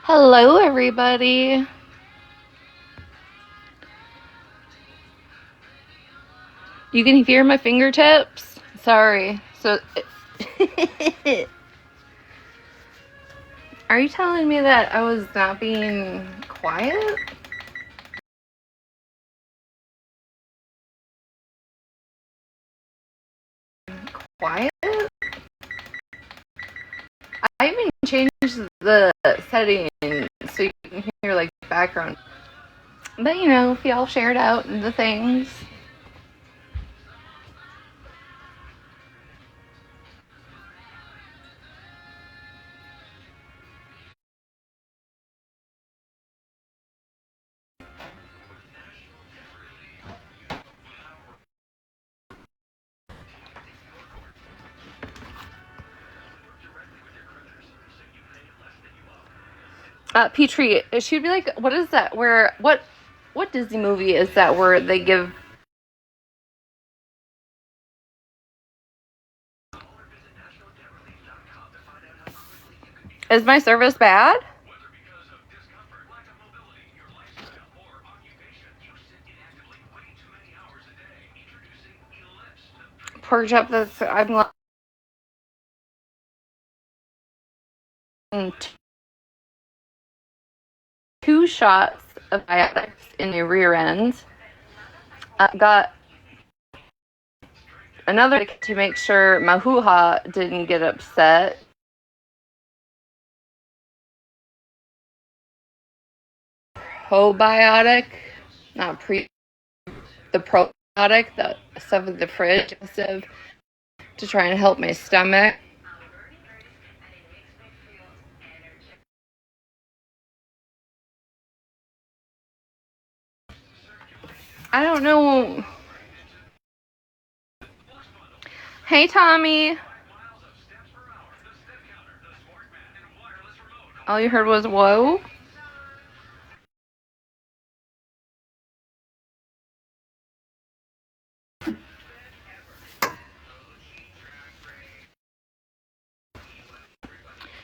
Hello, everybody. You can hear my fingertips? Sorry. So, are you telling me that I was not being quiet? Quiet? I even changed the setting so you can hear, like, background. But, you know, if y'all shared out the things. Petrie, she'd be like, what is that? What Disney movie is that where they give... Is my service bad? Pork chop, I'm two shots of antibiotics in the rear end. Got another to make sure my hoo-ha didn't get upset. Probiotic, not pre, the probiotic, the stuff in the fridge, to try and help my stomach. I don't know. Hey, Tommy. All you heard was whoa.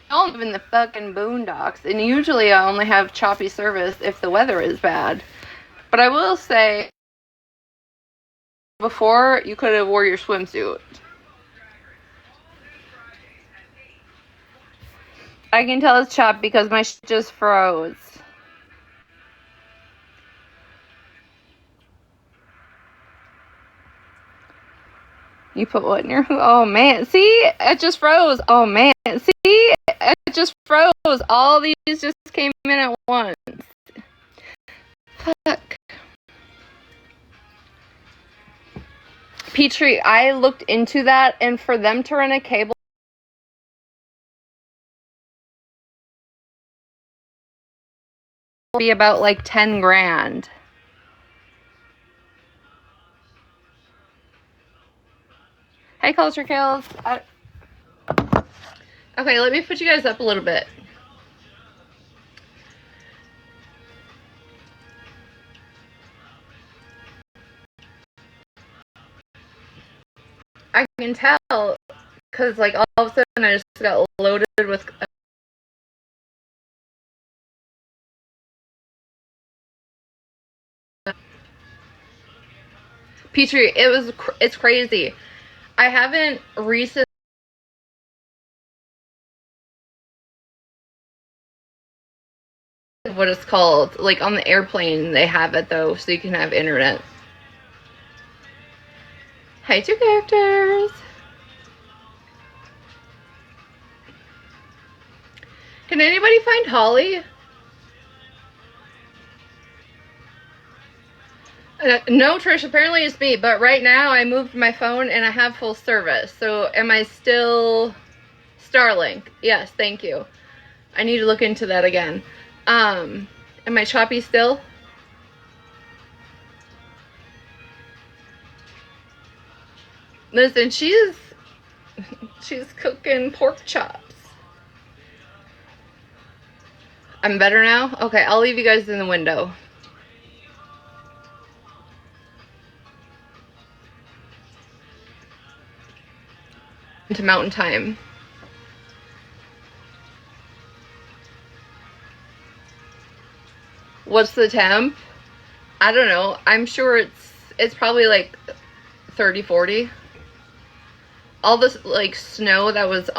I live in the fucking boondocks, and usually I only have choppy service if the weather is bad. But I will say, before, you could have wore your swimsuit. I can tell it's chopped because my shit just froze. You put what in your... Oh, man. See? It just froze. Oh, man. See? It just froze. All these just came in at once. Fuck. Petrie, I looked into that, and for them to run a cable be about like 10 grand. Hey, Culture Kills. Okay, let me put you guys up a little bit. I can tell because, like, all of a sudden I just got loaded with... Petrie, it's crazy. I haven't recently... What it's called. Like, on the airplane, they have it, though, so you can have internet. Hey, two characters. Can anybody find Holly? No, Trish, apparently it's me, but right now I moved my phone and I have full service. So am I still... Starlink? Yes, thank you. I need to look into that again. Am I choppy still? Listen, she's cooking pork chops. I'm better now? Okay, I'll leave you guys in the window. Into mountain time. What's the temp? I don't know. I'm sure it's probably like 30, 40. All this like snow that was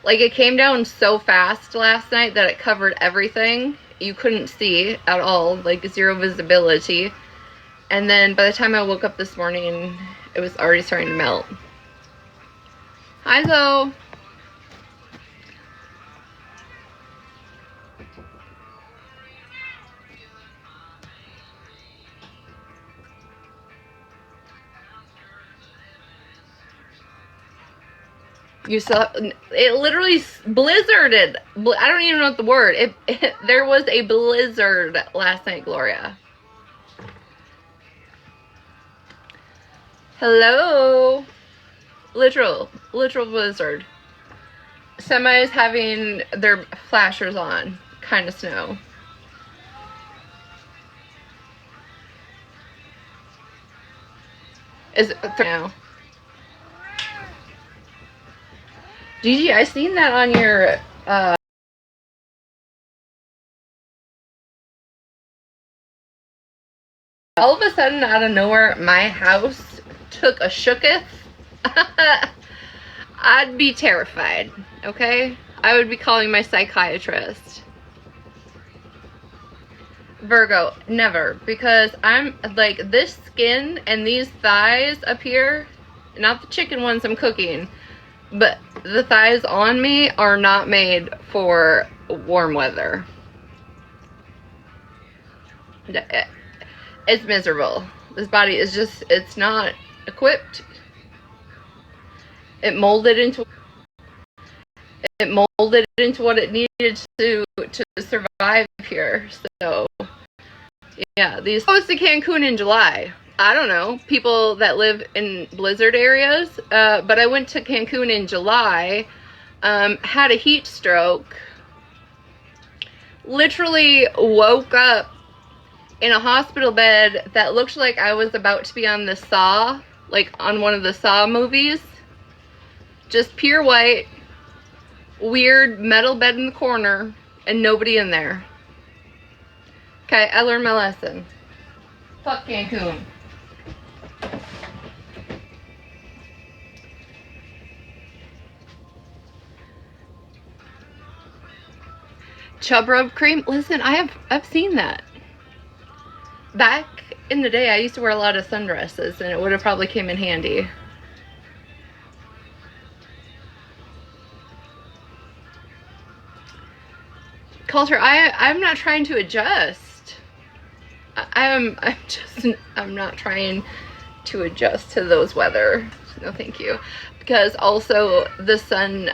like it came down so fast last night that it covered everything. You couldn't see at all, like zero visibility. And then by the time I woke up this morning, it was already starting to melt. Hi, Zoe. You saw it literally blizzarded. I don't even know what the word. There was a blizzard last night, Gloria. Hello. Literal blizzard. Semis having their flashers on, kind of snow. Is it now? Gigi, I seen that on your all of a sudden out of nowhere my house took a shooketh. I'd be terrified, okay? I would be calling my psychiatrist. Virgo, never, because I'm like this skin and these thighs up here, not the chicken ones I'm cooking, but the thighs on me are not made for warm weather. It's miserable. This body is just, it's not equipped. It molded into what it needed to survive here. So yeah, these goes to Cancun in July. I don't know, people that live in blizzard areas, but I went to Cancun in July, had a heat stroke, literally woke up in a hospital bed that looked like I was about to be on the Saw, like on one of the Saw movies. Just pure white, weird metal bed in the corner, and nobody in there. Okay, I learned my lesson. Fuck Cancun. Chub rub cream. Listen, I've seen that. Back in the day, I used to wear a lot of sundresses, and it would have probably came in handy. Culture, I'm not trying to adjust. I'm not trying to adjust to those weather. No, thank you. Because also the sun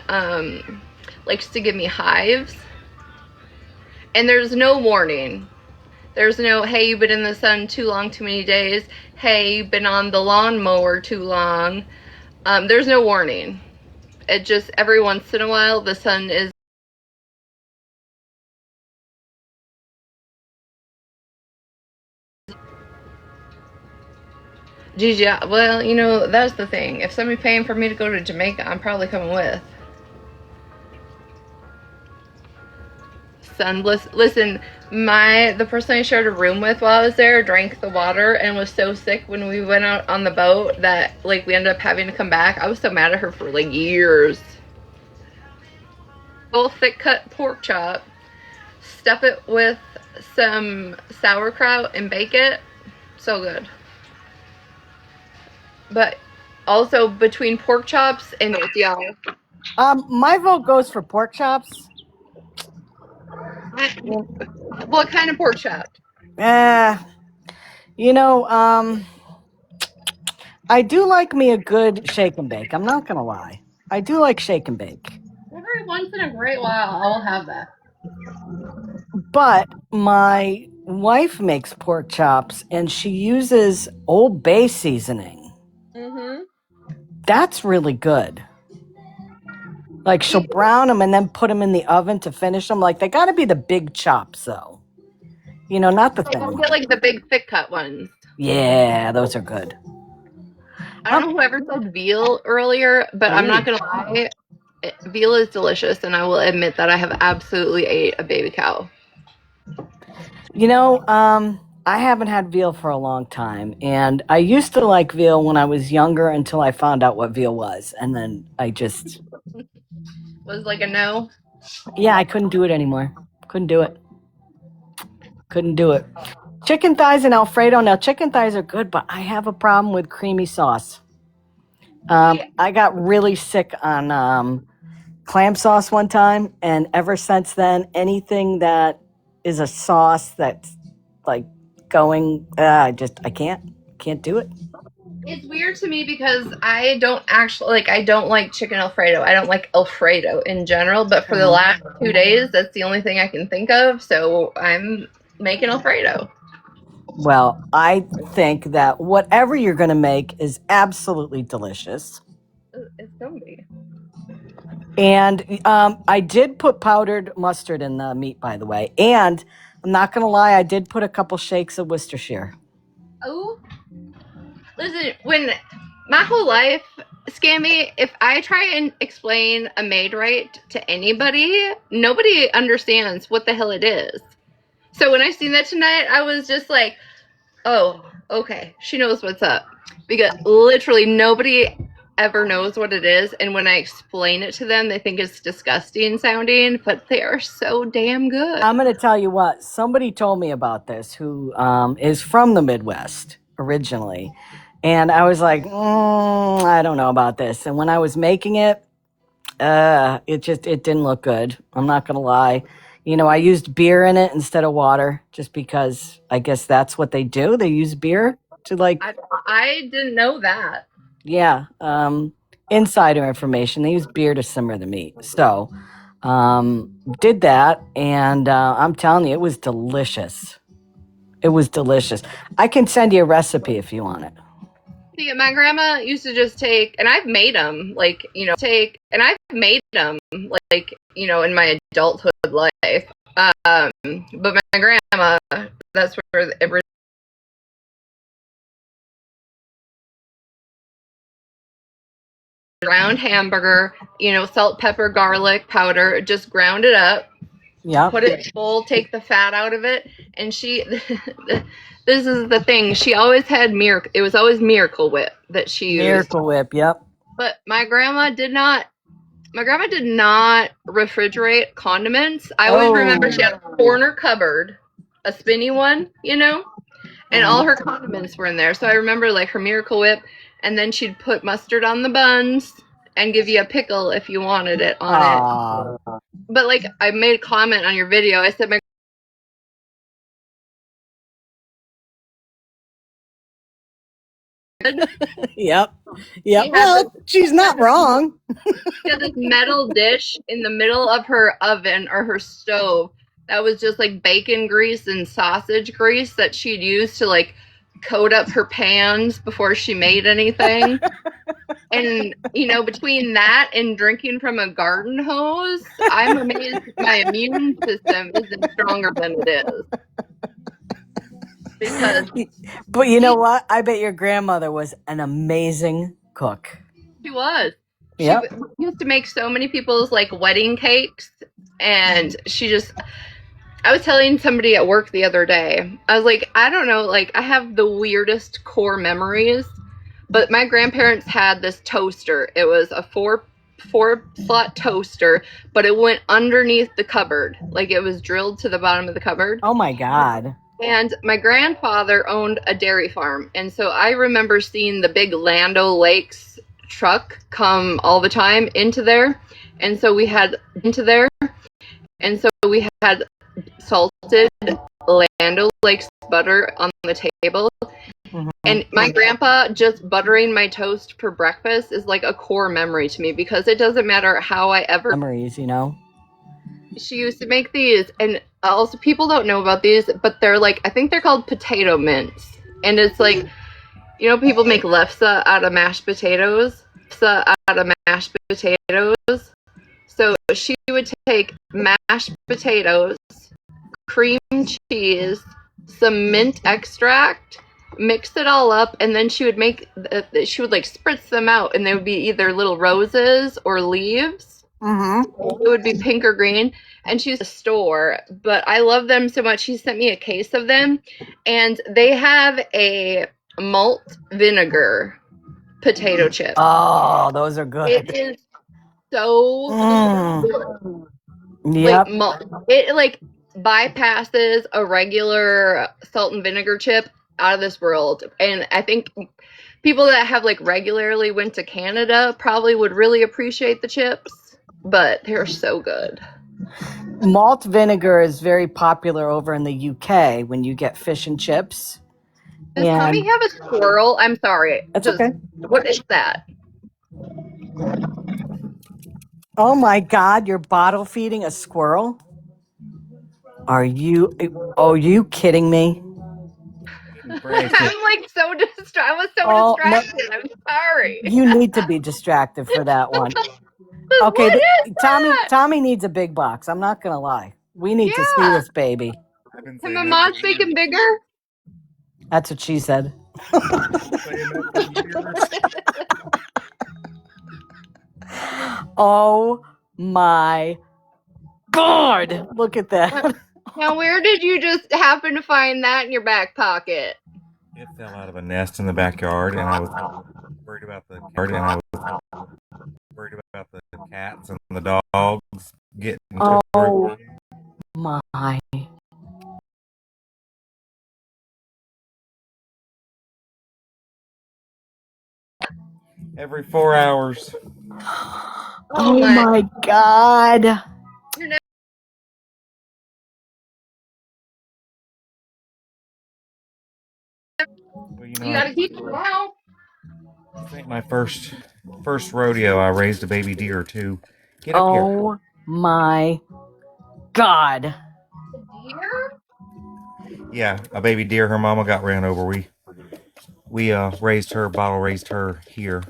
likes to give me hives, and there's no warning. There's no, hey, you've been in the sun too long, too many days. Hey, you've been on the lawnmower too long. There's no warning. It just, every once in a while, the sun is Gigi, well, you know, that's the thing. If somebody's paying for me to go to Jamaica, I'm probably coming with. Sunless. Listen, the person I shared a room with while I was there drank the water and was so sick when we went out on the boat that like we ended up having to come back. I was so mad at her for like years. Full thick cut pork chop, stuff it with some sauerkraut and bake it. So good. But also between pork chops and y'all. My vote goes for pork chops. What kind of pork chop? You know, I do like me a good shake and bake. I'm not gonna lie. I do like shake and bake. Every once in a great while, I'll have that. But my wife makes pork chops and she uses Old Bay seasoning. Mm-hmm. That's really good. Like she'll brown them and then put them in the oven to finish them. Like they got to be the big chops though. You know, not the thin Don't ones. get like the big thick cut ones. Yeah, those are good. I don't know whoever said veal earlier, but I'm not gonna lie. Veal is delicious, and I will admit that I have absolutely ate a baby cow. I haven't had veal for a long time, and I used to like veal when I was younger until I found out what veal was, and then I just, Was like a no. yeah, I couldn't do it anymore. Couldn't do it. Couldn't do it. Chicken thighs and Alfredo. Now, chicken thighs are good, but I have a problem with creamy sauce. I got really sick on clam sauce one time, and ever since then, anything that is a sauce that's like going, I can't do it. It's weird to me because I don't actually like. I don't like chicken Alfredo. I don't like Alfredo in general. But for the last 2 days, that's the only thing I can think of. So I'm making Alfredo. Well, I think that whatever you're going to make is absolutely delicious. It's gonna be. And I did put powdered mustard in the meat, by the way. And I'm not going to lie, I did put a couple shakes of Worcestershire. Oh, listen. When my whole life, Scammy, if I try and explain a made right to anybody, nobody understands what the hell it is. So when I seen that tonight, I was just like, oh, okay, she knows what's up. Because literally nobody ever knows what it is. And when I explain it to them, they think it's disgusting sounding, but they are so damn good. I'm going to tell you what, somebody told me about this who is from the Midwest originally. And I was like, I don't know about this. And when I was making it, it didn't look good. I'm not going to lie. I used beer in it instead of water just because I guess that's what they do. They use beer to I didn't know that. Yeah, insider information. They use beer to simmer the meat. So, did that, and I'm telling you, it was delicious. It was delicious. I can send you a recipe if you want it. See, my grandma used to just take, and I've made them, in my adulthood life. But my grandma, that's where it ground hamburger, salt, pepper, garlic powder, just ground it up. Yeah. Put it in a bowl, take the fat out of it, and this is the thing. She always had it was always Miracle Whip that she used. Miracle Whip, yep. But my grandma did not refrigerate condiments. I always remember she had a corner cupboard, a spinny one, and all her condiments were in there. So I remember like her Miracle Whip, and then she'd put mustard on the buns and give you a pickle if you wanted it on it. But like I made a comment on your video. I said my Yep. Well, she's not wrong. She had this metal dish in the middle of her oven or her stove that was just like bacon grease and sausage grease that she'd use to like coat up her pans before she made anything. And between that and drinking from a garden hose, I'm amazed my immune system isn't stronger than it is. But you know what? I bet your grandmother was an amazing cook. She was. Yep. She used to make so many people's like wedding cakes, and I was telling somebody at work the other day, I was like, I don't know, like I have the weirdest core memories, but my grandparents had this toaster. It was a four slot toaster, but it went underneath the cupboard. Like it was drilled to the bottom of the cupboard. Oh my God. And my grandfather owned a dairy farm. And so I remember seeing the big Land O'Lakes truck come all the time into there. And so we had salted Land O'Lakes butter on the table. Mm-hmm. And my grandpa just buttering my toast for breakfast is like a core memory to me because it doesn't matter how I ever... Memories, She used to make these, and also people don't know about these, but they're like, I think they're called potato mints. And it's like, people make lefse out of mashed potatoes. So she would take mashed potatoes, cream cheese, some mint extract, mix it all up, and then she would like spritz them out, and they would be either little roses or leaves. Mm-hmm. It would be pink or green, and she used a store, but I love them so much. She sent me a case of them, and they have a malt vinegar potato chip. Oh, those are It good. is so Mm. like Yep. it like bypasses a regular salt and vinegar chip out of this world, and I think people that have like regularly went to Canada probably would really appreciate the chips, but they're so good. Malt vinegar is very popular over in the UK when you get fish and chips. Does Tommy And have a squirrel? I'm sorry. that's Just okay. what is that? Oh my God, you're bottle feeding a squirrel? Are you kidding me? I'm like so distracted. I was so Oh, no, distracted. I'm sorry. you need to be distracted for that one. Okay, What is that? Tommy needs a big box. I'm not gonna lie. We need to see Yeah. this baby. I've been Can saying my that for mom's make him years. bigger? That's what she said. Saying that for years. Oh my God. Look at that. Now, where did you just happen to find that in your back pocket? It fell out of a nest in the backyard, and I was worried about the cats and the dogs getting to Oh it. my. Every 4 hours. Oh Oh my. my God. You're never, Well, you gotta keep it now. this ain't my first rodeo. I raised a baby deer too. Get up here. Oh my God. Deer? Yeah, a baby deer. Her mama got ran over. We bottle raised her here.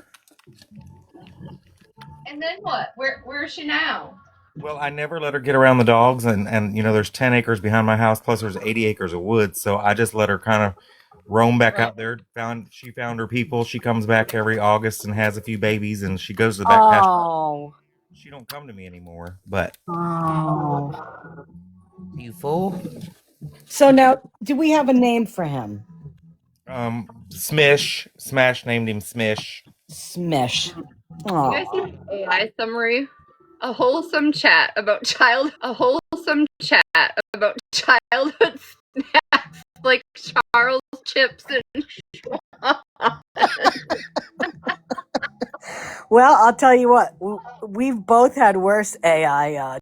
And then what? Where is she now? Well, I never let her get around the dogs, and there's 10 acres behind my house, plus there's 80 acres of woods, so I just let her kind of roam back Right. out there. She found her people. She comes back every August and has a few babies, and she goes to the back pasture. Oh. She don't come to me anymore. But Oh. you fool. So now, do we have a name for him? Smish, Smash named him Smish. Smish. You guys see Oh. the AI summary? A wholesome chat about childhood snacks like Charles chips and Well, I'll tell you what. We've both had worse AI.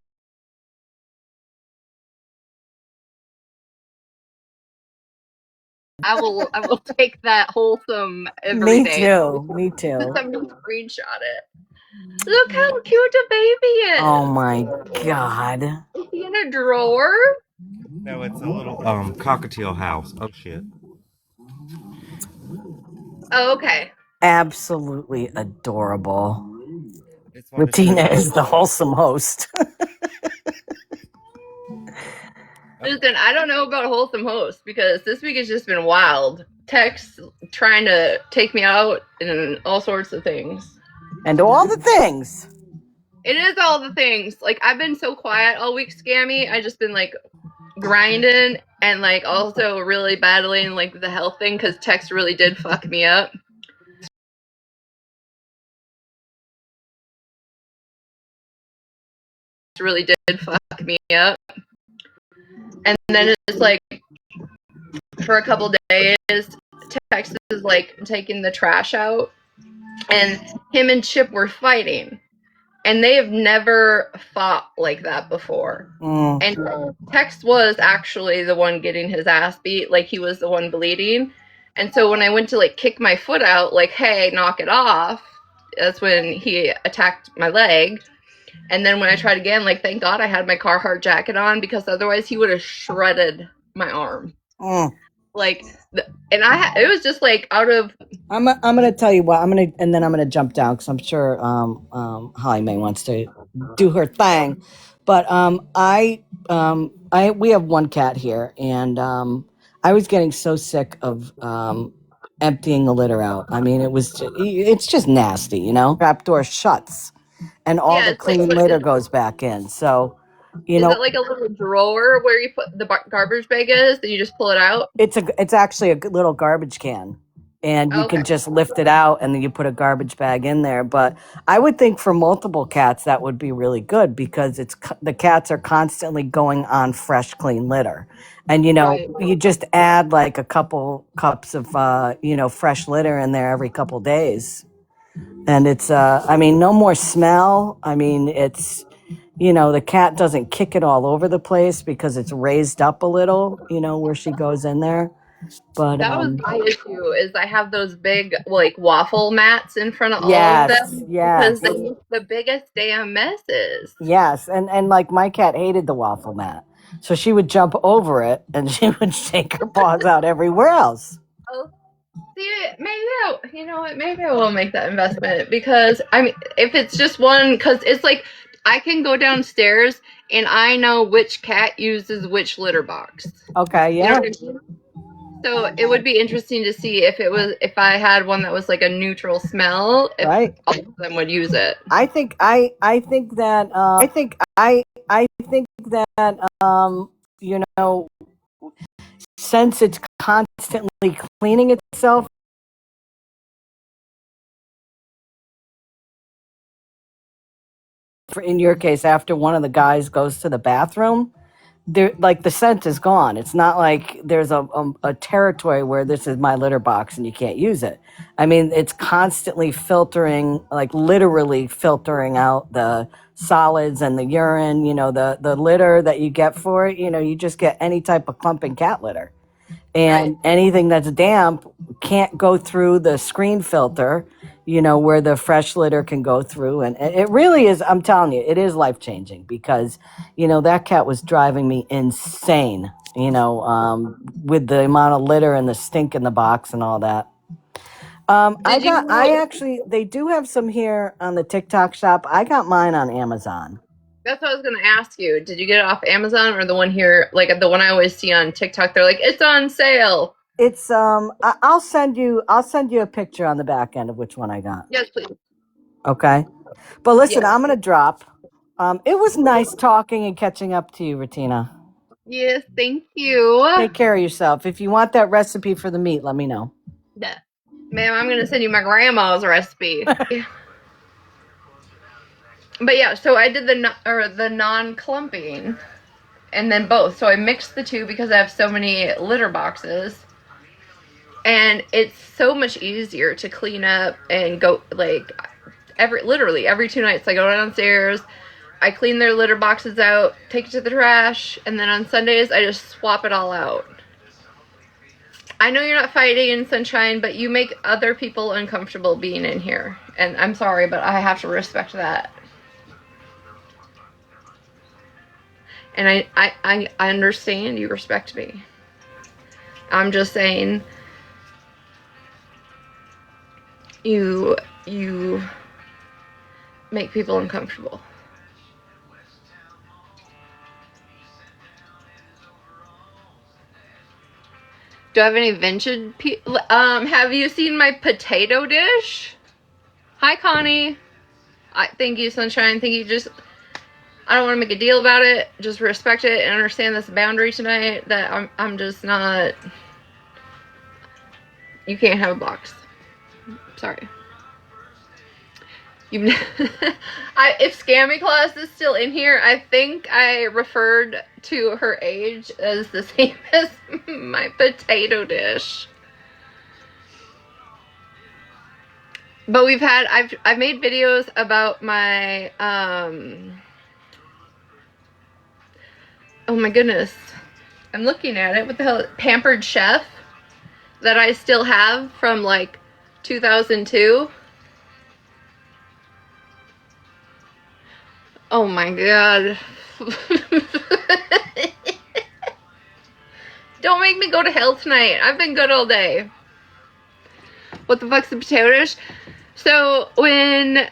I will take that wholesome every Me day. too. Me too. Somebody screenshot it. Look how cute a baby Oh is. my God. Is he in a drawer? No, it's a little cockatiel house. Oh shit. Oh, okay. Absolutely adorable. I just wanted to show Retina you. is the wholesome host. Listen, I don't know about wholesome host because this week has just been wild. Texts trying to take me out and all sorts of things. And all the things. It is all the things. Like I've been so quiet all week, Scammy. I just been like grinding and like also really battling like the health thing because text really did fuck me up. Really did fuck me up. And then it's like for a couple days, Tex is like taking the trash out, and him and Chip were fighting, and they have never fought like that before. And Tex was actually the one getting his ass beat, like he was the one bleeding. And so when I went to like kick my foot out, like, hey, knock it off, that's when he attacked my leg. And then when I tried again, like, thank God I had my Carhartt jacket on because otherwise he would have shredded my arm. Like, and it was just like out of. I'm gonna tell you what and then I'm gonna jump down because I'm sure Holly May wants to do her thing, but we have one cat here, and I was getting so sick of emptying the litter out. I mean, it's just nasty, Trap door shuts. and all Yeah, the it's like, clean litter goes back in. So, you is know, it like a little drawer where you put the garbage bag is, and you just pull it out? it's actually a little garbage can, and you Okay. can just lift it out and then you put a garbage bag in there. But I would think for multiple cats that would be really good because the cats are constantly going on fresh clean litter, and Right. you just add like a couple cups of fresh litter in there every couple days, and it's I mean, no more smell. I mean, it's the cat doesn't kick it all over the place because it's raised up a little, where she goes in there. But That was my issue, is I have those big like waffle mats in front of all of yes, them because yes, they make the biggest damn messes. yes, and like my cat hated the waffle mat, so she would jump over it and she would shake her paws out everywhere else. Oh, see, you know what? Maybe I will make that investment because I mean, if it's just one, because it's like I can go downstairs and I know which cat uses which litter box. Okay, You know yeah, what I mean? So it would be interesting to see if I had one that was like a neutral smell, if right. all of them would use it. I think that I think that since it's constantly cleaning itself, in your case, after one of the guys goes to the bathroom, there like the scent is gone. It's not like there's a territory where this is my litter box and you can't use it. I mean, it's constantly filtering, like literally filtering out the solids and the urine. The litter that you get for it. You just get any type of clumping cat litter, Right. and anything that's damp can't go through the screen filter, where the fresh litter can go through. And it really is, I'm telling you, it is life changing because, that cat was driving me insane, with the amount of litter and the stink in the box and all that. They do have some here on the TikTok shop. I got mine on Amazon. That's what I was gonna ask you. Did you get it off Amazon or the one here, like the one I always see on TikTok? They're like, it's on sale. It's I'll send you a picture on the back end of which one I got. Yes, please. Okay. But listen, Yes. I'm going to drop. It was nice talking and catching up to you, Retina. Yes, thank you. Take care of yourself. If you want that recipe for the meat, let me know. Yeah. Ma'am, I'm gonna send you my grandma's recipe. But yeah, so I did the non-clumping and then both. So I mixed the two because I have so many litter boxes. And it's so much easier to clean up and go like literally every 2 nights I go downstairs, I clean their litter boxes out, take it to the trash, and then on Sundays I just swap it all out. I know you're not fighting, Sunshine, but you make other people uncomfortable being in here. And I'm sorry, but I have to respect that. And I understand you respect me. I'm just saying you make people uncomfortable. Do I have any vintage have you seen my potato dish? Hi, Connie. Thank you, Sunshine. Thank you. I don't want to make a deal about it. Just respect it and understand this boundary tonight that I'm just not. You can't have a box. Sorry. If Scammy Claus is still in here, I think I referred to her age as the same as my potato dish. But I've made videos about my oh my goodness. I'm looking at it. What the hell? Pampered Chef that I still have from like 2002. Oh my god. Don't make me go to hell tonight. I've been good all day. What the fuck's the potato dish? So when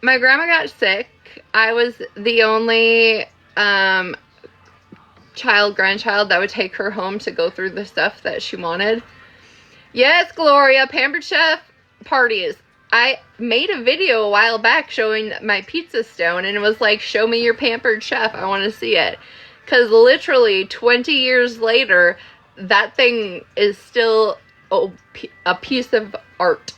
my grandma got sick, I was the only grandchild that would take her home to go through the stuff that she wanted. Yes, Gloria, Pampered Chef parties I made a video a while back showing my pizza stone, and it was like, show me your pampered chef. I want to see it. Because literally 20 years later, that thing is still a piece of art.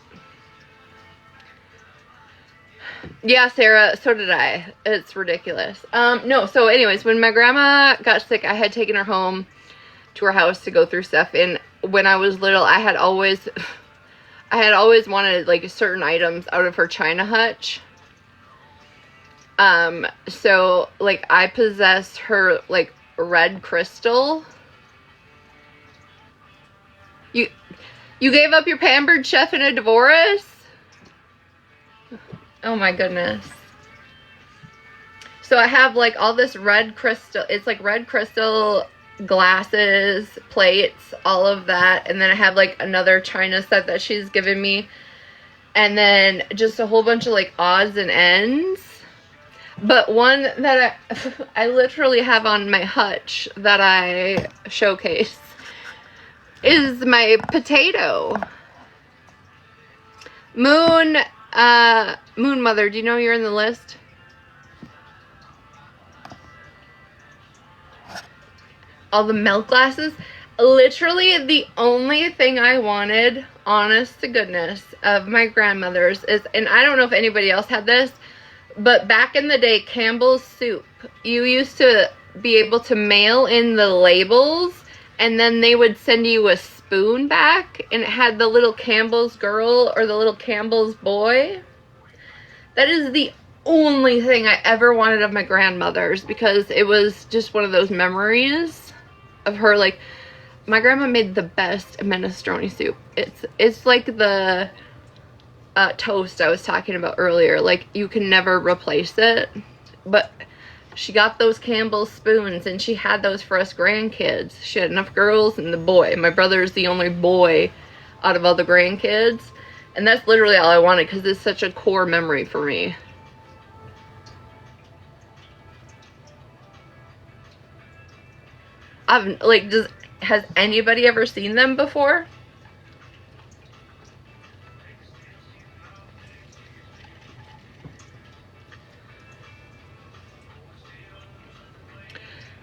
Yeah, Sarah, so did I. It's ridiculous. No, so anyways, when my grandma got sick, I had taken her home to her house to go through stuff. And when I was little, I had always wanted like certain items out of her china hutch. So like I possessed her like red crystal. You gave up your pampered chef in a divorce? Oh my goodness. So I have like all this red crystal. It's like red crystal glasses, plates, all of that. And then I have like another china set that she's given me. And then just a whole bunch of like odds and ends. But one that I literally have on my hutch that I showcase is my potato. Moon Mother, do you know you're in the list? All the milk glasses. Literally the only thing I wanted, honest to goodness, of my grandmother's is, and I don't know if anybody else had this, but back in the day, Campbell's soup, you used to be able to mail in the labels, and then they would send you a spoon back, and it had the little Campbell's girl or the little Campbell's boy. That is the only thing I ever wanted of my grandmother's, because it was just one of those memories of her. Like, my grandma made the best minestrone soup. It's like the toast I was talking about earlier. Like, you can never replace it. But she got those Campbell's spoons, and she had those for us grandkids. She had enough girls and the boy. My brother's the only boy out of all the grandkids, and that's literally all I wanted, because it's such a core memory for me. Has anybody ever seen them before?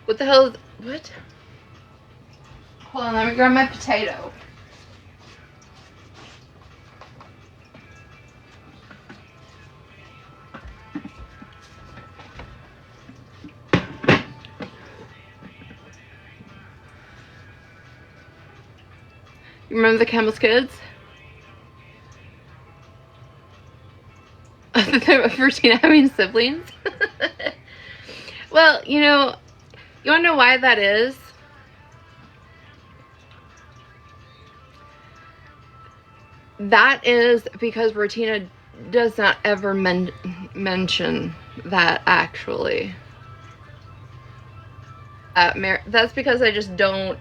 What the hell is, what? Hold on, let me grab my potato. You remember the Campbell's kids? Virginia having siblings? Well, you know, you wanna know why that is? That is because Retina does not ever mention that, actually. That's because I just don't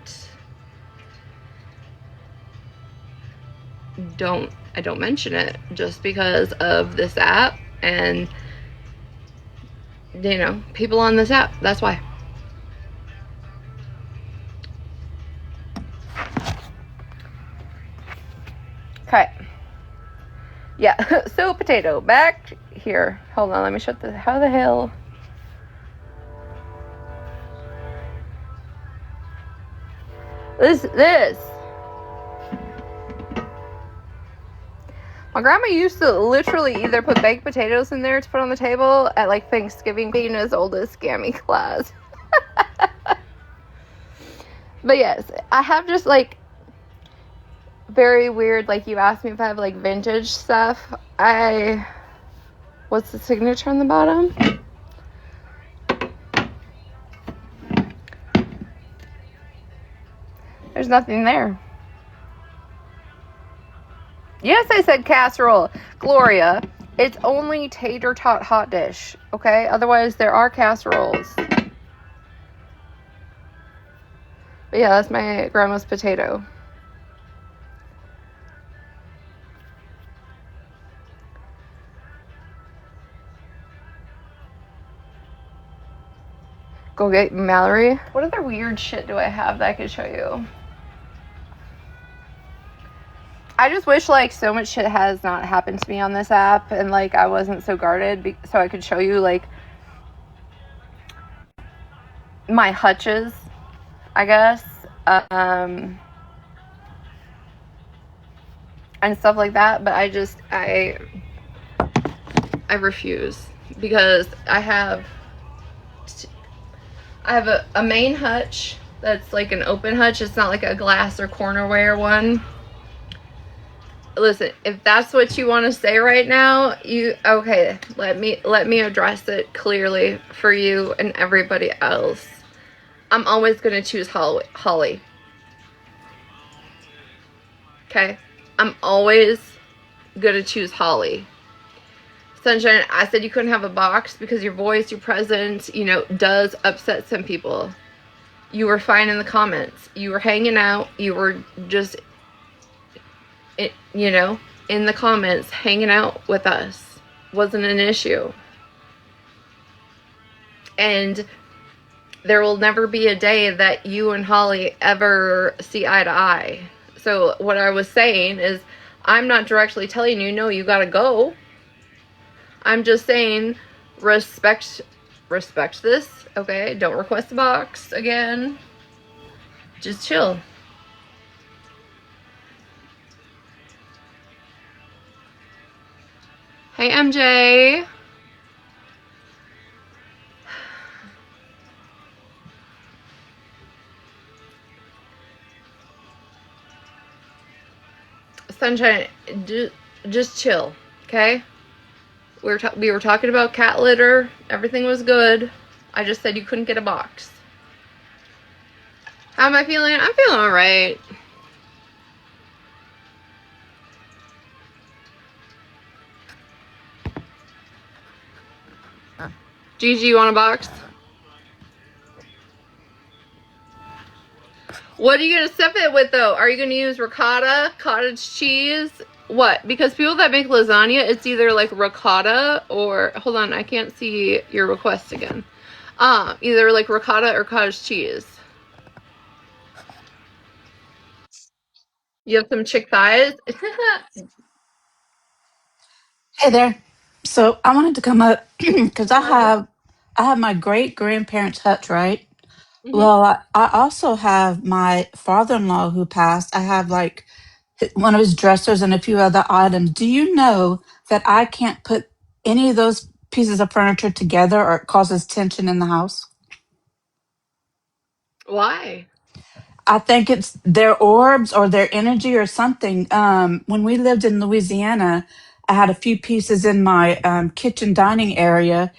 mention it, just because of this app and, you know, people on this app. That's why. Okay. Yeah, so potato, back here. Hold on, let me shut how the hell? This. My grandma used to literally either put baked potatoes in there to put on the table at like Thanksgiving, being as old as Scammy Claus. But yes, I have just like very weird, like you asked me if I have like vintage stuff. What's the signature on the bottom? There's nothing there. Yes, I said casserole. Gloria, it's only tater tot hot dish, okay? Otherwise, there are casseroles. But yeah, that's my grandma's potato. Go get Mallory. What other weird shit do I have that I could show you? I just wish like so much shit has not happened to me on this app, and like I wasn't so guarded, so I could show you like my hutches, I guess, and stuff like that. But I refuse because I have a main hutch that's like an open hutch. It's not like a glass or cornerware one. Listen, if that's what you want to say right now, okay, let me address it clearly for you and everybody else. I'm always going to choose Holly. Okay? I'm always going to choose Holly. Sunshine, I said you couldn't have a box because your voice, your presence, does upset some people. You were fine in the comments. You were hanging out. You were just, in the comments, hanging out with us. Wasn't an issue. And there will never be a day that you and Holly ever see eye to eye. So what I was saying is, I'm not directly telling you, no, you gotta go. I'm just saying, respect this, okay? Don't request a box again. Just chill. Hey, MJ. Sunshine, just chill, okay? We were talking about cat litter. Everything was good. I just said you couldn't get a box. How am I feeling? I'm feeling all right. Gigi, you want a box? What are you going to stuff it with, though? Are you going to use ricotta, cottage cheese? What? Because people that make lasagna, it's either like ricotta or... Hold on, I can't see your request again. Either like ricotta or cottage cheese. You have some chick thighs? Hey there. So I wanted to come up because I have my great grandparents' hutch, right? Mm-hmm. Well, I also have my father-in-law who passed. I have like one of his dressers and a few other items. Do you know that I can't put any of those pieces of furniture together or it causes tension in the house? Why? I think it's their orbs or their energy or something. When we lived in Louisiana, I had a few pieces in my kitchen dining area,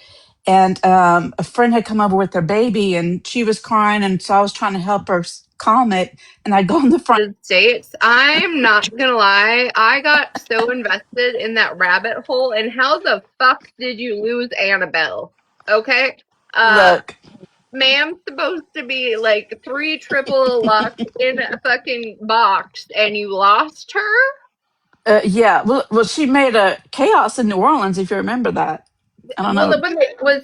and a friend had come over with her baby, and she was crying, and so I was trying to help her calm it. And I'd go in the front. States. I'm not gonna lie. I got so invested in that rabbit hole. And how the fuck did you lose Annabelle? Okay. Uh, Look, Ma'am's supposed to be like 3 triple locked in a fucking box, and you lost her. yeah, well, she made a chaos in New Orleans, if you remember that. I don't Well, know.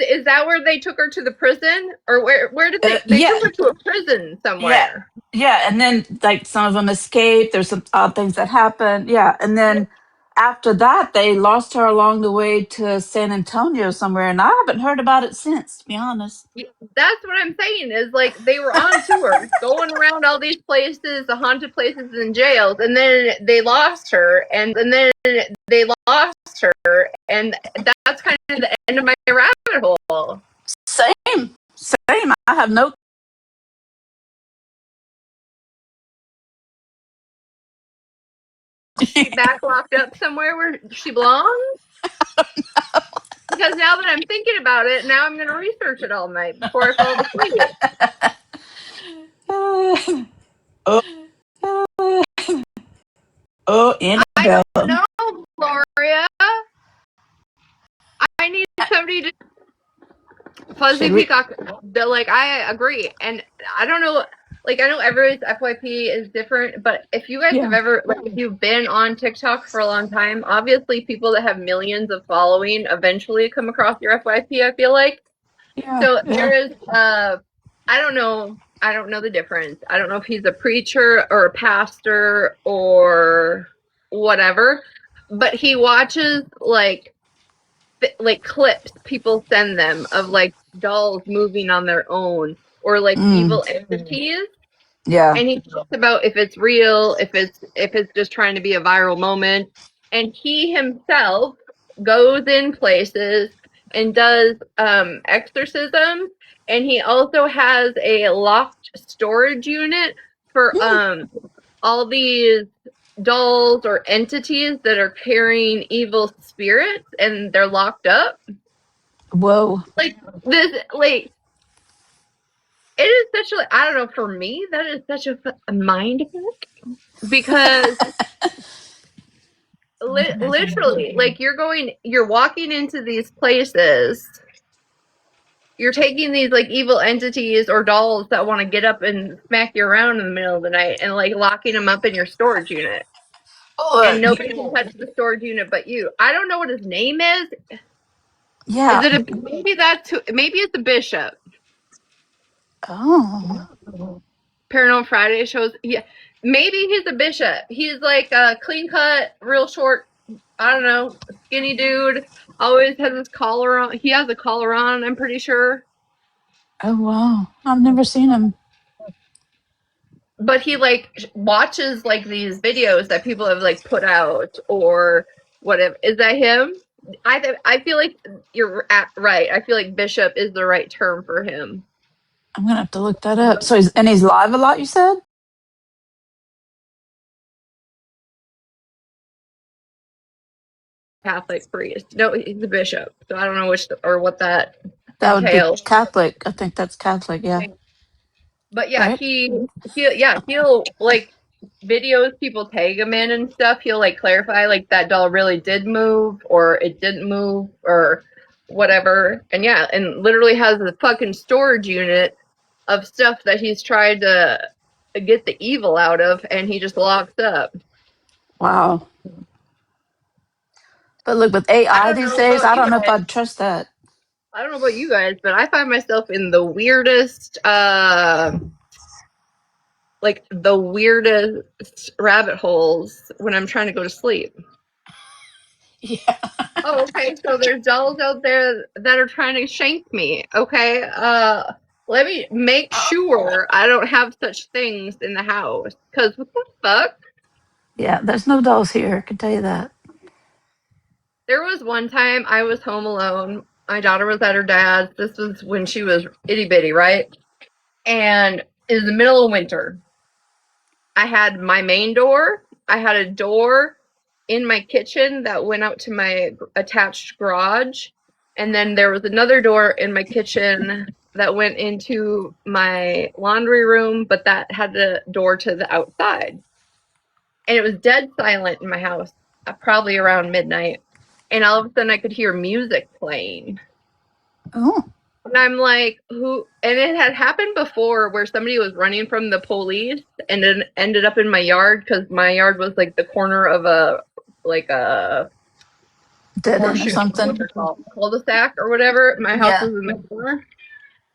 is that where they took her to the prison, or where did they Yeah, took her to a prison yeah, somewhere? yeah. And then like some of them escaped. There's some odd things that happened. Yeah, and then after that, they lost her along the way to San Antonio somewhere, and I haven't heard about it since. To be honest. That's what I'm saying is like they were on tour going around all these places, the haunted places and jails, and then they lost her, and then they lost her, and that's kind of the end of my rabbit hole. Same, same. I have no. Is she back locked up somewhere where she belongs? Because now that I'm thinking about it, now I'm going to research it all night before I fall asleep. oh, oh, I Annabelle. don't know, Gloria. I need somebody to Fuzzy Should we? Peacock. Like I agree, and I don't know. Like I know everybody's FYP is different, but if you guys have Yeah, ever, like, if you've been on TikTok for a long time, obviously people that have millions of following eventually come across your FYP. I feel like yeah, so yeah. there is. I don't know. I don't know the difference. I don't know if he's a preacher or a pastor whatever, but he watches like clips people send them of like dolls moving on their own or like Mm, evil entities, yeah. and he talks about if it's real, if it's just trying to be a viral moment, and he himself goes in places and does exorcisms, and he also has a locked storage unit for Mm, all these dolls or entities that are carrying evil spirits and they're locked up. whoa. Like this, like it is such a, I don't know, for me that is such a mind fuck, because literally, like you're walking into these places, you're taking these like evil entities or dolls that want to get up and smack you around in the middle of the night and like locking them up in your storage unit, and Look, nobody can touch the storage unit but you. I don't know what his name is. Is yeah. it a, maybe that's who, maybe it's a bishop. Oh, Paranormal Friday shows. Yeah, maybe he's a bishop. He's like a clean cut, real short. I don't know, skinny dude. Always has his collar on. He has a collar on. I'm pretty sure. oh, wow. I've never seen him. But he like watches like these videos that people have like put out or whatever. Is that him? I feel like you're right. I feel like bishop is the right term for him. I'm gonna have to look that up. So he's live a lot. You said? Catholic priest. No, he's a bishop. So I don't know which or what that That would be entails. Catholic. I think that's Catholic. Yeah. But yeah, Right. he'll like videos people tag him in and stuff. He'll like clarify like that doll really did move or it didn't move or whatever. And yeah, and literally has a fucking storage unit of stuff that he's tried to get the evil out of, and he just locks up. Wow. But look, with I AI don't these know days, about I you don't know if guys. I'd trust that. I don't know about you guys, but I find myself in the weirdest rabbit holes when I'm trying to go to sleep. Yeah. Oh, okay. So there's dolls out there that are trying to shank me. Okay. Let me make sure I don't have such things in the house. Cause what the fuck? Yeah. There's no dolls here. I can tell you that. There was one time I was home alone. My daughter was at her dad's. This was when she was itty bitty, right? And it was the middle of winter. I had my main door. I had a door in my kitchen that went out to my attached garage. And then there was another door in my kitchen that went into my laundry room, but that had a door to the outside. And it was dead silent in my house, probably around midnight. And all of a sudden I could hear music playing. Oh, And I'm like, who? And it had happened before where somebody was running from the police and then ended up in my yard because my yard was like the corner of a dead end or horseshoe, something. what's it called, cul-de-sac or whatever. My house Yeah. was in the corner.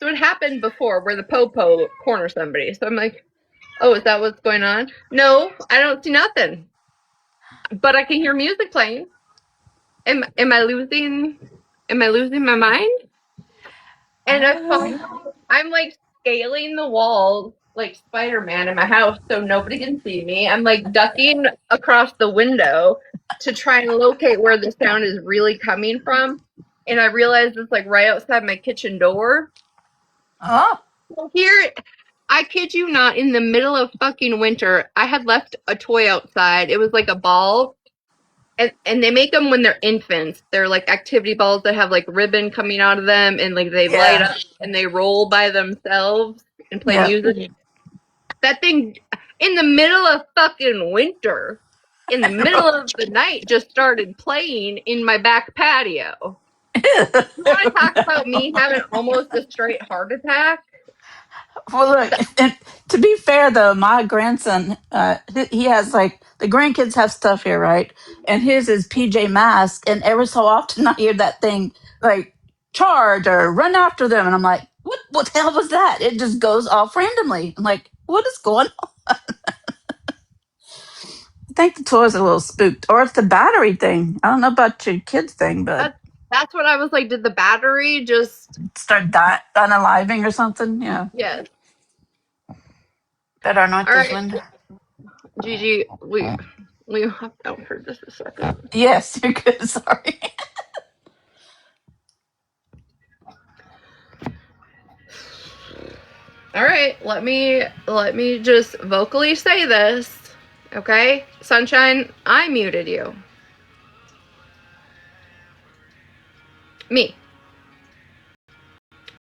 So it happened before where the popo corners somebody. So I'm like, oh, is that what's going on? No, I don't see nothing. But I can hear music playing. Am I losing my mind? And Uh, I'm like scaling the walls like Spider-Man in my house so nobody can see me. I'm like ducking across the window to try and locate where the sound is really coming from. And I realized it's like right outside my kitchen door. oh, Here, I kid you not, in the middle of fucking winter, I had left a toy outside. It was like a ball. And they make them when they're infants. They're like activity balls that have like ribbon coming out of them and like they light yeah. up and they roll by themselves and play Yep. music. That thing in the middle of fucking winter, in the middle of the night, just started playing in my back patio. You want to talk about me having almost a straight heart attack? Well, look, and to be fair though, my grandson, he has like the grandkids have stuff here, right? And his is PJ Masks, and every so often I hear that thing like charge or run after them, and I'm like, what the hell was that? It just goes off randomly. I'm like, what is going on? think the toy's a little spooked, or it's the battery thing. I don't know about your kids thing, but That's what I was like. Did the battery just start unaliving or something? Yeah. Yes. Better anoint All this right, window. Gigi, we have down for just a second. Yes, you're good. Sorry. All right, let me just vocally say this, okay? Sunshine, I muted you. Me.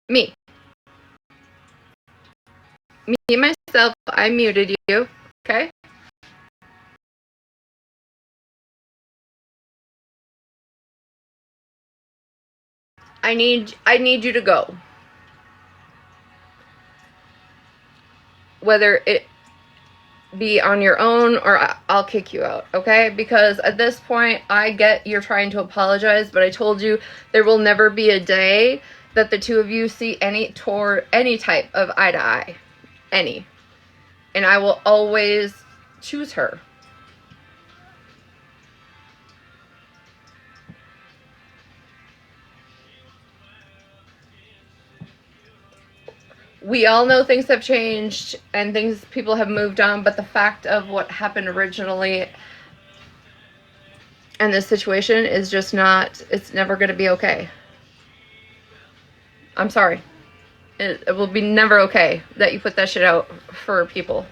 Me. Me myself, I muted you, okay? I need you to go. Whether it be on your own or I'll kick you out, okay? Because at this point, I get you're trying to apologize, but I told you there will never be a day that the two of you see any type of eye to eye. Any. And I will always choose her. We all know things have changed and people have moved on, but the fact of what happened originally and this situation is just not, it's never going to be okay. I'm sorry. It will be never okay that you put that shit out for people.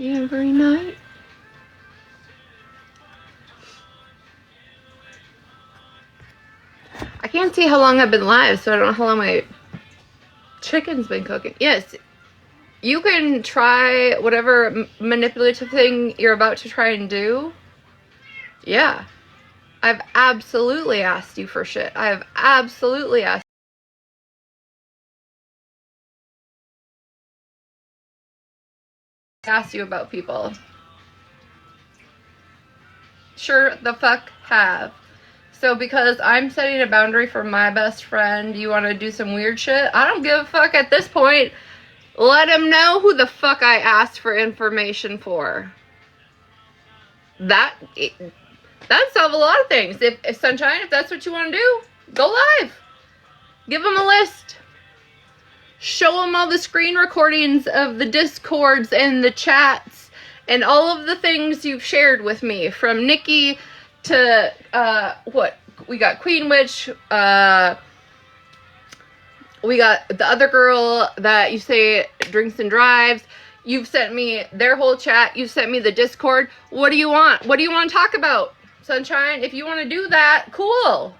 Every night. I can't see how long I've been live, so I don't know how long my chicken's been cooking. Yes, you can try whatever manipulative thing you're about to try and do. Yeah. I've absolutely asked you for shit. I have absolutely asked you about people. Sure the fuck have. So because I'm setting a boundary for my best friend, you want to do some weird shit? I don't give a fuck at this point. Let him know who the fuck I asked for information for. That'd solve a lot of things. If Sunshine, if that's what you want to do, go live. Give him a list. Show him all the screen recordings of the discords and the chats and all of the things you've shared with me, from Nikki to what we got, Queen Witch, we got the other girl that you say drinks and drives. You've sent me their whole chat. You've sent me the Discord. What do you want? What do you want to talk about, Sunshine? If you want to do that, cool.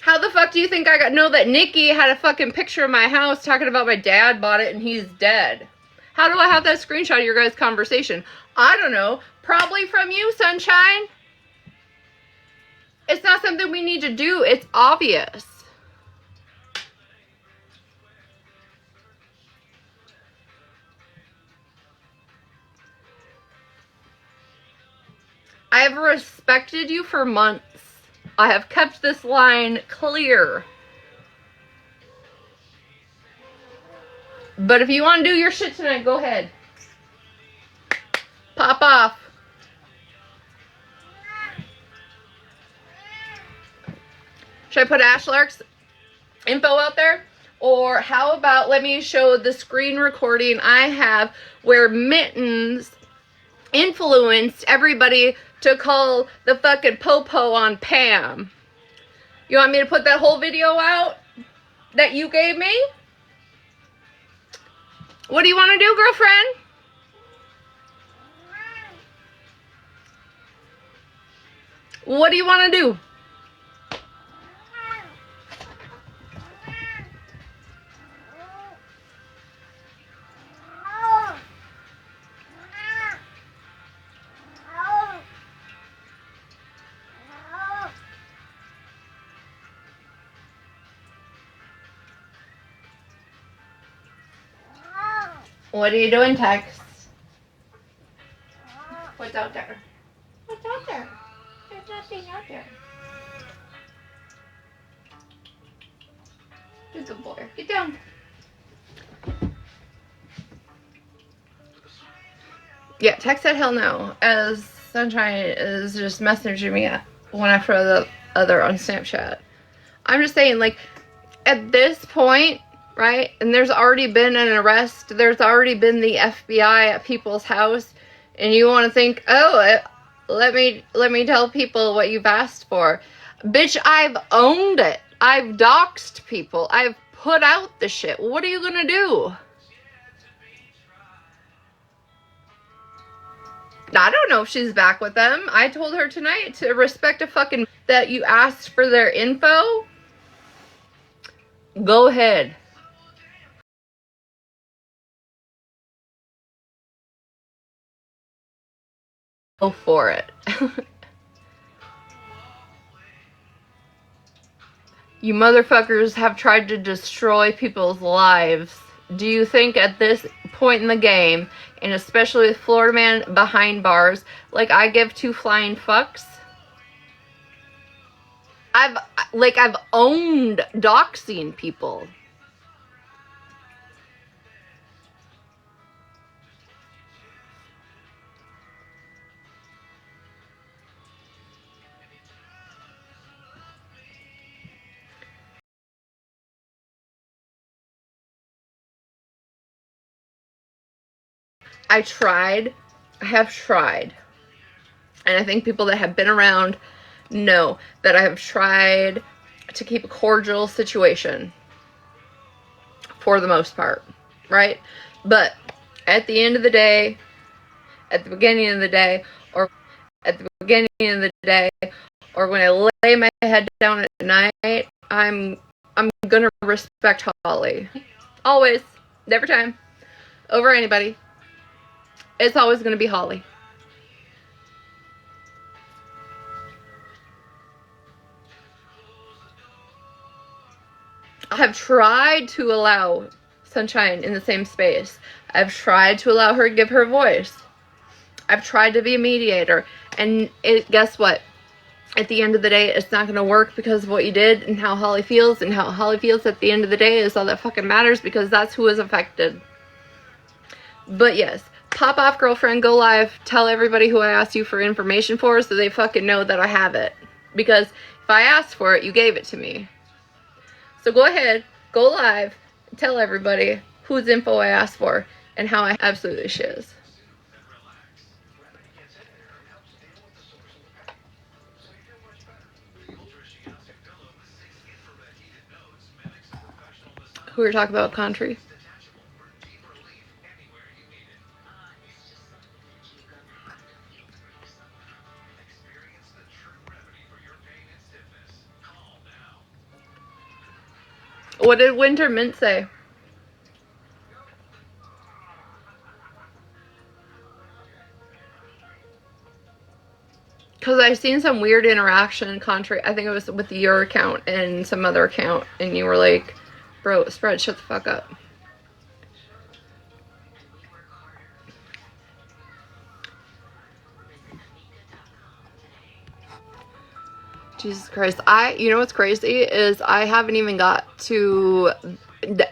How the fuck do you think I know that Nikki had a fucking picture of my house talking about my dad bought it and he's dead? How do I have that screenshot of your guys' conversation? I don't know. Probably from you, Sunshine. It's not something we need to do. It's obvious. I have respected you for months. I have kept this line clear. But if you want to do your shit tonight, go ahead. Pop off. Should I put Ashlark's info out there? Or how about let me show the screen recording I have where Mittens influenced everybody to call the fucking popo on Pam. You want me to put that whole video out that you gave me? What do you want to do, girlfriend? What do you want to do? What are you doing, Tex? What's out there? What's out there? There's nothing out there. Good boy. Get down. Yeah, text said hell no. As Sunshine is just messaging me one after the other on Snapchat. I'm just saying, like, at this point, right? And there's already been an arrest. There's already been the FBI at people's house, and you want to think, oh, let me tell people what you've asked for, bitch. I've owned it. I've doxed people. I've put out the shit. What are you gonna do? I don't know if she's back with them. I told her tonight to respect a fucking that you asked for their info. Go ahead. Go for it. You motherfuckers have tried to destroy people's lives. Do you think at this point in the game, and especially with Florida Man behind bars, like I give two flying fucks? I've owned doxing people. I have tried. And I think people that have been around know that I have tried to keep a cordial situation for the most part, right? But at the end of the day, at the beginning of the day, or at the beginning of the day, or when I lay my head down at night, I'm gonna respect Holly. Always, every time, over anybody. It's always gonna be Holly. I have tried to allow Sunshine in the same space. I've tried to allow her to give her voice. I've tried to be a mediator. And guess what? At the end of the day, it's not going to work because of what you did and how Holly feels. And how Holly feels at the end of the day is all that fucking matters, because that's who is affected. But yes, pop off, girlfriend, go live. Tell everybody who I asked you for information for so they fucking know that I have it. Because if I asked for it, you gave it to me. So go ahead, go live, tell everybody whose info I asked for and how I absolutely shiz. Who are talking about country? What did Winter Mint say? Because I've seen some weird interaction country. I think it was with your account and some other account, and you were like, bro, Spread, shut the fuck up. Jesus Christ. You know what's crazy is I haven't even got to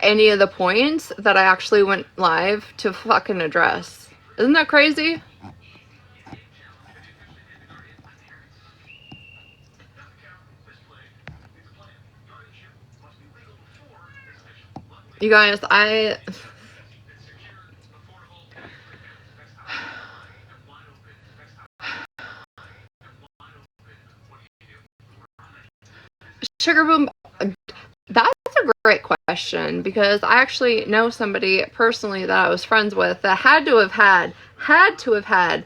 any of the points that I actually went live to fucking address. Isn't that crazy? You guys, Sugar Boom, that's a great question, because I actually know somebody personally that I was friends with that had to have had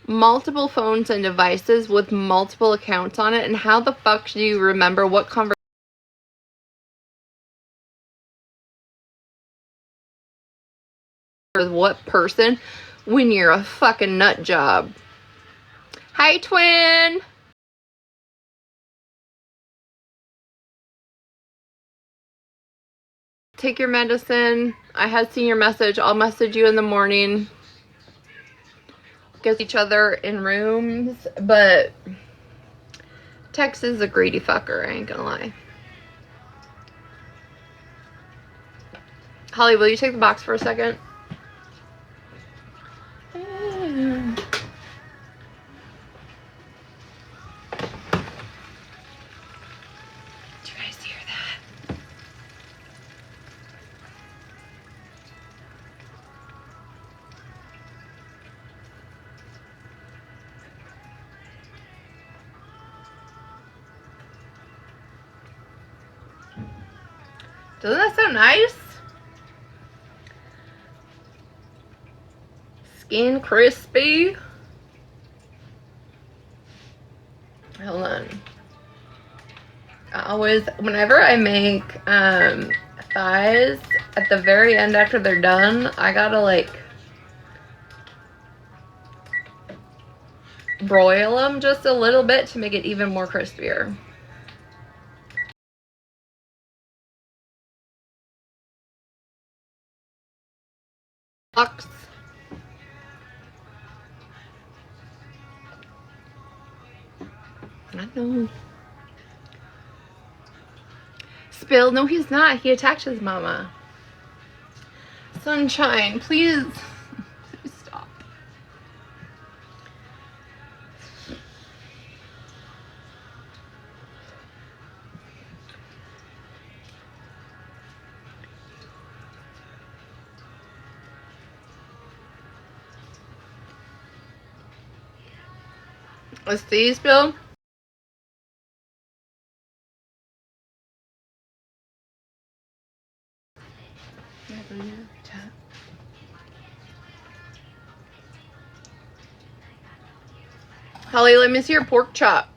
multiple phones and devices with multiple accounts on it. And how the fuck do you remember what conversation with what person when you're a fucking nut job? Hi, twin. Take your medicine. I had seen your message. I'll message you in the morning. get each other in rooms, but Tex is a greedy fucker, I ain't gonna lie. Holly, will you take the box for a second? Do you guys hear that? Doesn't that sound nice? Skin crispy. Hold on. I always, whenever I make thighs, at the very end after they're done, I gotta like broil them just a little bit to make it even more crispier. Box. I know. Spill. No, he's not. He attacked his mama. Sunshine, please. Please stop. Let's see, Spill. Holly, let me see your pork chop.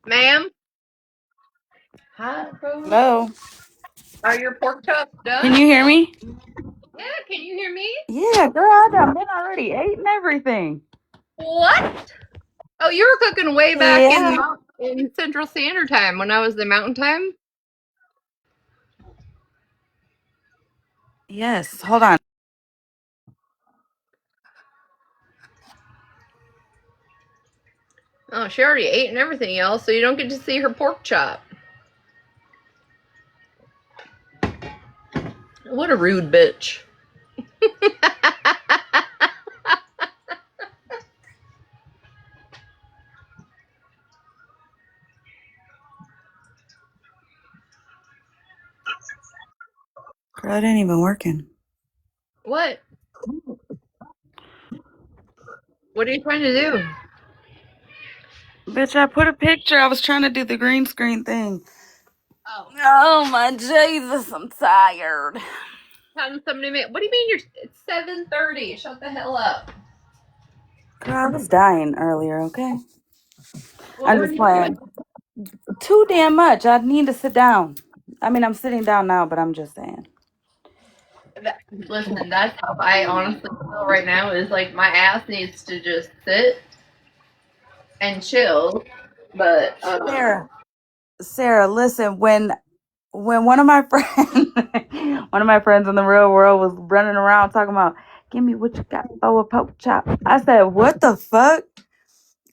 Ma'am? Hi, Rose. Hello. Are your pork chops Can done? you hear me? Yeah, can you hear me? Yeah, girl, I done been already ate and everything. What? Oh, you were cooking way back Yeah. in Central Standard Time when I was the Mountain Time? Yes. Hold on. Oh, she already ate and everything else, so you don't get to see her pork chop. What a rude bitch. Girl, it ain't even working. What? What are you trying to do? Bitch, I put a picture. I was trying to do the green screen thing. Oh, Oh my Jesus, I'm tired. having somebody make. What do you mean it's 7:30? Shut the hell up. Girl, I was dying earlier, okay? What I'm were just you doing? playing. Too damn much. I need to sit down. I mean, I'm sitting down now, but I'm just saying. Listen, that's how I honestly feel right now. Is like my ass needs to just sit and chill. But Sarah, listen, when one of my friends one of my friends in the real world was running around talking about give me what you got for a pork chop, I said what the fuck,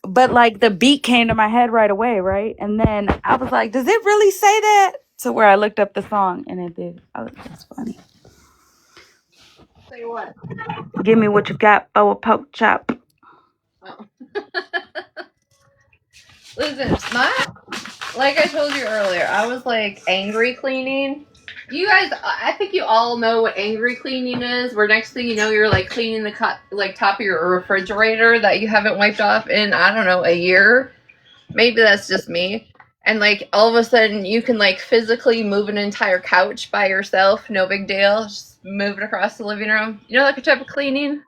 but like the beat came to my head right away, right? And then I was like, does it really say that? To where I looked up the song and it did. Oh, that's funny. say what? Give me what you got for a pork chop. Oh. Listen, like I told you earlier, I was like angry cleaning. You guys, I think you all know what angry cleaning is. Where next thing you know, you're like cleaning the like top of your refrigerator that you haven't wiped off in I don't know a year. Maybe that's just me. And like all of a sudden, you can like physically move an entire couch by yourself. No big deal. Just move it across the living room. You know, like a type of cleaning.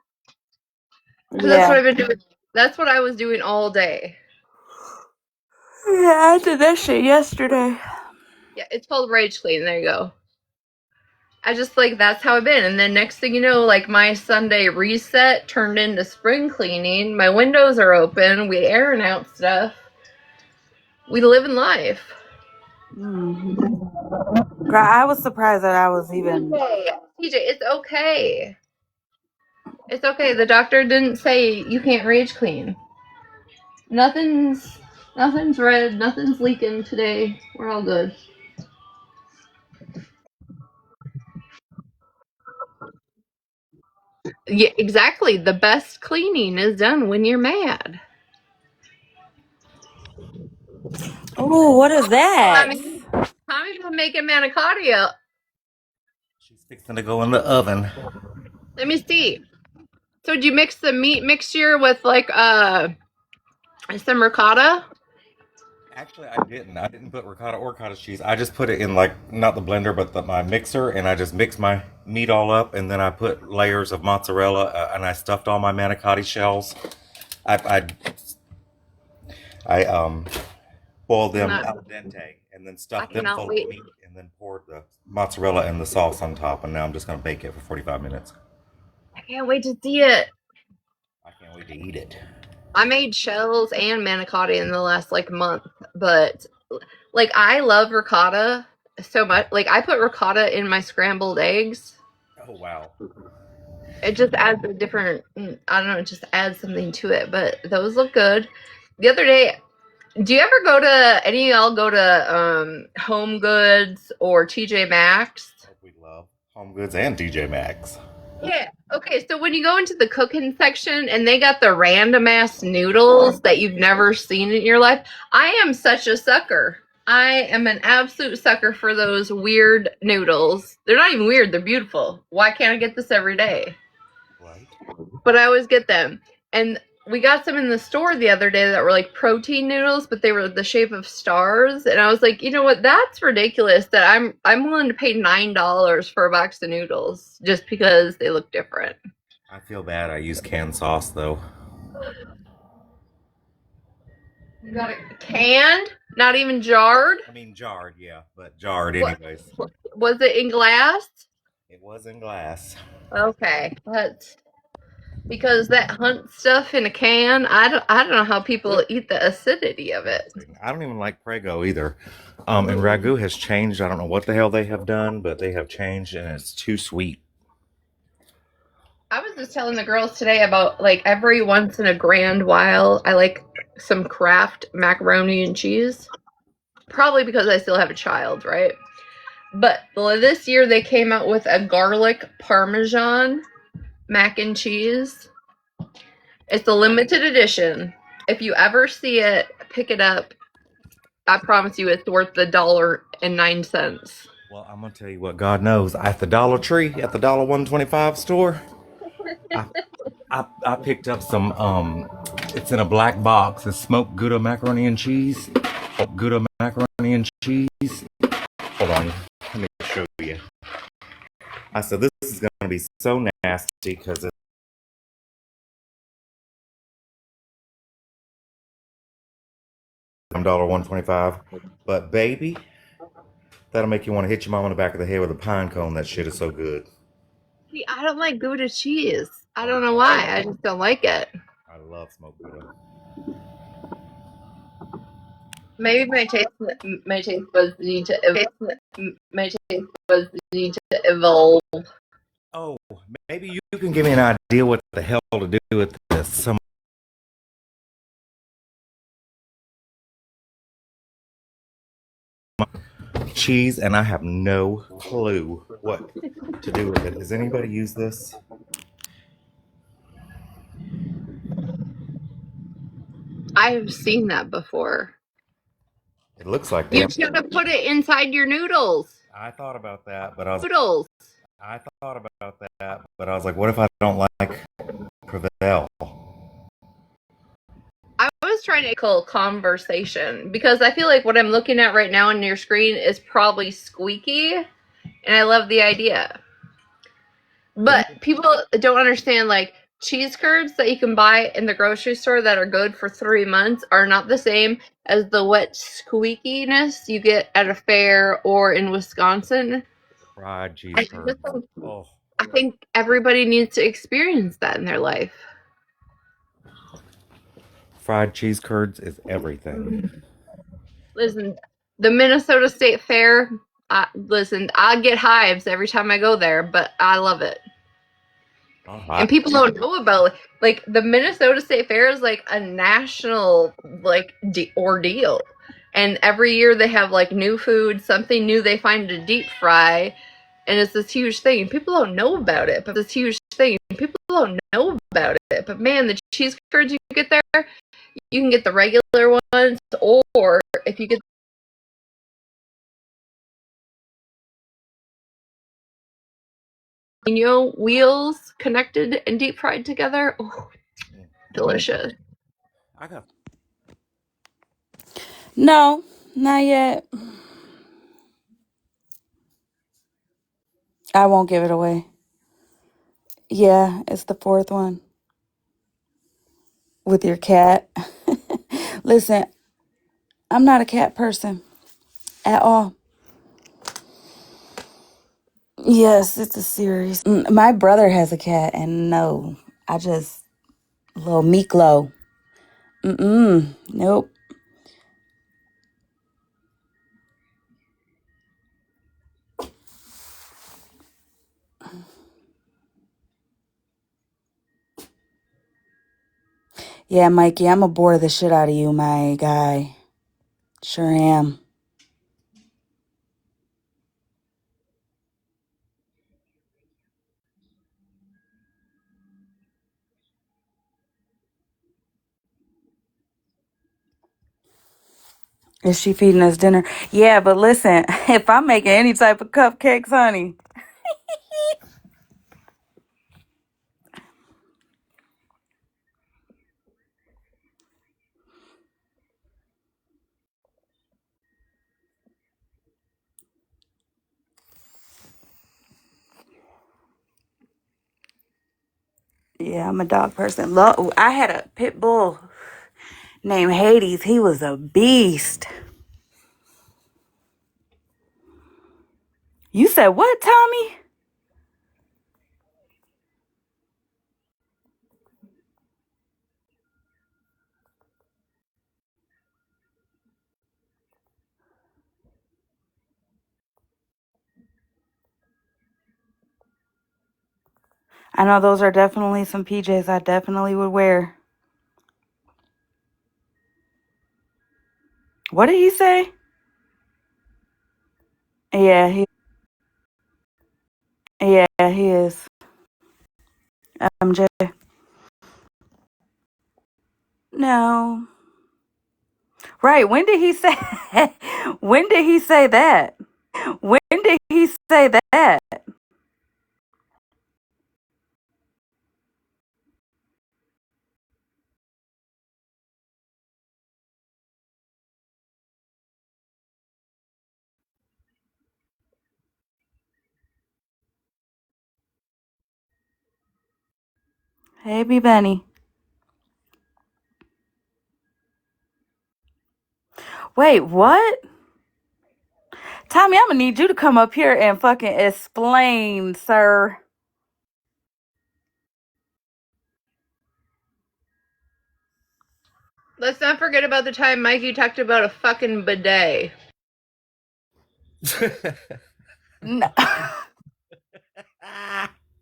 Because that's what Yeah. I've been doing. That's what I was doing all day. Yeah, I did that shit yesterday. Yeah, it's called rage clean. There you go. I just like that's how I've been. And then next thing you know, like my Sunday reset turned into spring cleaning. My windows are open. We airing out stuff. We live in life. Girl, I was surprised that I was even. TJ, it's okay. It's okay. The doctor didn't say you can't rage clean. Nothing's red. Nothing's leaking today. We're all good. Yeah, exactly. The best cleaning is done when you're mad. Oh, what is that? Tommy's been making manicotti. She's fixing to go in the oven. Let me see. So did you mix the meat mixture with like some ricotta? Actually, I didn't. I didn't put ricotta or cottage cheese. I just put it in like not the blender, but my mixer, and I just mixed my meat all up, and then I put layers of mozzarella, and I stuffed all my manicotti shells. I boiled them al dente, and then I stuffed them cannot full wait. of meat, and then poured the mozzarella and the sauce on top. And now I'm just gonna bake it for 45 minutes. I can't wait to see it. I can't wait to eat it. I made shells and manicotti in the last like month, but like I love ricotta so much. Like I put ricotta in my scrambled eggs. Oh wow! It just adds a different, I don't know, it just adds something to it. But those look good. The other day, do you ever go to any of y'all go to Home Goods or TJ Maxx? We love Home Goods and DJ Maxx. Yeah. Okay, so when you go into the cooking section and they got the random ass noodles that you've never seen in your life, I am such a sucker. I am an absolute sucker for those weird noodles. They're not even weird, they're beautiful. Why can't I get this every day? Right. But I always get them. And we got some in the store the other day that were like protein noodles, but they were the shape of stars. And I was like, you know what? That's ridiculous. That I'm willing to pay $9 for a box of noodles just because they look different. I feel bad. I use canned sauce though. You got it canned, not even jarred. I mean jarred, yeah, but jarred What anyways. was it in glass? It was in glass. Okay, but because that hunt stuff in a can, I don't know how people eat the acidity of it. I don't even like Prego either. And ragu has changed. I don't know what the hell they have done, but they have changed, and it's too sweet. I was just telling the girls today about like every once in a grand while, I like some Kraft macaroni and cheese. Probably because I still have a child, right? But this year they came out with a garlic parmesan mac and cheese. It's a limited edition. If you ever see it, pick it up. I promise you it's worth the $1.09. Well, I'm gonna tell you what God knows. At the Dollar Tree, at the $1.25 store, I, I picked up some. It's in a black box. It's smoked Gouda macaroni and cheese. Gouda macaroni and cheese. Hold on, let me show you. I said this is gonna be so nasty because it's $1.25. But baby, that'll make you want to hit your mom on the back of the head with a pine cone. That shit is so good. See, I don't like Gouda cheese. I don't know why. I just don't like it. I love smoked Gouda. Maybe my taste buds need to evolve. Oh, maybe you can give me an idea what the hell to do with this. Some cheese, and I have no clue what to do with it. Has anybody used this? I've seen that before. It looks like You damn. should have put it inside your noodles. I thought about that, but I was Noodles. like, what if I don't like Prevail? I was trying to call conversation because I feel like what I'm looking at right now on your screen is probably squeaky, and I love the idea. But people don't understand like cheese curds that you can buy in the grocery store that are good for 3 months are not the same as the wet squeakiness you get at a fair or in Wisconsin. Fried cheese curds. Oh, I think everybody needs to experience that in their life. fried cheese curds is everything. Listen, The Minnesota State Fair. Listen, I get hives every time I go there, but I love it. And people don't know about like the Minnesota State Fair is like a national like ordeal. And every year they have like new food, something new they find to deep fry, and it's this huge thing. People don't know about it, but this huge thing. People don't know about it. But man, the cheese curds you get there, you can get the regular ones, or if you get wheels connected and deep fried together, oh, delicious. I got. No, not yet. I won't give it away. Yeah, it's the fourth one with your cat. Listen, I'm not a cat person at all. Yes, it's a series. My brother has a cat, and no, I just little Miklo. Nope. Yeah, Mikey, I'm gonna bore the shit out of you, my guy. Sure am. Is she feeding us dinner? Yeah, but listen, if I'm making any type of cupcakes, honey. Yeah, I'm a dog person. I had a pit bull named Hades. He was a beast. You said what, Tommy? I know those are definitely some PJs I definitely would wear. What did he say? Yeah, he is. MJ. No. Right. When did he say when did he say that? When did he say that? Hey, B Benny. Wait, what? Tommy, I'm gonna need you to come up here and fucking explain, sir. Let's not forget about the time Mikey talked about a fucking bidet. No.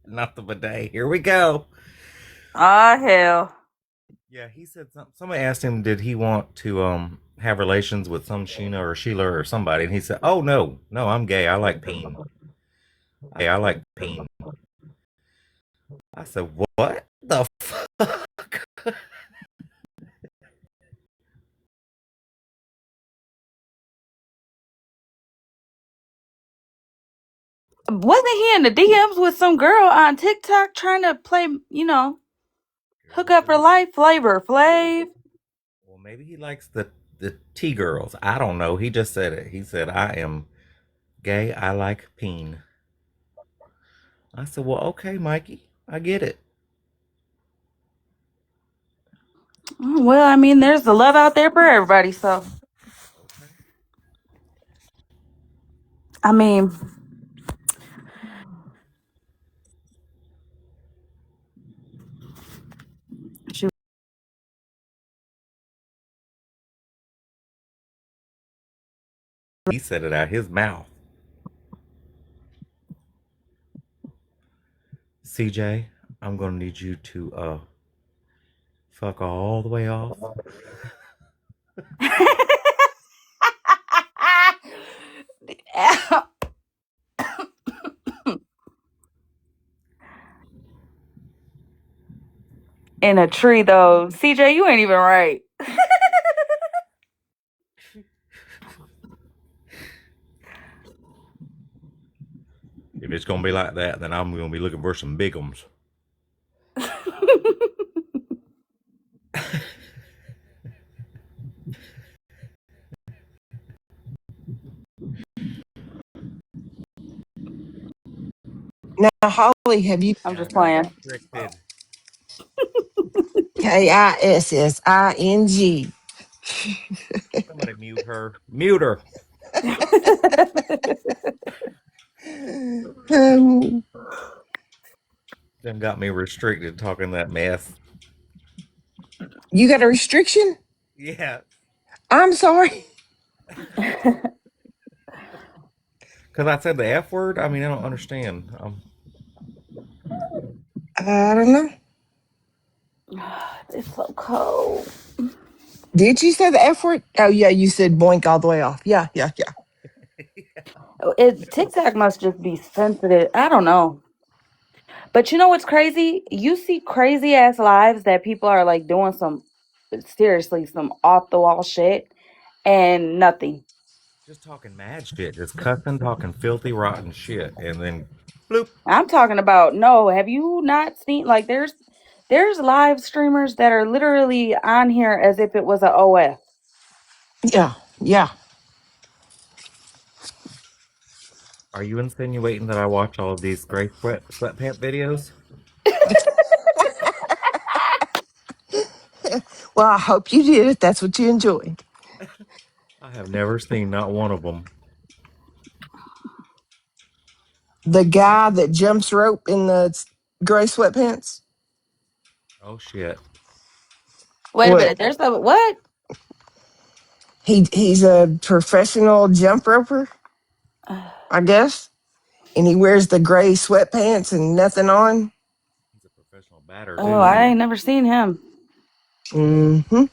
Not the bidet. Here we go. Oh hell. Yeah, he said something. Somebody asked him, did he want to have relations with some Sheena or Sheila or somebody, and he said, "Oh no, no, I'm gay. I like peen. I like peen." I said, "What the fuck?" Wasn't he in the DMs with some girl on TikTok trying to play, hook up for life, Flavor Flav? Well, maybe he likes the T girls. I don't know. He just said it. He said, "I am gay. I like peen." I said, "Well, okay, Mikey. I get it." Well, I mean, there's the love out there for everybody, so I mean, shoot. He said it out his mouth. CJ, I'm gonna need you to fuck all the way off. In a tree, though. CJ, you ain't even right. If it's gonna be like that, then I'm gonna be looking for some bigums. Now, Holly, have you I'm And I just got playing. restricted. KISSING? Somebody mute her. Mute her. Um, Them got me restricted talking that mess. you got a restriction? Yeah. I'm sorry. Because I said the F word? I mean, I don't understand. I don't know. It's so cold. Did you say the F word? Oh, yeah, you said boink all the way off. Yeah, yeah, yeah. TikTok must just be sensitive. I don't know. But you know what's crazy? You see crazy ass lives that people are like doing some seriously some off the wall shit and nothing. Just talking mad shit. Just cussing, talking filthy, rotten shit. And then, bloop. I'm talking about no, have you not seen like there's live streamers that are literally on here as if it was a OF. Yeah, yeah. Are you insinuating that I watch all of these gray sweatpant videos? Well, I hope you did if that's what you enjoyed. I have never seen not one of them. The guy that jumps rope in the gray sweatpants? Oh shit. Wait a What? minute, there's a what? He's a professional jump roper, I guess. And he wears the gray sweatpants and nothing on. He's a professional batter Oh, too. I ain't never seen him. Mm-hmm.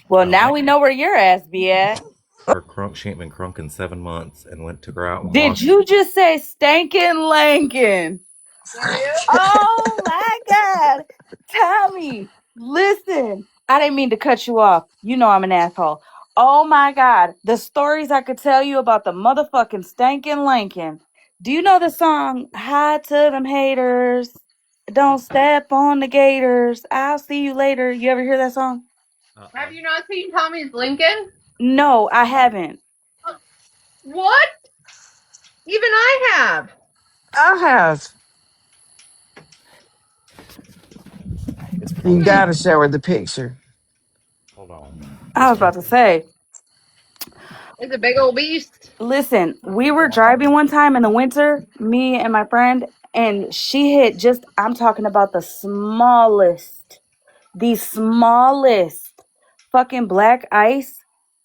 Well, Oh, I now we know where your ass be at. her crunk. She ain't been crunk in 7 months, and went took her out and Did washed. you just say stankin' Lankin? Oh my God. Tommy, listen. I didn't mean to cut you off. You know I'm an asshole. Oh my God. The stories I could tell you about the motherfucking stankin' Lincoln. Do you know the song Hi to them haters? Don't step on the gators. I'll see you later. You ever hear that song? Uh-uh. Have you not seen Tommy's Lincoln? No, I haven't. What? Even I have. I have. It's You probably. got to show her the picture. Hold on. I It's was about to probably. say, It's a big old beast. listen, we were driving one time in the winter, me and my friend, and she hit just, I'm talking about the smallest fucking black ice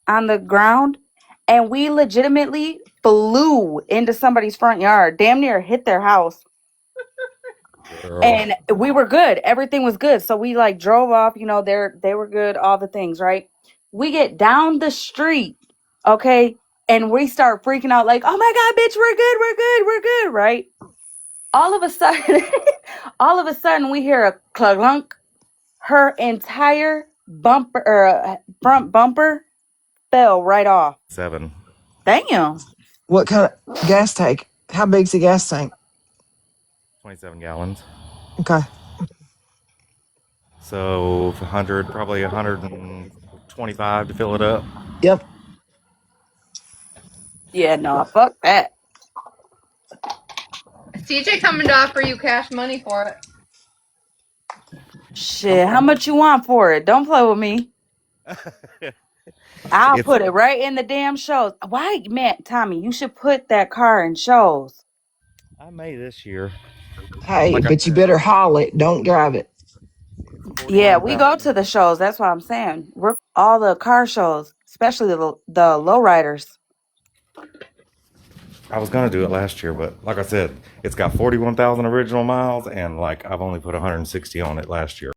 on the ground. And we legitimately flew into somebody's front yard, damn near hit their house. Girl. And we were good. Everything was good. So we like drove off, they were good, all the things, right? We get down the street, okay? And we start freaking out like, "Oh my God, bitch, we're good, right?" All of a sudden, all of a sudden we hear a clunk. Her entire bumper front bumper fell right off. 7. Damn. What kind of gas tank? How big's the gas tank? 27 gallons. Okay. So 100, probably 125 to fill it up. Yep. Yeah, no, fuck that. CJ coming to offer you cash money for it. I'm Shit, how much you want for it? Don't play with me. I'll it's put it right in the damn shows. Why, man, Tommy, you should put that car in shows. I may this year. Hey, Like I but you said, better haul it. Don't drive it. it's Yeah, we 49,000. go to the shows. That's what I'm saying. We're all the car shows. especially the lowriders. I was gonna do it last year, but like I said, it's got 41,000 original miles, and like I've only put 160 on it last year.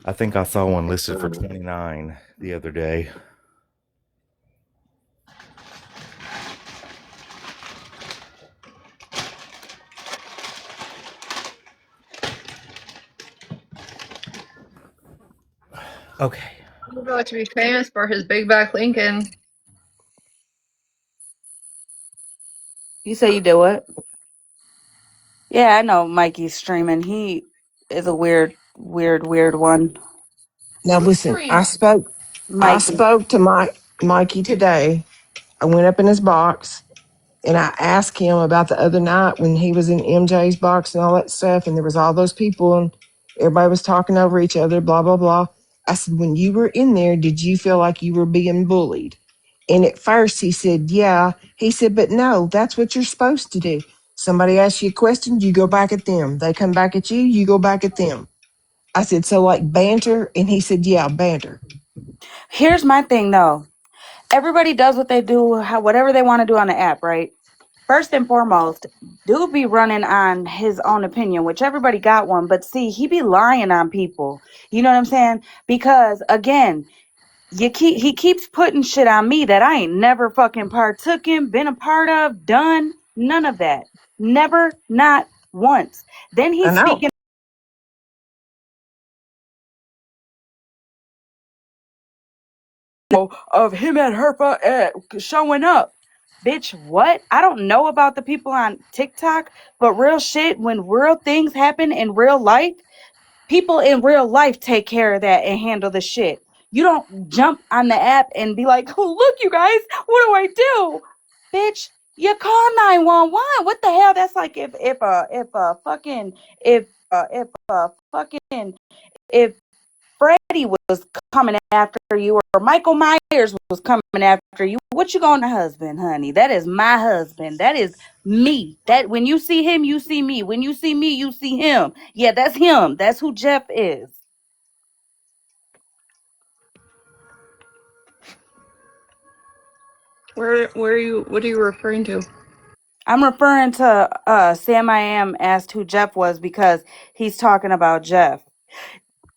I think I saw one listed for 29 the other day. Okay. He's about to be famous for his big back Lincoln. You say you do it? Yeah, I know Mikey's streaming. He is a weird one. Now Who listen, streams? I Mikey. spoke to Mikey today. I went up in his box and I asked him about the other night when he was in MJ's box and all that stuff, and there was all those people and everybody was talking over each other, blah blah blah. I said, when you were in there, did you feel like you were being bullied? And at first he said, yeah. He said, but no, that's what you're supposed to do. Somebody asks you a question, you go back at them. They come back at you, you go back at them. I said, so like banter? And he said, yeah, banter. Here's my thing though. Everybody does what they do, whatever they want to do on the app, right? First and foremost, dude be running on his own opinion, which everybody got one, but see, he be lying on people. You know what I'm saying? Because again, he keeps putting shit on me that I ain't never fucking partook in, been a part of, done, none of that. Never, not once. Then I he's know. speaking of him and her showing up. Bitch, what? I don't know about the people on TikTok, but real shit, when real things happen in real life, people in real life take care of that and handle the shit. You don't jump on the app and be like, oh, look, you guys, what do I do? Bitch, you call 911. What the hell? That's like if Freddie was coming after you or Michael Myers was coming after you, what you going to husband, honey? That is my husband. That is me. That when you see him, you see me. When you see me, you see him. Yeah, that's him. That's who Jeff is. Where are you? What are you referring to? I'm referring to Sam I Am asked who Jeff was because he's talking about Jeff.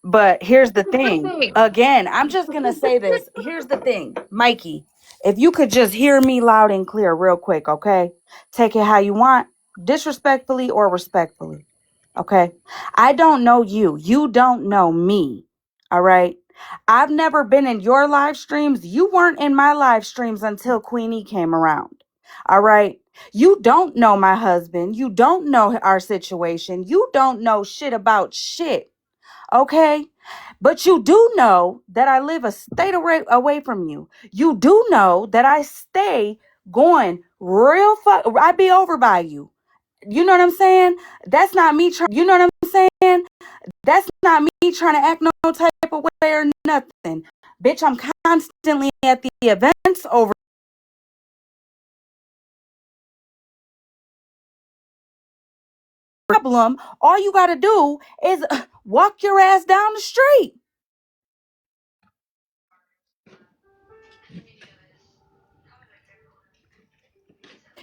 But here's the thing. Again, I'm just going to say this. Here's the thing. Mikey, if you could just hear me loud and clear real quick, okay? Take it how you want, disrespectfully or respectfully, okay? I don't know you. You don't know me, all right? I've never been in your live streams. You weren't in my live streams until Queenie came around, all right? You don't know my husband. You don't know our situation. You don't know shit about shit. Okay. But you do know that I live a state away from you. You do know that I stay going real I be over by you. You know what I'm saying? That's not me trying, you know what I'm saying? That's not me trying to act no type of way or nothing. Bitch, I'm constantly at the events over problem. All you got to do is walk your ass down the street.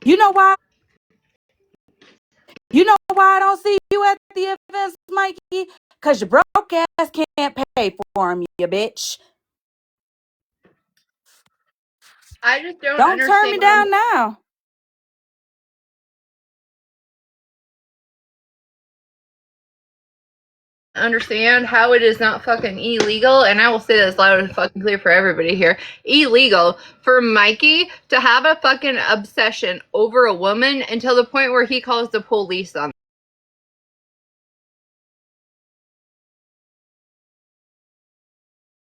You know why? You know why I don't see you at the events, Mikey? Because your broke ass can't pay for them, you bitch. I just don't Don't turn me down now. understand how it is not fucking illegal, and I will say this loud and fucking clear for everybody here, illegal for Mikey to have a fucking obsession over a woman until the point where he calls the police on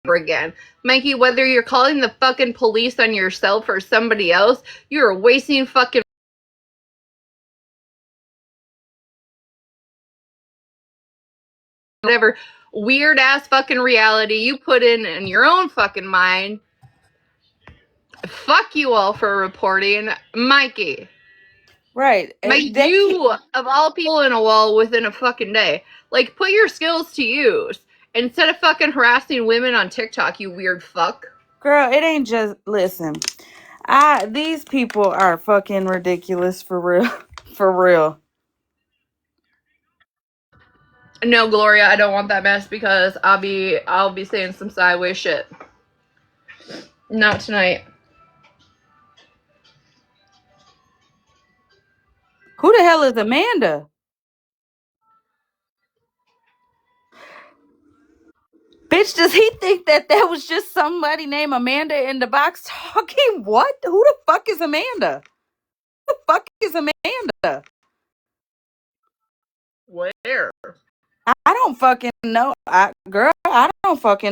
her again. Mikey, whether you're calling the fucking police on yourself or somebody else, you're wasting fucking whatever weird ass fucking reality you put in your own fucking mind. Fuck you all for reporting. Mikey, Right. Like, They keep, you, of all people, in a wall within a fucking day. Like, put your skills to use. Instead of fucking harassing women on TikTok, you weird fuck. girl, it ain't just, listen. These people are fucking ridiculous for real. For real. No, Gloria, I don't want that mess because I'll be saying some sideways shit. Not tonight. Who the hell is Amanda? Bitch, does he think that there was just somebody named Amanda in the box talking? What? Who the fuck is Amanda? Who the fuck is Amanda? Where? I don't fucking know. Girl, I don't fucking.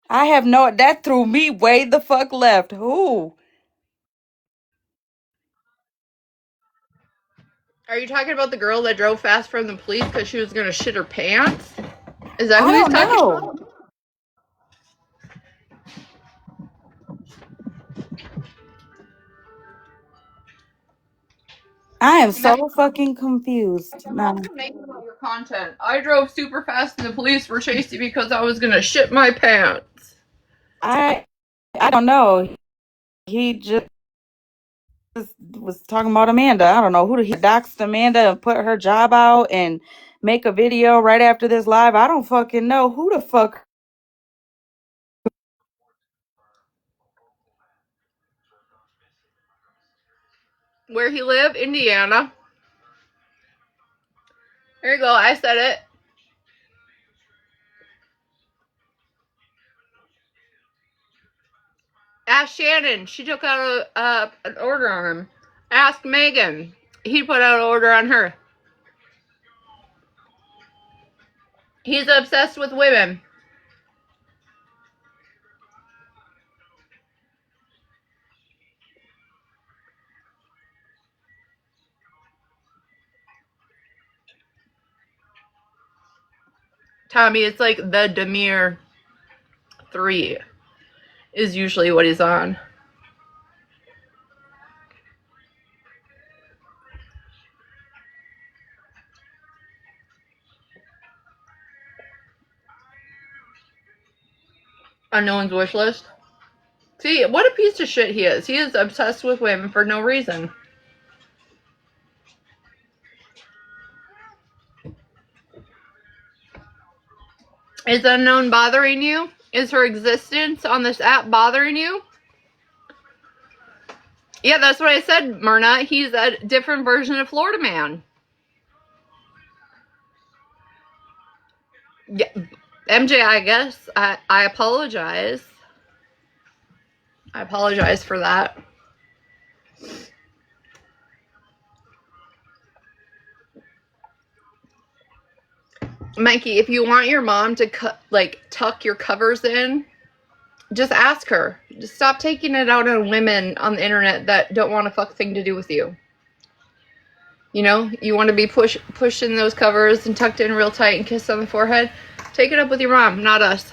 I have no. That threw me way the fuck left. Who? Are you talking about the girl that drove fast from the police because she was gonna shit her pants? Is that I who he's don't talking know. about? I am Imagine so fucking confused. No, making about your content. I drove super fast and the police were chasing me because I was gonna shit my pants. I I don't know. He just was talking about Amanda. I don't know who he doxed Amanda and put her job out and make a video right after this live. I don't fucking know who the fuck. Where he live? Indiana. There you go. I said it. Ask Shannon. She took out an order on him. Ask Megan. He put out an order on her. He's obsessed with women. Tommy, it's like the Demir 3 is usually what he's on. On no one's wish list. See, what a piece of shit he is. He is obsessed with women for no reason. Is unknown bothering you? Is her existence on this app bothering you? Yeah, that's what I said, Myrna. He's a different version of Florida Man. Yeah, MJ, I guess. I apologize. I apologize for that. Mikey, if you want your mom to tuck your covers in, just ask her. Just stop taking it out on women on the internet that don't want a fuck thing to do with you. You know, you want to be pushing those covers and tucked in real tight and kissed on the forehead. Take it up with your mom, not us.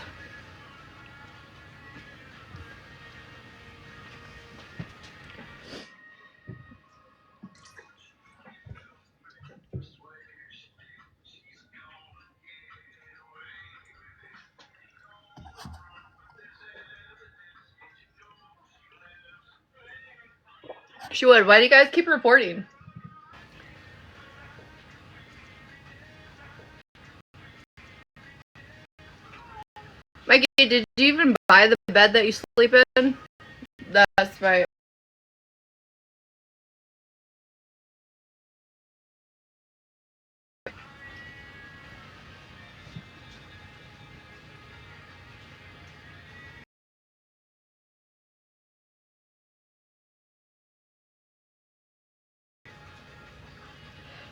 She would. Why do you guys keep reporting? Mikey, did you even buy the bed that you sleep in? That's right.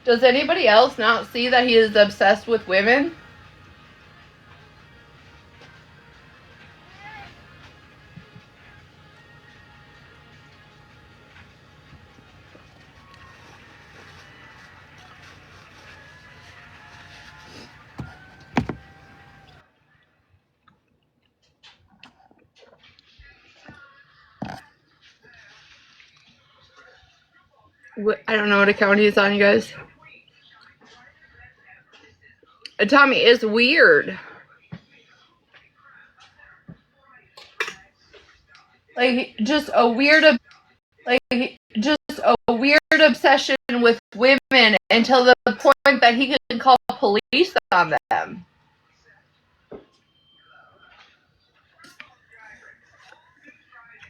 Does anybody else not see that he is obsessed with women? I don't know what account he's on, you guys. Tommy, it's weird. Like, just a weird obsession with women until the point that he can call police on them.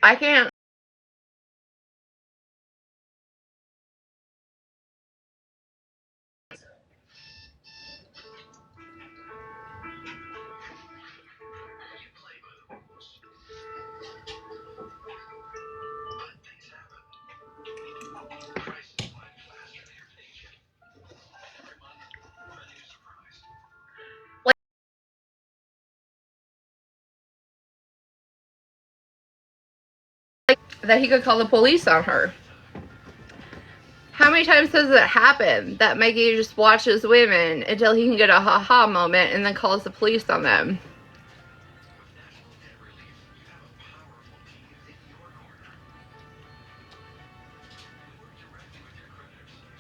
I can't. Like, that he could call the police on her. How many times does it happen that Mikey just watches women until he can get a ha-ha moment and then calls the police on them?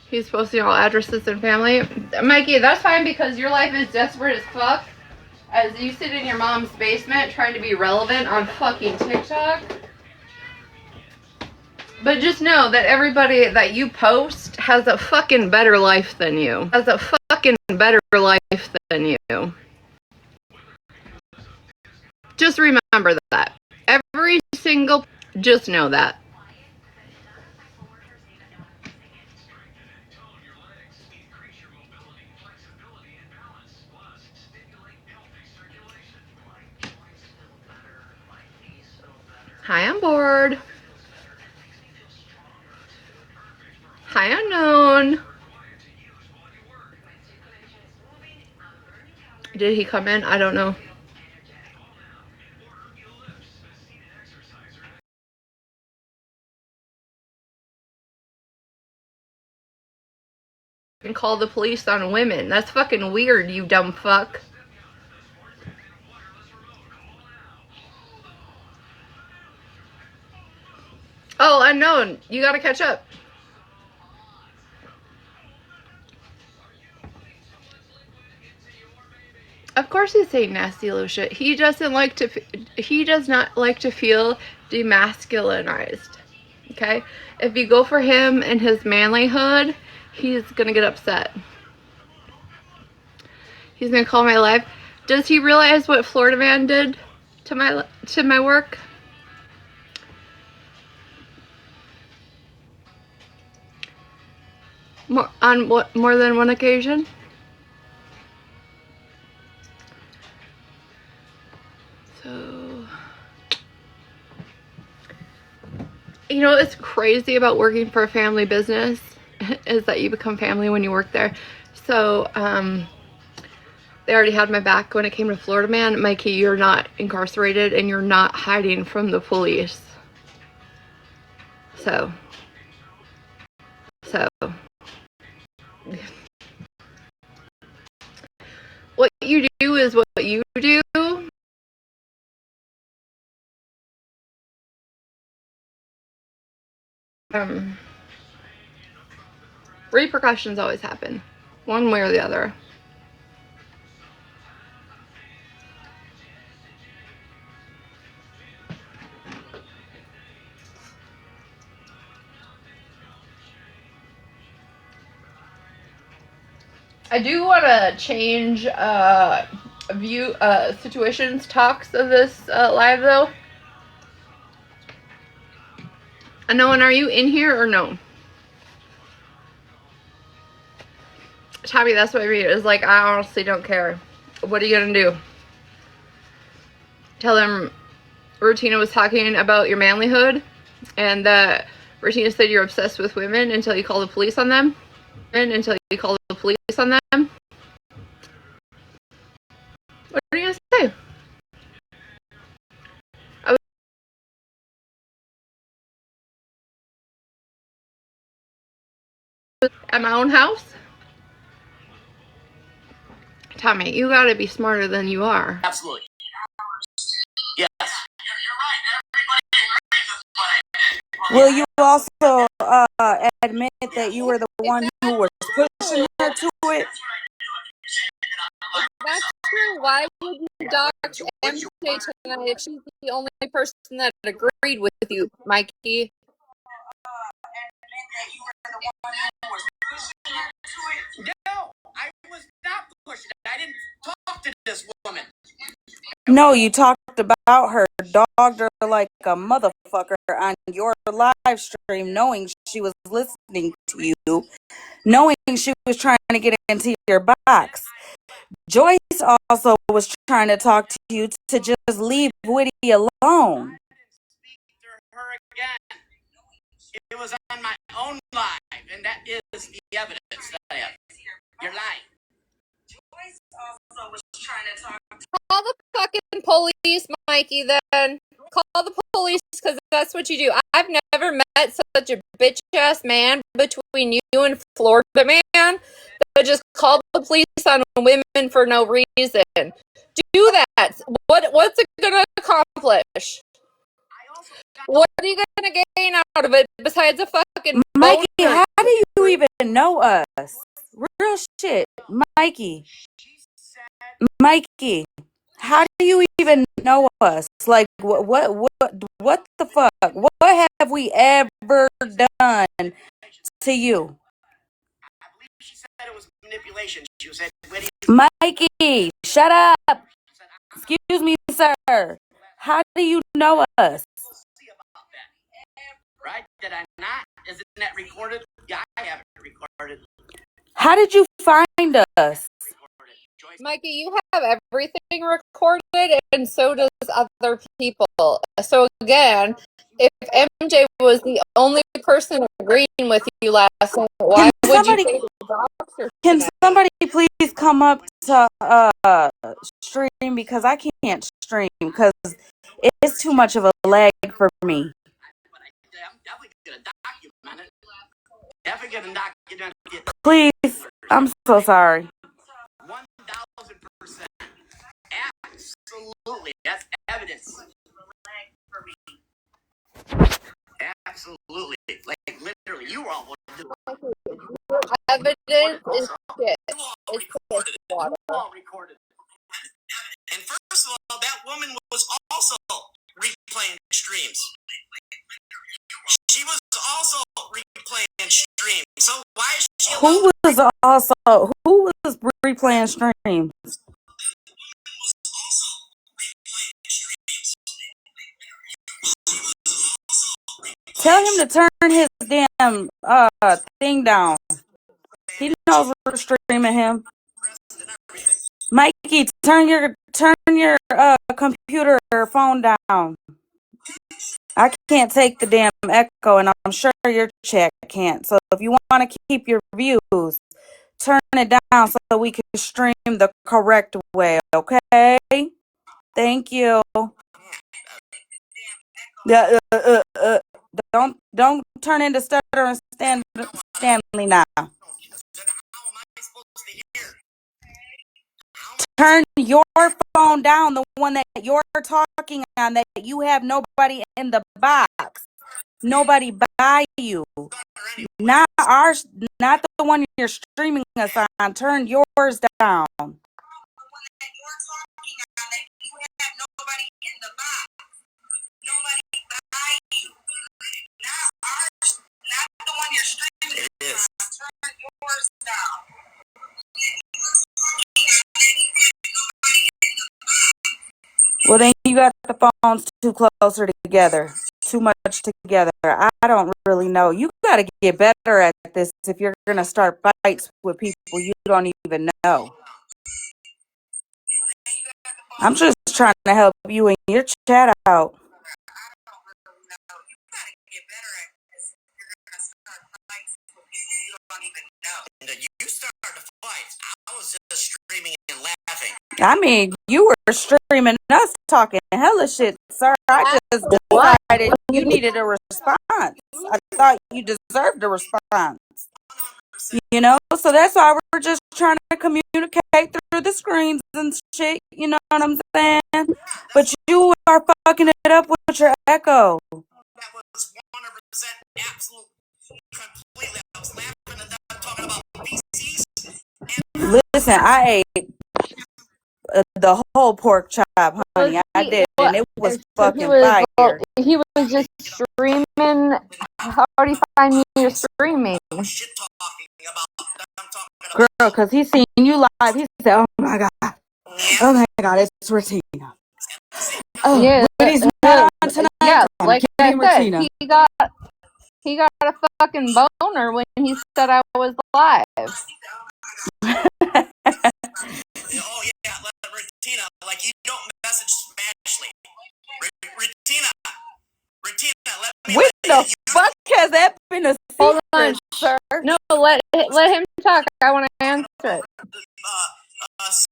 He's posting all addresses and family. Mikey, that's fine because your life is desperate as fuck. As you sit in your mom's basement trying to be relevant on fucking TikTok. But just know that everybody that you post has a fucking better life than you. Has a fucking better life than you. Just remember that. Every single... Just know that. Hi, I'm bored. Hi, unknown. Did he come in? I don't know. And call the police on women. That's fucking weird, you dumb fuck. Oh, unknown. You gotta catch up. Of course he's saying nasty little shit. He does not like to feel demasculinized. Okay? If you go for him and his manlyhood, he's gonna get upset. He's gonna call my life. Does he realize what Florida Man did to my work? More than one occasion? So, you know what's crazy about working for a family business is that you become family when you work there. So, they already had my back when it came to Florida Man. Mikey, you're not incarcerated and you're not hiding from the police. So. What you do is what you do. Repercussions always happen, one way or the other. I do want to change situations talks of this live though. And no one, are you in here or no? Tabby, that's what I mean. It's like, I honestly don't care. What are you gonna do? Tell them Retina was talking about your manlyhood and that Retina said you're obsessed with women until you call the police on them? And until you call the police on them? What are you gonna say? At my own house? Tommy, you gotta be smarter than you are. Absolutely. Yes. You're right. Everybody agrees with what I did. Will you also admit that you were the one who was pushing her to it? That's true. Why would you dox MJ tonight if she's the only person that agreed with you, Mikey? No, I was not pushing it. I didn't talk to this woman. No, you talked about her, dogged her like a motherfucker on your live stream, knowing she was listening to you, knowing she was trying to get into your box. Joyce also was trying to talk to you to just leave Woody alone. Speak to her again. It was on my own live, and that is the evidence that I have. You're lying. Joyce also was trying to talk. Call the fucking police, Mikey, then. Call the police, because that's what you do. I've never met such a bitch-ass man between you and Florida man that just called the police on women for no reason. Do that. What's it gonna accomplish? What are you gonna gain out of it besides a fucking Mikey, boner? how do you even know us? Real shit. Mikey, how do you even know us? Like, what the fuck? What have we ever done to you? I believe she said it was manipulation. She said, Mikey, shut up. Excuse me, sir. How do you know us? Right? Did I not? Isn't that recorded? Yeah, I have it recorded. How did you find us? Mikey, you have everything recorded, and so does other people. So again, if MJ was the only person agreeing with you last night, why would you say the doctor Can tonight? somebody please come up to stream, because I can't stream because it's too much of a lag for me. I'm definitely gonna document it. Definitely gonna document it. Please, I'm so sorry. 1,000%. Absolutely. That's evidence. Absolutely. Like literally, you were all Evidence is shit. It's piss water. all recorded. And first of all, that woman was also replaying streams. She was also replaying streams. So why is she Who was replaying streams? Tell him to turn his damn thing down. He knows we're streaming him. Mikey, turn your computer or phone down. I can't take the damn echo, and I'm sure your chat can't. So if you want to keep your views, turn it down so we can stream the correct way, okay? Thank you. Yeah, don't turn into Stutter and Stanley now. Turn your phone down, the one that you're talking on, that you have nobody in the box, nobody by you, not the one you're streaming us on. Turn yours down. It is. Well, then you got the phones too closer together, too much together. I don't really know. You got to get better at this if you're going to start fights with people you don't even know. I'm just trying to help you and your chat out. You started the fights. I was just screaming and laughing. I mean, you were streaming us talking hella shit, sir. I just decided you needed a response. I thought you deserved a response. You know, so that's why we're just trying to communicate through the screens and shit. You know what I'm saying? But you are fucking it up with your echo. That was 100% Listen, I ate the whole pork chop, honey. I did, and it was So fucking fire. he was just streaming. How did he find me your streaming? Girl, because he seen you live. He said, oh my God. Oh my God, it's Retina. Oh, Yeah, Woody's not on tonight. yeah, I'm like kidding, I said, Retina. he got a fucking boner when he said I was live. Oh yeah, Retina, like you don't message Ashley. Retina, let me When let the fuck has that been a Hold on, secret, sir? no, let him talk. I want to answer it.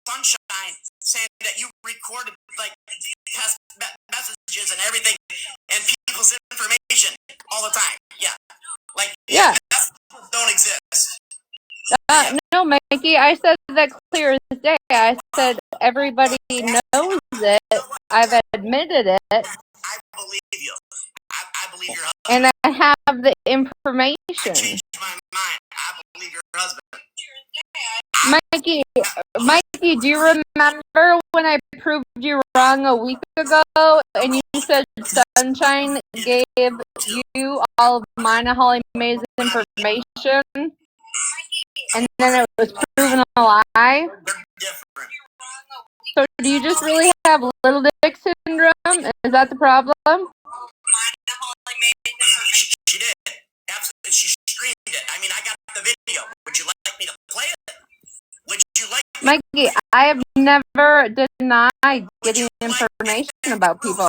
Sunshine saying that you recorded like test messages and everything and people's information all the time. Yeah, like Yeah. don't exist. No, Mikey, I said that clear as day. I said everybody knows it. I've admitted it. I believe you. I believe your husband. And I have the information. I changed my mind. I believe your husband. Mikey, do you remember when I proved you wrong a week ago and you said Sunshine gave you all of mine and Holly Mae's information? And then it was proven a lie? So do you just really have little dick syndrome? Is that the problem? She did. Absolutely. She streamed it. I mean, I got the video. Would you like me to play it? Would you like Mikey, I have never denied getting information about people.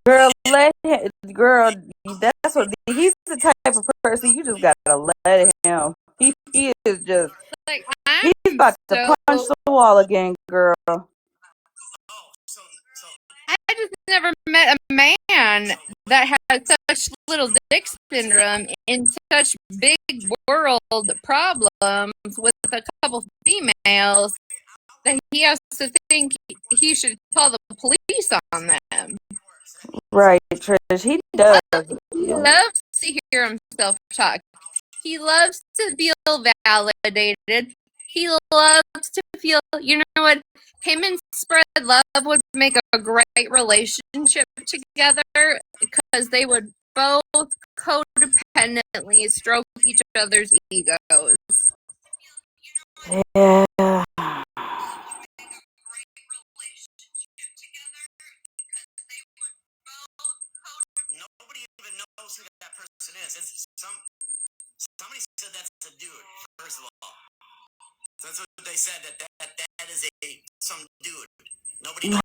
Girl, that's what he's the type of person you just gotta let him. He is just Like, he's about to punch the wall again, girl. I just never met a man that had such little dick syndrome in such big world problems with a couple females that he has to think he should call the police on them. Right, Trish. He does. He loves to hear himself talk. He loves to feel validated. He loves to feel, you know what? Him and Spread Love would make a great relationship together because they would both codependently stroke each other's egos. Yeah. Nobody even knows who that person is. It's somebody said that's a dude. First of all, that's what they said. That is some dude. Nobody knows.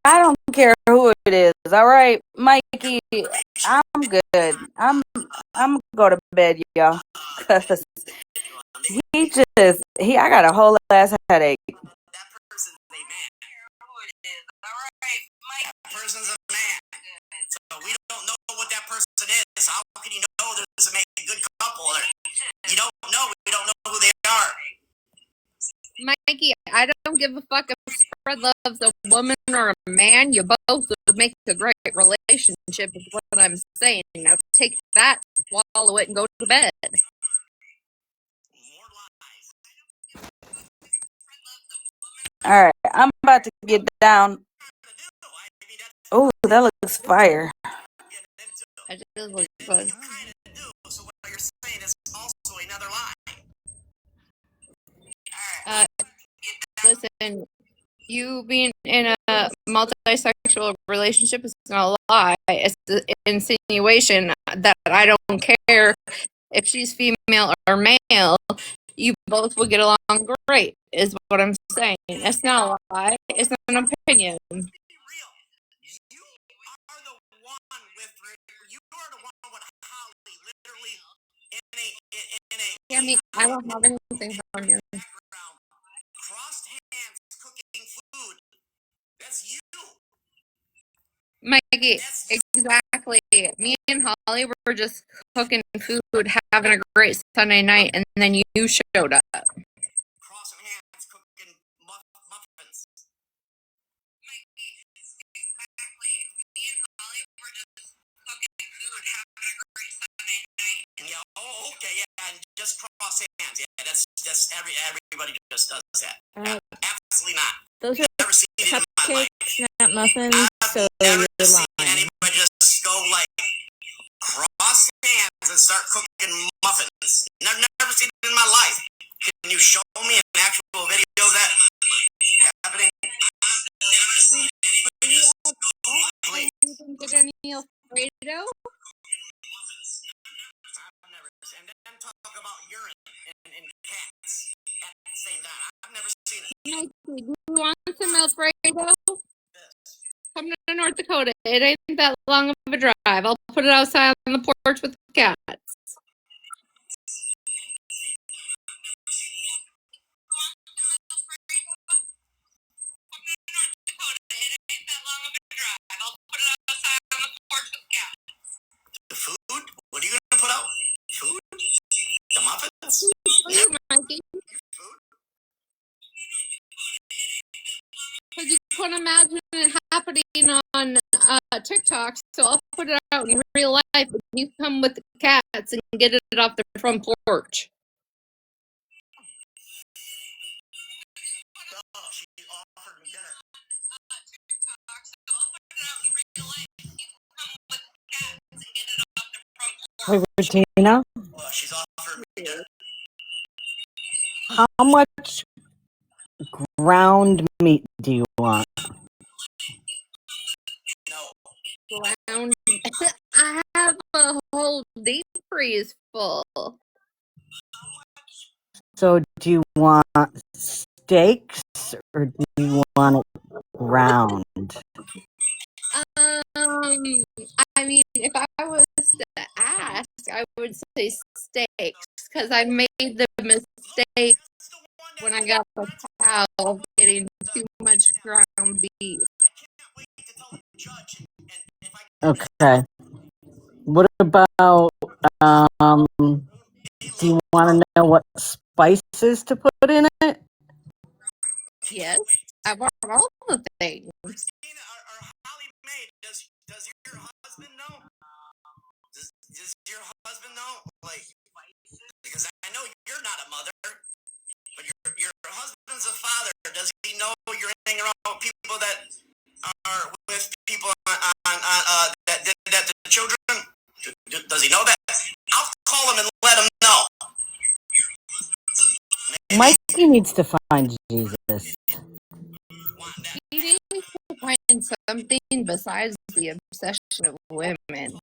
I don't care who it is. All right, Mikey. I'm good. I'm gonna go to bed, y'all. Cause I got a whole ass headache. That person's a man. That person's a man. So we don't know what that person is. How can you know there's a good couple? You don't know. We don't know who they are. Mikey, I don't give a fuck if Spread loves a woman or a man. You both would make a great relationship, is what I'm saying. Now take that, swallow it, and go to bed. All right, I'm about to get down. Oh, that looks fire. I just look fun. So what you're saying is also another lie. Listen, you being in a multi-sexual relationship is not a lie. It's an insinuation that I don't care if she's female or male. You both will get along great, is what I'm saying. It's not a lie. It's an opinion. Tammy, I don't have anything on you. Crossed hands cooking food. That's you. Mikey, exactly. Me and Holly were just cooking food, having a great Sunday night, and then you showed up. Crossing hands cooking muffins. Mikey, exactly. Me and Holly were just cooking food, having a great Sunday night, just cross hands. Yeah, that's everybody just does that. Absolutely not. Those I've are never seen it in my life. cupcakes, not muffins, so I've never you're seen lying. anybody just go like cross hands and start cooking muffins. Never seen it in my life. Can you show me an actual video of that happening? Please. You didn't get any Alfredo? I've never seen, and then talk about urine and cats at the same time. I've never seen it. Mikey, do you want some Alfredo? Come to North Dakota. It ain't that long of a drive. I'll put it outside on the porch with the cats. The food? What are you gonna put out? Food? The muffins? Food, Mikey. Because you couldn't imagine it happening on TikTok, so I'll put it out in real life. And you come with the cats and get it off the front porch. Oh, she offered me dinner. Hey, Regina, Well, she's offered me dinner. how much ground meat do you want? No. Ground. I have a whole deep freeze full. So do you want steaks or do you want it ground? I mean, if I was to ask, I would say steaks, because I made the mistake when I got the cow of getting too much ground beef. Okay. What about, do you want to know what spices to put in it? Yes, I want all the things. Christina or Holly Mae, does your husband know? Does your husband know? Like, because I know you're not a mother, but your husband's a father. Does he know you're hanging around with people that are with people that did that to children? Does he know that? I'll call him and let him know. Mikey needs to find Jesus. He needs to find something besides the obsession of women.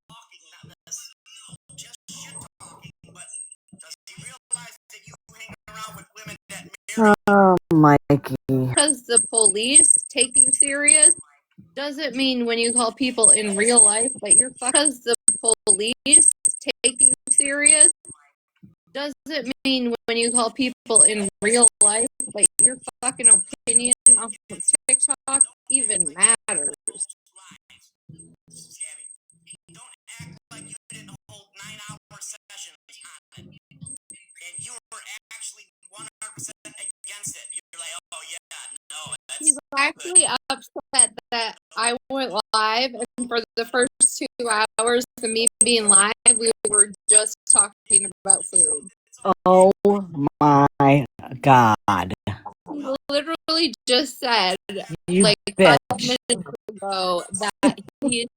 Oh, Mikey. Because the police take you serious doesn't mean when you call people in real life that you're because the police take you serious doesn't mean when you call people in real life that your fucking opinion off of TikTok even matters. Don't act like you didn't hold 9-hour sessions on it. And you were actually 100% against it. You're like, oh yeah, no, that's He's actually upset that I went live, and for the first 2 hours of me being live, we were just talking about food. Oh my God. He literally just said, You like bitch. 5 minutes ago, that he's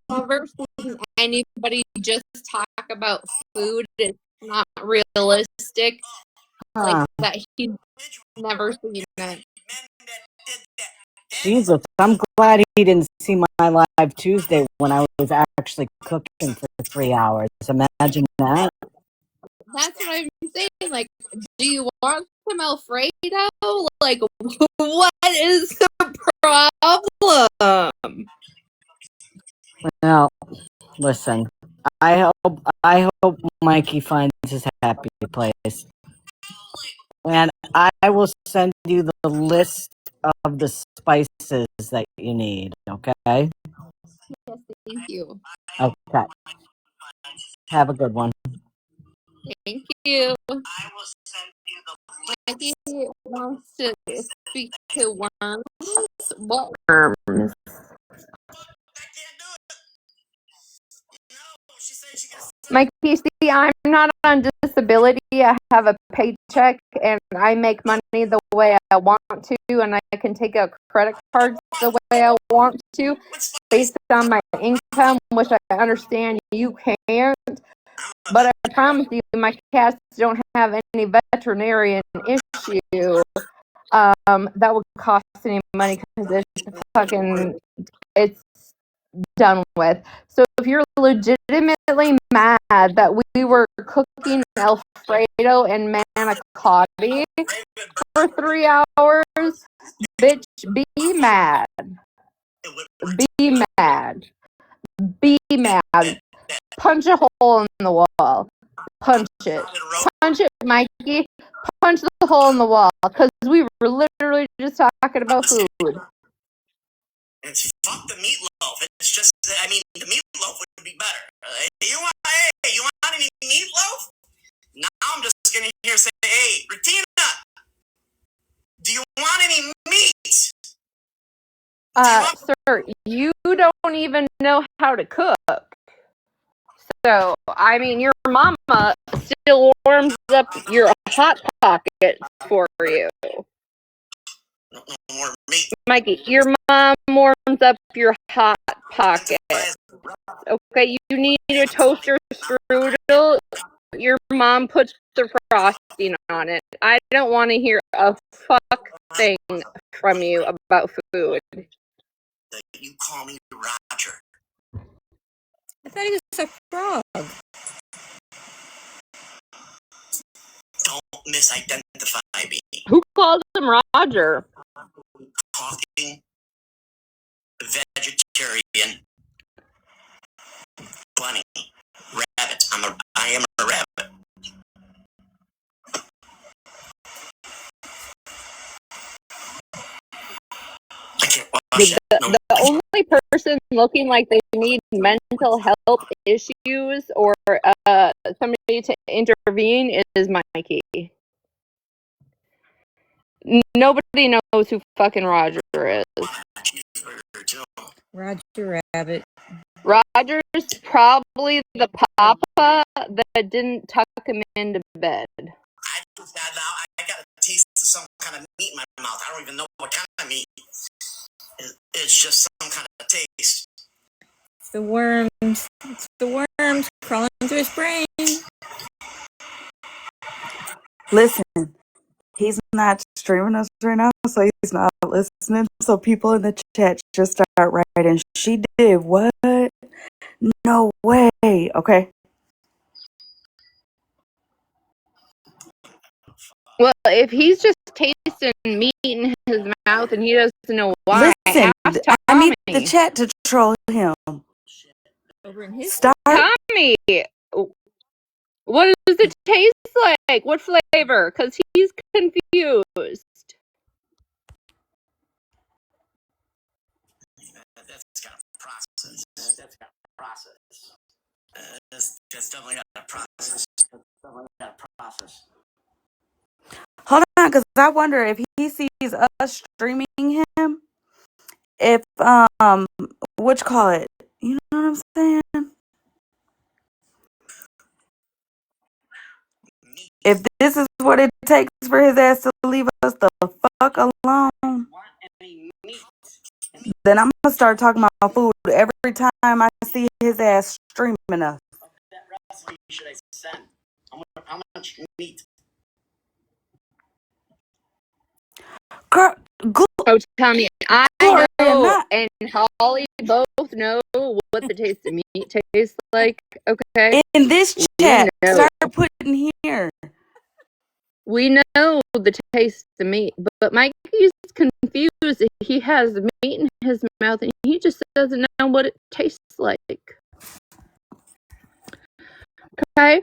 never seen anybody just talk about food. It's not realistic. Like that he's never seen it. Jesus, I'm glad he didn't see my live Tuesday when I was actually cooking for 3 hours. Imagine that. That's what I'm saying. Like, do you want some Alfredo? Like, what is the problem? Well, listen, I hope Mikey finds his happy place. And I will send you the list of the spices that you need, okay? Yes, thank you. Okay. Have a good one. Thank you. Mikey wants to speak to worms. What worms? Mikey, see, I'm not on disability. I have a paycheck and I make money the way I want to, and I can take out credit cards the way I want to based on my income, which I understand you can't. But I promise you, my cats don't have any veterinarian issue that would cost any money because it's done with. So if you're legitimately mad that we were cooking Alfredo and manicotti for 3 hours, bitch, be mad. Be mad. Be mad. Punch a hole in the wall. Punch it. Punch it, Mikey. Punch the hole in the wall. Because we were literally just talking about food. It's fuck the meatloaf. It's just, I mean, the meatloaf would be better. You want any meatloaf? Now I'm just gonna hear say, hey, Retina, do you want any meat? Sir, you don't even know how to cook. So, I mean, your mama still warms up your hot pockets for you. No more meat. Mikey, your mom warms up your hot pocket. Okay, you need a toaster strudel. Your mom puts the frosting on it. I don't want to hear a fuck thing from you about food. You call me Roger. I thought he was a frog. Don't misidentify me. Who calls him Roger? Talking vegetarian bunny rabbit. I am a rabbit. I can't wash it. No. The only person looking like they need mental health issues or somebody to intervene is Mikey. Nobody knows who fucking Roger is. Roger Rabbit. Roger's probably the papa that didn't tuck him into bed. I got a taste of some kind of meat in my mouth. I don't even know what kind of meat. It's just some kind of taste. It's the worms. It's the worms crawling through his brain. Listen, he's not streaming us right now, so he's not listening. So people in the chat just start writing, she did what? No way. Okay. Well, if he's just tasting meat in his mouth and he doesn't know why, Listen, ask I need Tommy. the chat to troll him. Over in his Start. Tommy, what does it taste like? What flavor? Because he's confused. That's got a process. That's got a process. That's definitely got a process. Hold on, because I wonder if he sees us streaming him, if, what you call it? You know what I'm saying? If this is what it takes for his ass to leave us the fuck alone, then I'm gonna start talking about food every time I see his ass streaming us. That recipe should I send? How much meat? Girl, Oh, Tommy, I Gloria, know, and Holly both know what the taste of meat tastes like. Okay, in this chat, start putting here. We know the taste of meat, but Mikey's confused. He has meat in his mouth and he just doesn't know what it tastes like. Okay?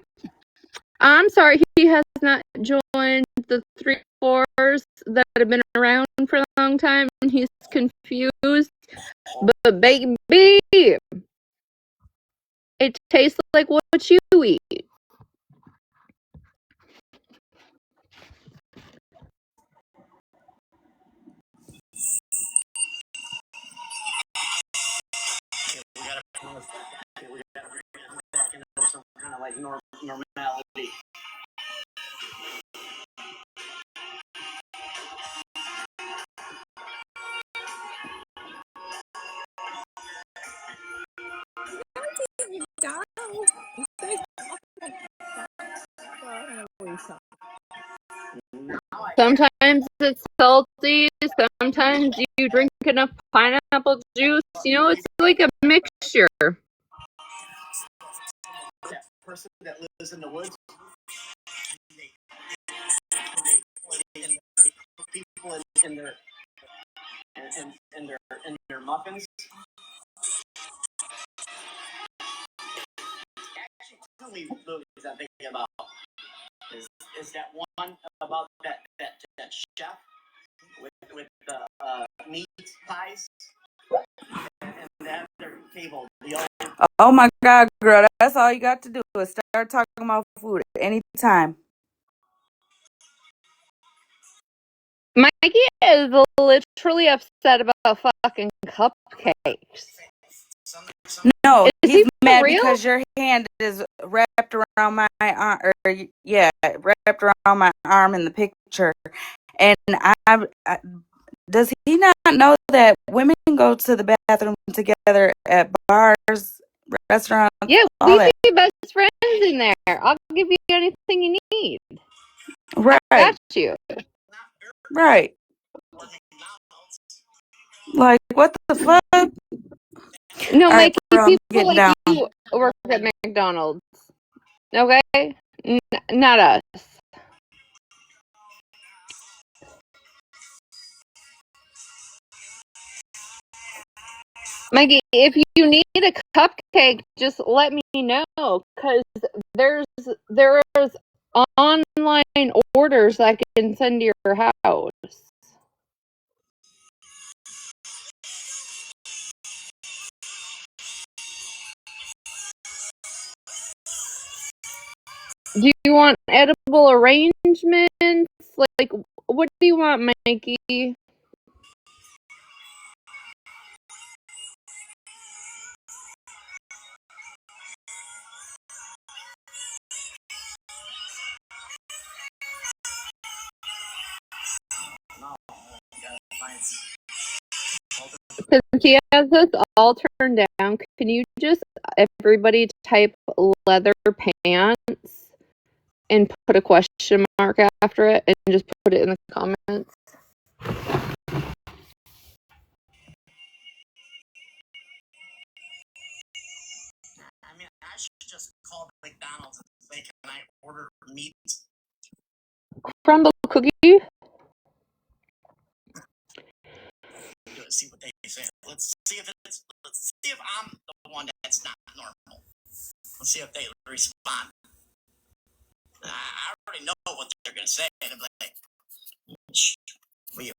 I'm sorry he has not joined the 3-4s that have been around for a long time and he's confused. But baby, it tastes like what you eat. like normality. Sometimes it's salty, sometimes you drink enough pineapple juice. You know, it's like a mixture. That person that lives in the woods, they people in their muffins. Actually, two movies I'm thinking about is that one about that chef with the meat pies and that other table. Oh my God, girl, that's all you got to do is start talking about food anytime. Mikey is literally upset about fucking cupcakes. No, Is he's he for mad real? because your hand is wrapped around my arm, wrapped around my arm in the picture. And I does he not know that women go to the bathroom together at bars, restaurants, Yeah, all we that? be best friends in there. I'll give you anything you need. Right, Got you. right. Like, what the fuck? No, All right, Mikey, bro, I'm people getting like down. you work at McDonald's. Okay? Not us. Mikey, if you need a cupcake, just let me know, because there's online orders I can send to your house. Do you want edible arrangements? Like, what do you want, Mikey? Since he has this all turned down, can you just everybody type leather pants and put a question mark after it and just put it in the comments? I mean, I should just call McDonald's and say, "Can I order meat?" Crumble cookie? See what they say. Let's see if I'm the one that's not normal. Let's see if they respond. I already know what they're gonna say. They'll be like, will you?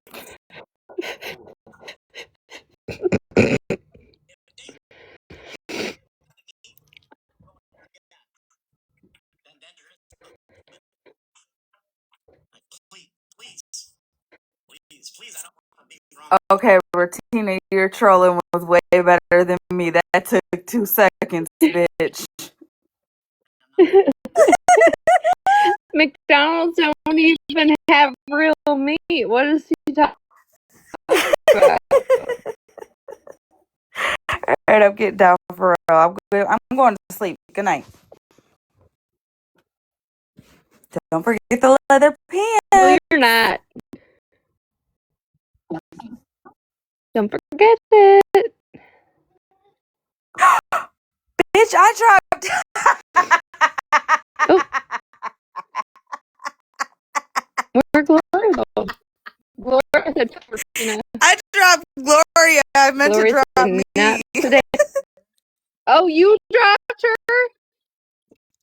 Please, I don't want to be wrong. Okay, Retina, your trolling was way better than me. That took 2 seconds, bitch. McDonald's don't even have real meat. What is he talking about? All right, I'm getting down for real. I'm going to sleep. Good night. Don't forget the leather pants. No, you're not. Don't forget it. Bitch, I dropped. Oh, where Gloria go? Gloria said Christina. I dropped Gloria. I meant Gloria to drop said me. not today. Oh, you dropped her?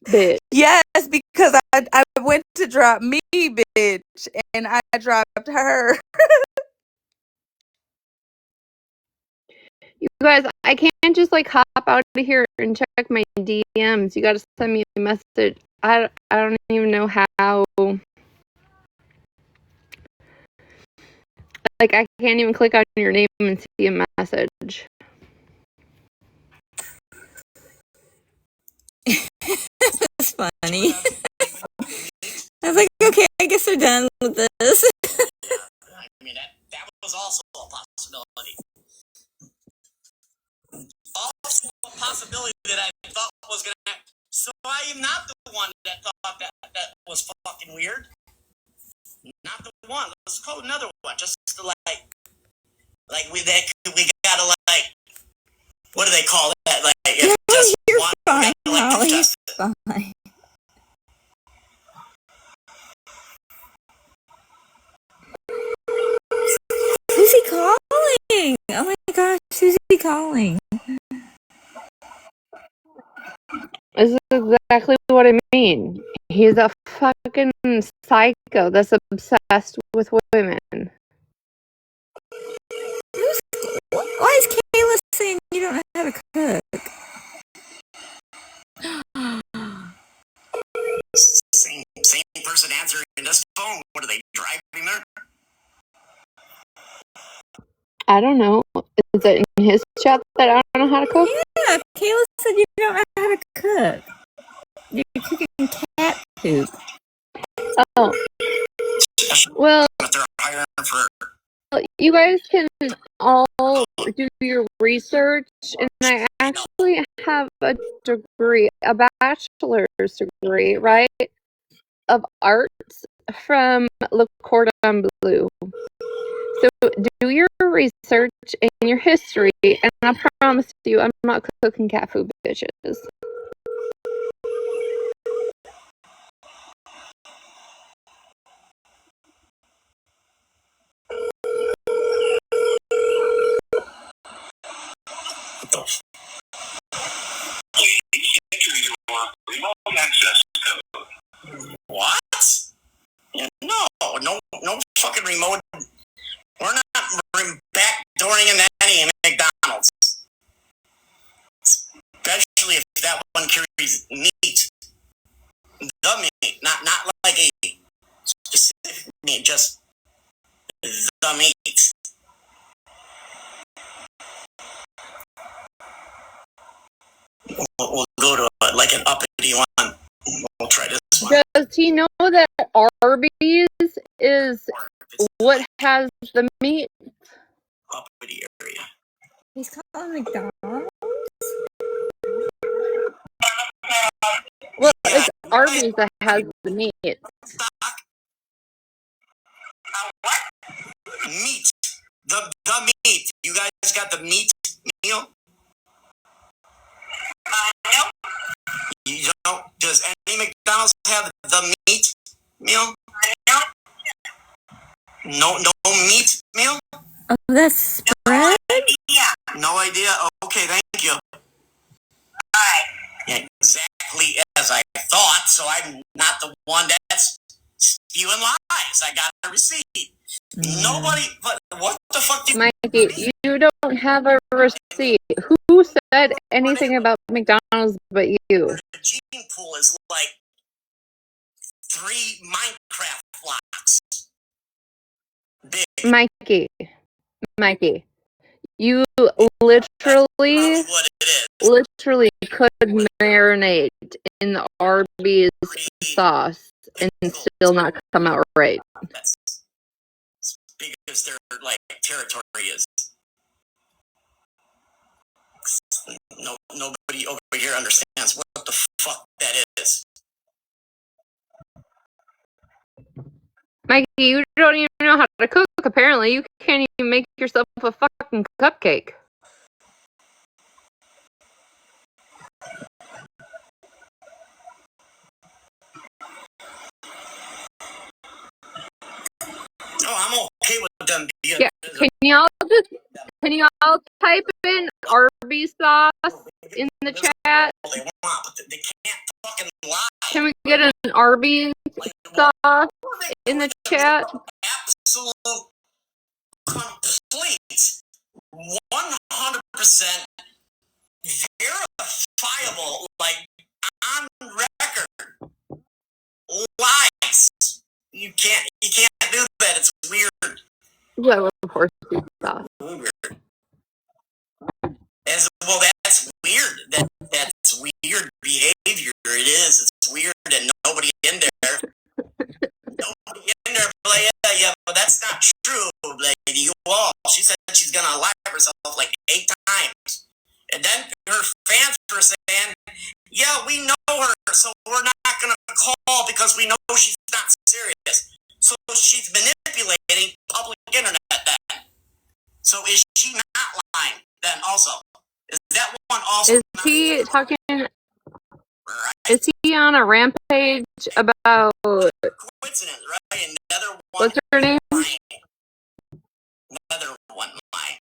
Bitch. Yes, because I went to drop me, bitch, and I dropped her. You guys, I can't just like hop out of here and check my DMs. You gotta send me a message. I don't even know how. Like, I can't even click on your name and see a message. funny. I was like, okay, I guess they're done with this. I mean, that was also a possibility. Also a possibility that I thought was going to happen. So I am not the one that thought that was fucking weird. Not the one. Let's call another one. Just to we gotta what do they call that? Like if No, just you're one, fine, we gotta Holly. just Fine. Who's he calling? Oh my gosh, who's he calling? This is exactly what I mean. He's a fucking psycho that's obsessed with women. Why is Kayla saying you don't know how to cook? same person answering this phone. What are they driving there? I don't know. Is it in his chat that I don't know how to cook? Yeah, Kayla said you don't know how to cook. You're cooking cat poop. Oh. Well, But they're hiring for. you guys can all do your research, and I actually have a degree, a bachelor's degree, right, of arts from Le Cordon Bleu. So do your research and your history, and I promise you, I'm not cooking cat food, bitches. What? Yeah, no fucking remote. We're not backdooring in any McDonald's. Especially if that one carries meat. The meat, not like a specific meat, just the meat. We'll go to like an uppity one. We'll try this one. Does he know that Arby's is what has the meat? Uppity area. He's calling McDonald's? Well, it's Arby's that has the meat. What? Meat. The meat. You guys got the meat meal? No. You don't? Does any McDonald's have the meat meal? No. No meat meal? Oh, that's spread? No idea. Okay, thank you. Alright. Yeah, exactly as I thought, so I'm not the one that's spewing lies. I got a receipt. Nobody, but what the fuck do you Mikey, you don't have a receipt. Who said anything about McDonald's but you? The gene pool is like 3 Minecraft blocks big. Mikey, you literally could marinate in the Arby's sauce and still not come out right. That's because their like territory is. Nobody over here understands what the fuck that is. Mikey, you don't even know how to cook, apparently. You can't even make yourself a fucking cupcake. Oh, I'm okay with them being. Yeah, can y'all type in Arby's sauce in the chat? They want, but they can't fucking lie. Can we get an Arby's sauce in the chat? Absolute, complete, 100% verifiable, like on record lies. You can't do that. It's weird. Yeah, of course, sauce. Weird. As well, that's weird. That's weird behavior. It is. It's weird, and nobody in there. Nobody in there, like, yeah, but that's not true, lady. You all. She said she's gonna lie herself like 8 times, and then her fans were saying, "Yeah, we know her, so we're not gonna call because we know she's not serious." So she's manipulating public internet then. So is she not lying then also? Is that one also? Is he talking? Right. Is he on a rampage about Coincidence, right? Another one. what's her name? Lying. Another one lying.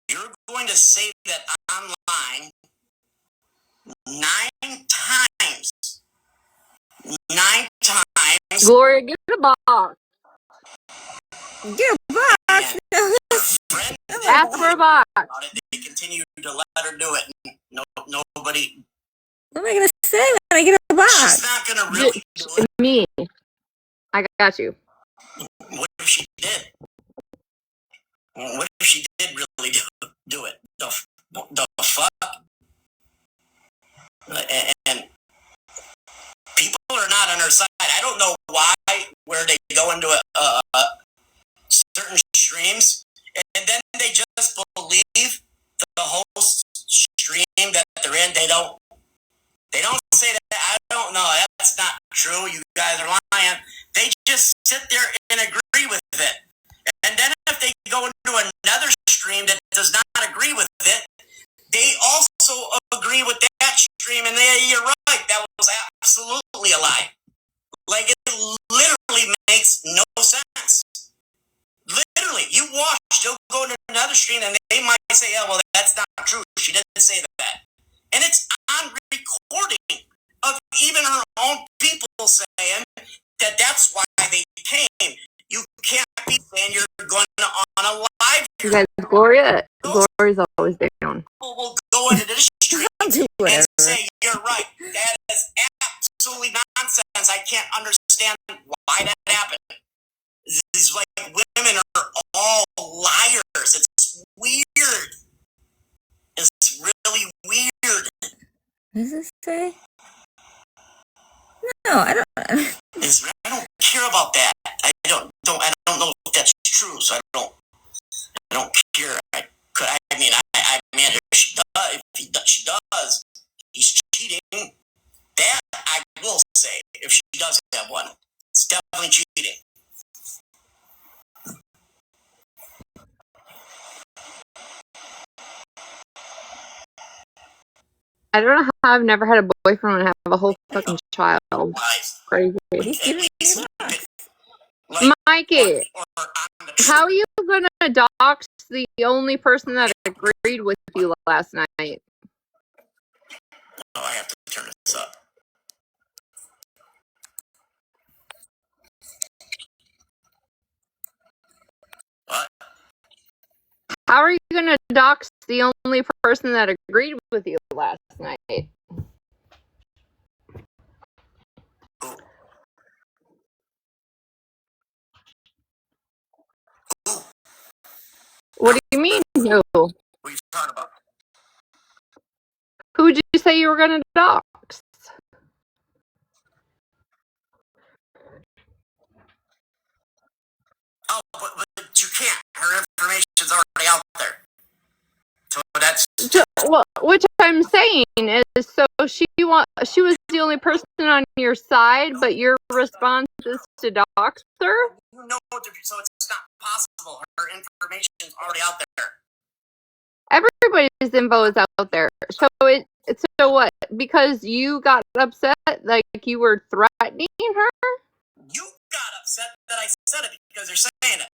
You're going to say that I'm lying 9 times. 9 times. Gloria, get a box. Get a box. Friends Ask for a box. about it. They continue to let her do it. And nobody. What am I gonna say when I get a box? She's not gonna really do it. Me. I got you. What if she did? What if she did really do it? The fuck? And people are not on her side. I don't know why, where they go into certain streams, and then they just believe the host stream that they're in. They don't say that. I don't know. That's not true. You guys are lying. They just sit there and agree with it. And then if they go into another stream that does not agree with it, they also agree with that stream, and you're right. That was absolutely a lie. Like, it literally makes no sense. Literally, you watch, they'll go to another stream, and they might say, "Oh, well, that's not true. She didn't say that." And it's on recording of even her own people saying that that's why they came. You can't be saying you're going on a live. You guys, Gloria's always down. People will go into this stream and say, "You're right. That is absolutely nonsense. I can't understand why that happened." It's like women are all liars. It's weird. It's really weird. What does it say? No, I don't. I don't care about that. I don't know if that's true. So I don't care. I mean, if she does, he's cheating. That I will say. If she does have one, it's definitely cheating. I don't know how I've never had a boyfriend and have a whole fucking child. Crazy. Mikey, how are you gonna dox the only person that agreed with you last night? Oh, I have to turn this up. What? How are you gonna dox the only person that agreed with you last night? What do you mean, who? What are you talking about? Who did you say you were gonna dox? Oh, but you can't. Her information's already out there. So that's Well, which I'm saying is, so she was the only person on your side, but your response is to dox her. You know, so it's not possible. Her information's already out there. Everybody's info is out there. So what? Because you got upset, like you were threatening her. You got upset that I said it because you're saying it.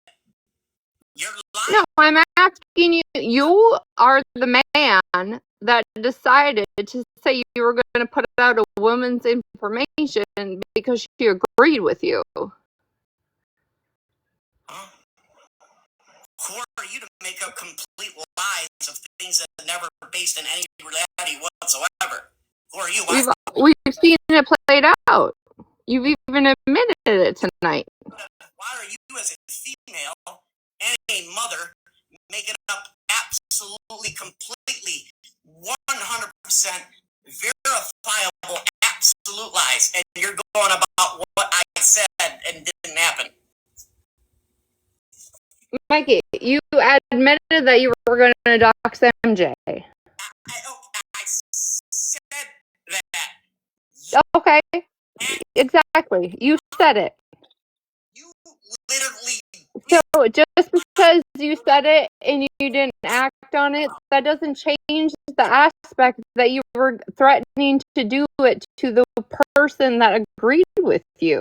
You're lying. No, I'm asking you. You are the man that decided to say you were going to put out a woman's information because she agreed with you. Huh? Who are you to make up complete lies of things that are never based in any reality whatsoever? Who are you? We've seen it played out. You've even admitted it tonight. Why are you, as a female and a mother, making up absolutely, completely, 100% verifiable, absolute lies, and you're going about what I said and didn't happen. Mikey, you admitted that you were going to dox MJ. I said that. Okay, exactly. You said it. You literally. So just because you said it and you didn't act on it, that doesn't change the aspect that you were threatening to do it to the person that agreed with you.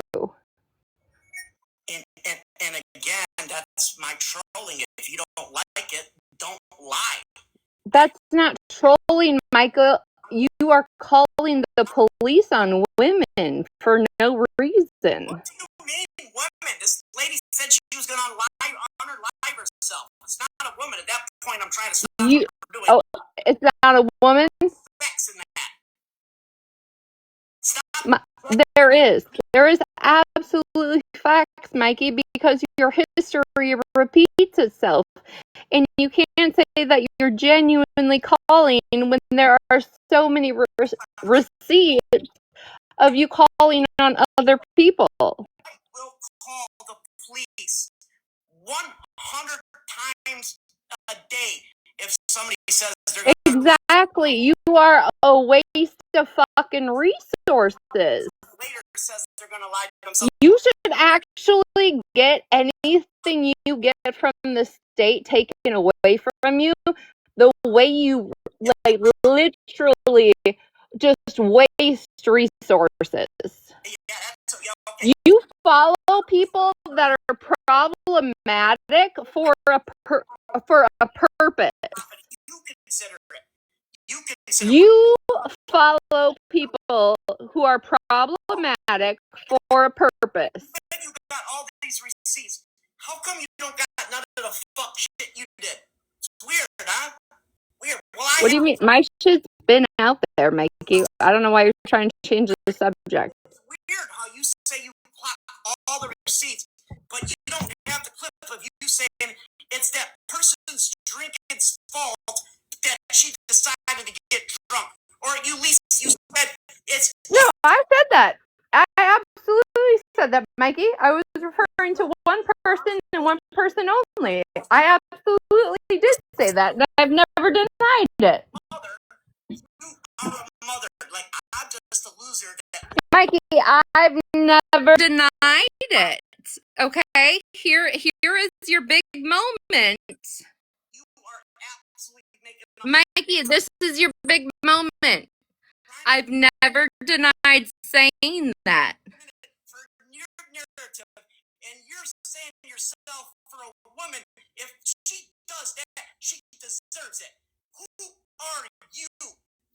And again, that's my trolling. If you don't like it, don't lie. That's not trolling, Michael. You are calling the police on women for no reason. What do you mean, women? This lady said she was going to honor live herself. It's not a woman. At that point, I'm trying to stop her doing it's not a woman? sex in that. Stop. There is absolutely facts, Mikey, because your history repeats itself. And you can't say that you're genuinely calling when there are so many receipts of you calling on other people. I will call the police 100 times a day if somebody says they're going to. Exactly. You are a waste of fucking resources. Later says they're going to lie to themselves. You should actually get anything you get from the state taken away from you the way you like literally just waste resources. Okay. You follow people that are problematic for a purpose. You consider it. You follow people who are problematic for a purpose. Then you got all these receipts. How come you don't got none of the fuck shit you did? It's weird, huh? Weird. Well, what do you mean? My shit's been out there, Mikey. I don't know why you're trying to change the subject. It's weird how you say you block all the receipts, but you don't have the clip of you saying it's that person's drinking's fault that she decided to get drunk. Or at least you said it's... No, I said that. I absolutely said that, Mikey. I was referring to one person and one person only. I absolutely did say that, and I've never denied it. Mother, you are a mother. Like, I'm just a loser. Mikey, I've never denied it. Okay? Here is your big moment. You are absolutely making Mikey, this is your big moment. I've never denied saying that. For your narrative, and you're saying to yourself, for a woman, if she does that, she deserves it. Who are you?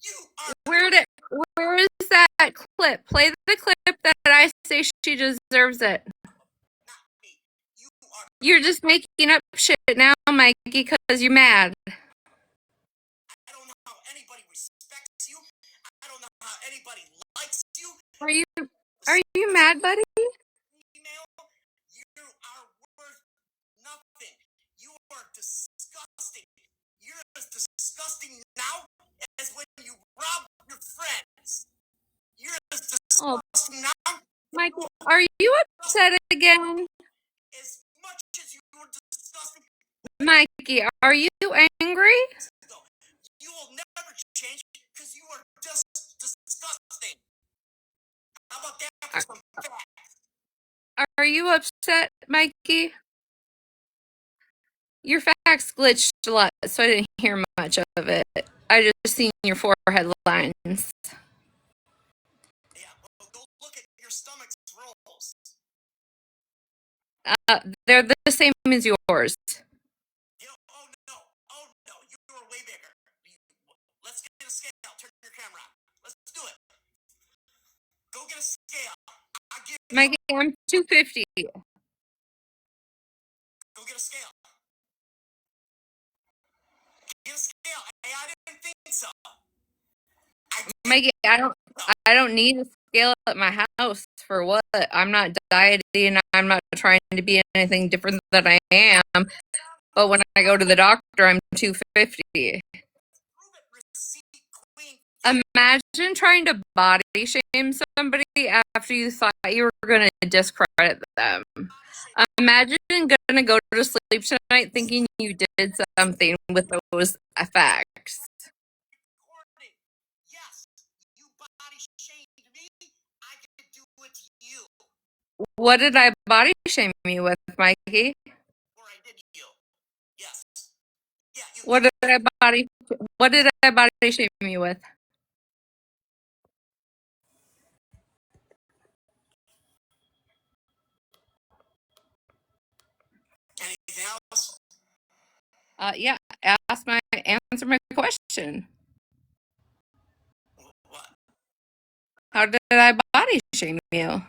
You are... Where is that clip? Play the clip that I say she deserves it. Not me. You are... You're just making up shit now, Mikey, because you're mad. I don't know how anybody respects you. I don't know how anybody likes you. Are you mad, buddy? Female, you are worth nothing. You are disgusting. You're as disgusting now as when you robbed your friends. You're as disgusting now. Michael, are you upset again? As much as you were disgusting. Mikey, are you angry? You will never change because you are just disgusting. How about that for some facts? Are you upset, Mikey? Your fax glitched a lot, so I didn't hear much of it. I just seen your forehead lines. Yeah, well, go look at your stomach's rolls. They're the same as yours. Oh no, you were way bigger. Let's get a scale. Turn your camera on. Let's do it. Go get a scale. I'll give you... Mikey, I'm 250. Go get a scale. Get a scale. Hey, I didn't think so. Mikey, I don't need a scale at my house for what? I'm not dieting. I'm not trying to be anything different than I am. But when I go to the doctor, I'm 250. Prove it, receipt queen. Imagine trying to body shame somebody after you thought you were going to discredit them. Imagine going to go to sleep tonight thinking you did something with those effects. Recording. Yes, you body shamed me. I can do it to you. What did I body shame you with, Mikey? Or I did you. Yes. Yeah, you. What did I body shame you with? Anything else? Yeah, answer my question. What? How did I body shame you?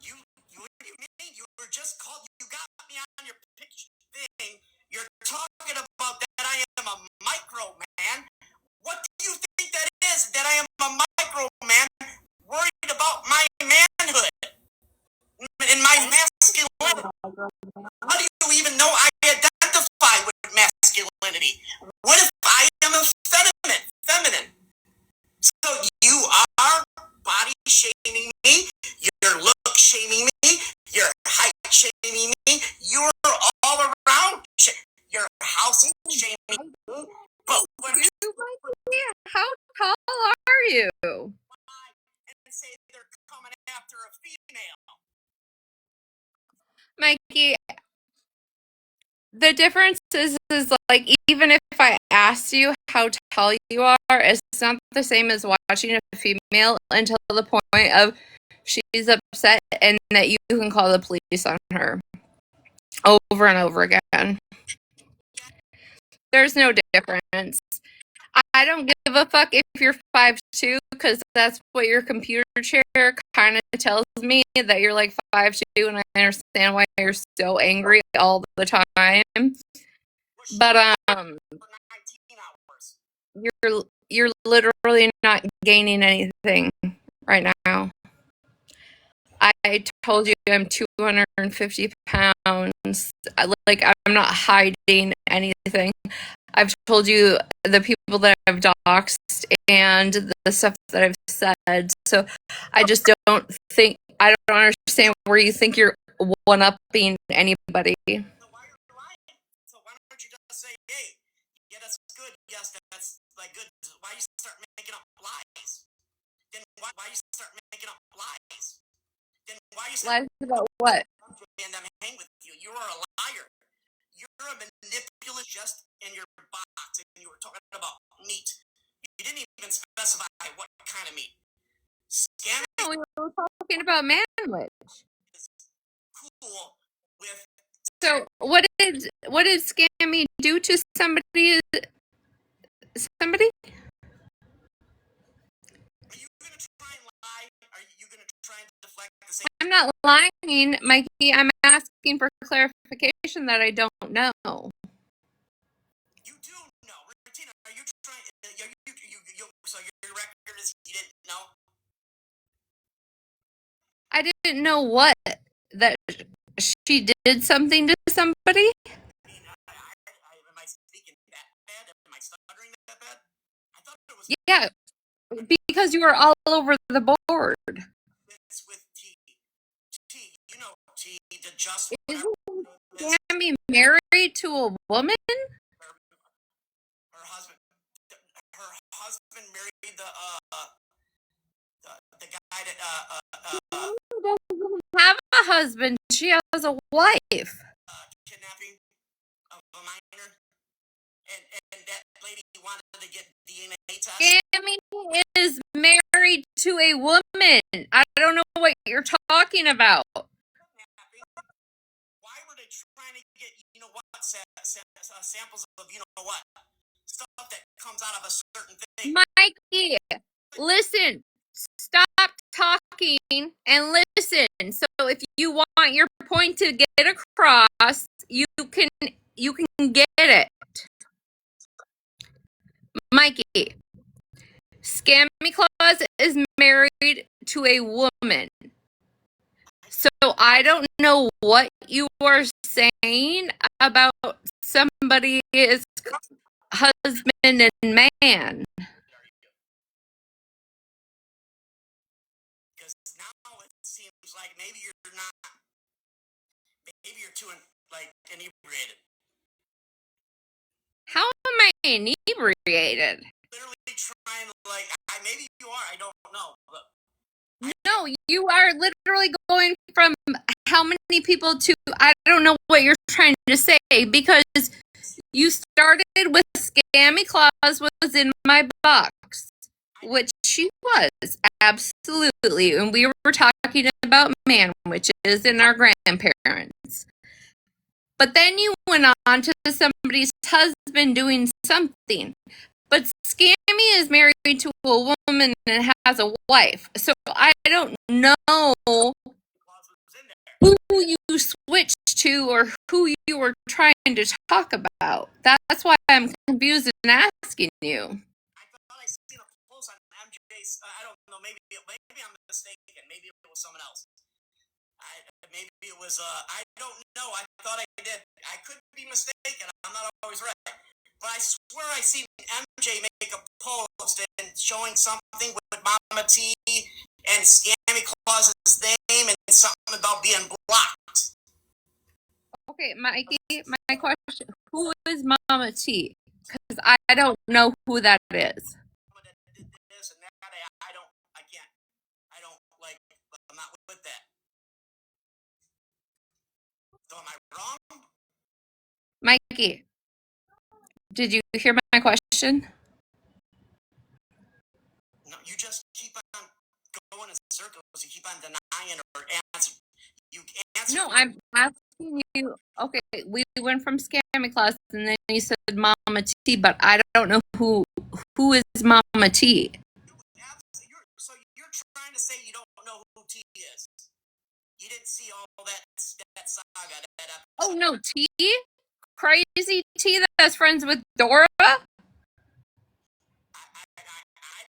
You what do you mean? You were just called. You got me on your picture thing. You're talking about that I am a micro man. What do you think that is? That I am a micro man worried about my manhood and my masculinity. How do you even know I identify with masculinity? What if I am effeminate? Feminine. So you are body shaming me, you're look shaming me, you're height shaming me, you're all around. You're house shaming me. But when How tall are you? and say they're coming after a female. Mikey, the difference is like, even if I asked you how tall you are, it's not the same as watching a female until the point of she's upset and that you can call the police on her over and over again. There's no difference. I don't give a fuck if you're 5'2", because that's what your computer chair kind of tells me, that you're like 5'2", and I understand why you're so angry all the time. But you're literally not gaining anything right now. I told you I'm 250 pounds. Like, I'm not hiding anything. I've told you the people that I've doxed and the stuff that I've said. So I just don't I don't understand where you think you're one-upping anybody. So why are you lying? So why don't you just say, hey, yeah, that's good. Yes, that's like good. Why you start making up lies? Then why you start making up lies? Then why you start Lies about what? and I'm hang with you? You are a liar. You're a manipulative just in your box, and you were talking about meat. You didn't even specify what kind of meat. Scamming No, we were talking about manwich. is cool with. So what did Scammy do to somebody? Somebody? Are you gonna try and lie? Are you gonna try and deflect the same? I'm not lying, Mikey. I'm asking for clarification that I don't know. You do know, Retina. Are you trying? So your record is you didn't know. I didn't know what, that she did something to somebody. I mean, am I speaking that bad? Am I stuttering that bad? I thought it was Yeah, because you were all over the board. it's with T. T. You know T. The just Isn't is Scammy married to a woman? her husband. Her husband married the guy that She doesn't have a husband. She has a wife. kidnapping of a minor, and that lady wanted to get DNA test. Scammy is married to a woman. I don't know what you're talking about. Why were they trying to get what samples of what stuff that comes out of a certain thing? Mikey, listen. Stop talking and listen. So if you want your point to get across, you can get it. Mikey, Scammy Claus is married to a woman. So I don't know what you are saying about somebody's husband and man. Because now it seems like maybe you're not, maybe you're too inebriated. How am I inebriated? Literally trying to maybe you are. I don't know. But No, you are literally going from how many people to I don't know what you're trying to say, because you started with Scammy Claus was in my box, which she was, absolutely. And we were talking about manwitches and our grandparents. But then you went on to somebody's husband doing something. But Scammy is married to a woman and has a wife. So I don't know Claus was in there. who you switched to or who you were trying to talk about. That's why I'm confused and asking you. I thought I seen a post on MJ's. I don't know. Maybe I'm mistaken. Maybe it was someone else. Maybe it was. I don't know. I thought I did. I could be mistaken. I'm not always right. But I swear I seen MJ make a post and showing something with Mama T and Scammy Claus's name and something about being blocked. Okay, Mikey, my question, who is Mama T? Because I don't know who that is. Someone that did this and that. I don't. I can't. I don't like. I'm not with that. So am I wrong? Mikey, did you hear my question? No, you just keep on going in circles. You keep on denying or answering. You answer. No, I'm asking you. Okay, we went from Scammy Claus, and then you said Mama T, but I don't know who is Mama T. So you're trying to say you don't know who T is? You didn't see all that saga, that episode. Oh no, T, crazy T that's friends with Dora. I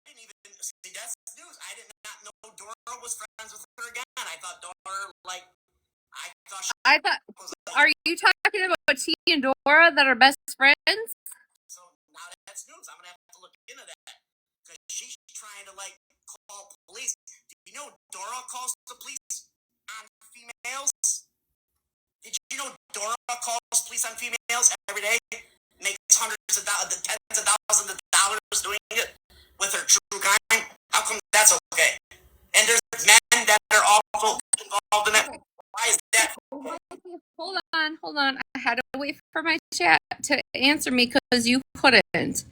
didn't even see that's news. I did not know Dora was friends with her again. I thought Dora Are you talking about T and Dora that are best friends? So now that's news. I'm gonna have to look into that because she's trying to call police. Do you know Dora calls the police on females? Did you know Dora calls police on females every day? Makes hundreds of dollars, tens of thousands of dollars doing it with her true crime. How come that's okay? And there's men that are also involved in it. Why is that? Hold on. I had to wait for my chat to answer me because you couldn't.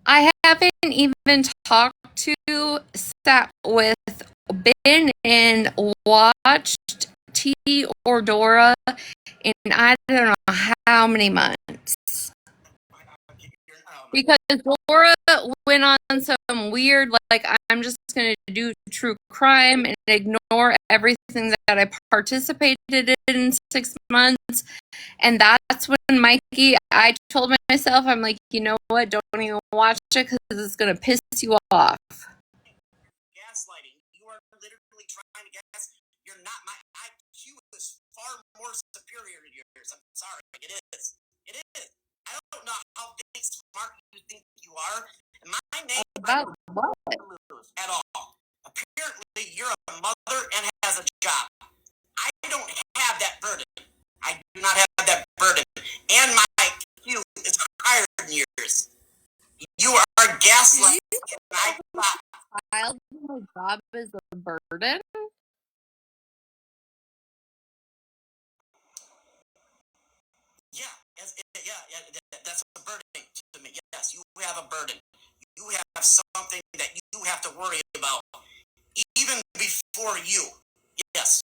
I haven't even talked to, sat with, been and watched T or Dora in I don't know how many months. Because Dora went on some weird, I'm just going to do true crime and ignore everything that I participated in 6 months. And that's when Mikey, I told myself, I'm like, you know what? Don't even watch it because it's going to piss you off. Gaslighting. You are literally trying to gas. You're not. My IQ is far more superior to yours. I'm sorry. It is. It is. I don't know how big smart you think you are. And my name About what? at all. Apparently, you're a mother and has a job. I don't have that burden. I do not have that burden. And my IQ is higher than yours. You are gaslighting. Child, my job is a burden. That's a burden to me. Yes, you have a burden. You have something that you have to worry about, even before you. Yes.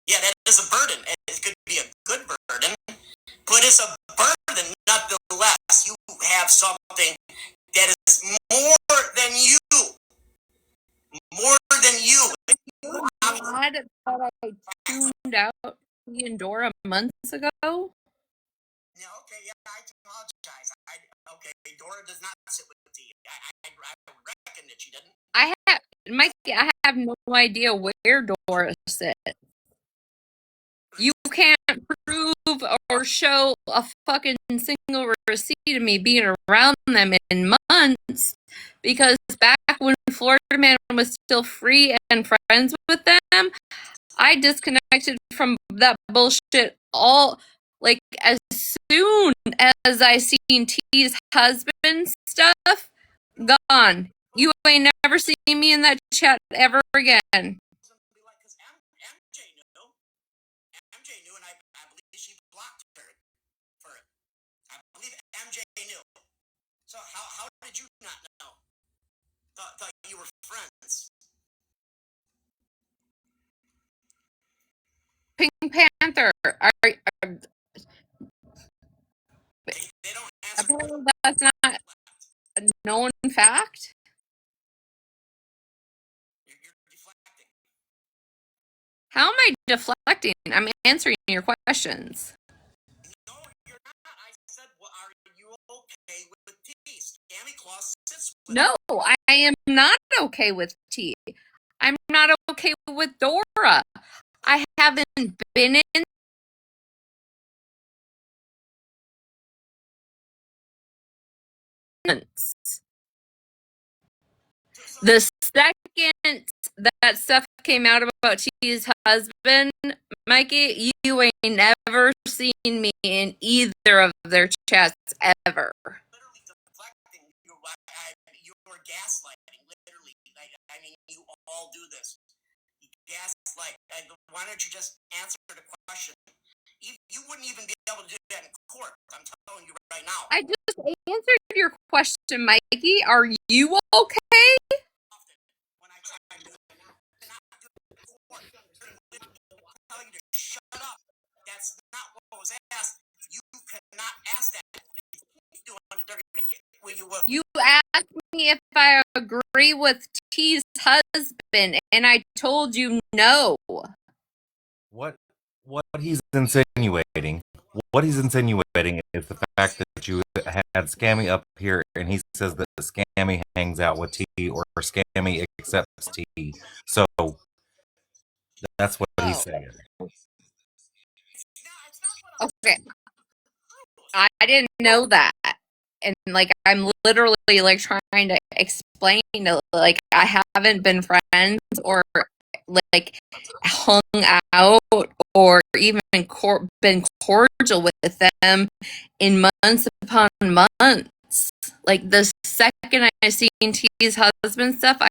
Yeah, that is a burden. It could be a good burden, but it's a burden nonetheless. You have something that is more than you. More than you. God, but I tuned out T and Dora months ago. Yeah, okay, yeah, I apologize. Okay, Dora does not sit with T. I reckon that she didn't. Mikey, I have no idea where Dora sits. You can't prove or show a fucking single receipt of me being around them in months because back when Florida man was still free and friends with them, I disconnected from that bullshit all, like, as soon as I seen T's husband stuff, gone. You ain't never seen me in that chat ever again. Because MJ knew. MJ knew, and I believe she blocked her for it. I believe MJ knew. So how did you not know? Thought you were friends. Pink Panther, They don't answer. apparently that's not a known fact. You're deflecting. How am I deflecting? I'm answering your questions. No, you're not. I said, well, are you okay with T? Scammy Claus sits with No, I am not okay with T. I'm not okay with Dora. I haven't been in months. The second that stuff came out about T's husband, Mikey, you ain't never seen me in either of their chats ever. literally deflecting. You were gaslighting, literally. I mean, you all do this. You gaslight. Why don't you just answer the question? You wouldn't even be able to do that in court. I'm telling you right now. I just answered your question, Mikey. Are you okay? Often, when I try to do it, cannot do it in court. I'll tell you to shut up. That's not what was asked. You cannot ask that. If you keep doing it, they're going to get where you will. You asked me if I agree with T's husband, and I told you no. What he's insinuating? What he's insinuating is the fact that you had Scammy up here, and he says that Scammy hangs out with T, or Scammy accepts T. So that's what he's saying. Okay, I didn't know that, and like I'm literally like trying to explain to, like, I haven't been friends or like hung out or even been cordial with them in months upon months. Like the second I seen T's husband stuff,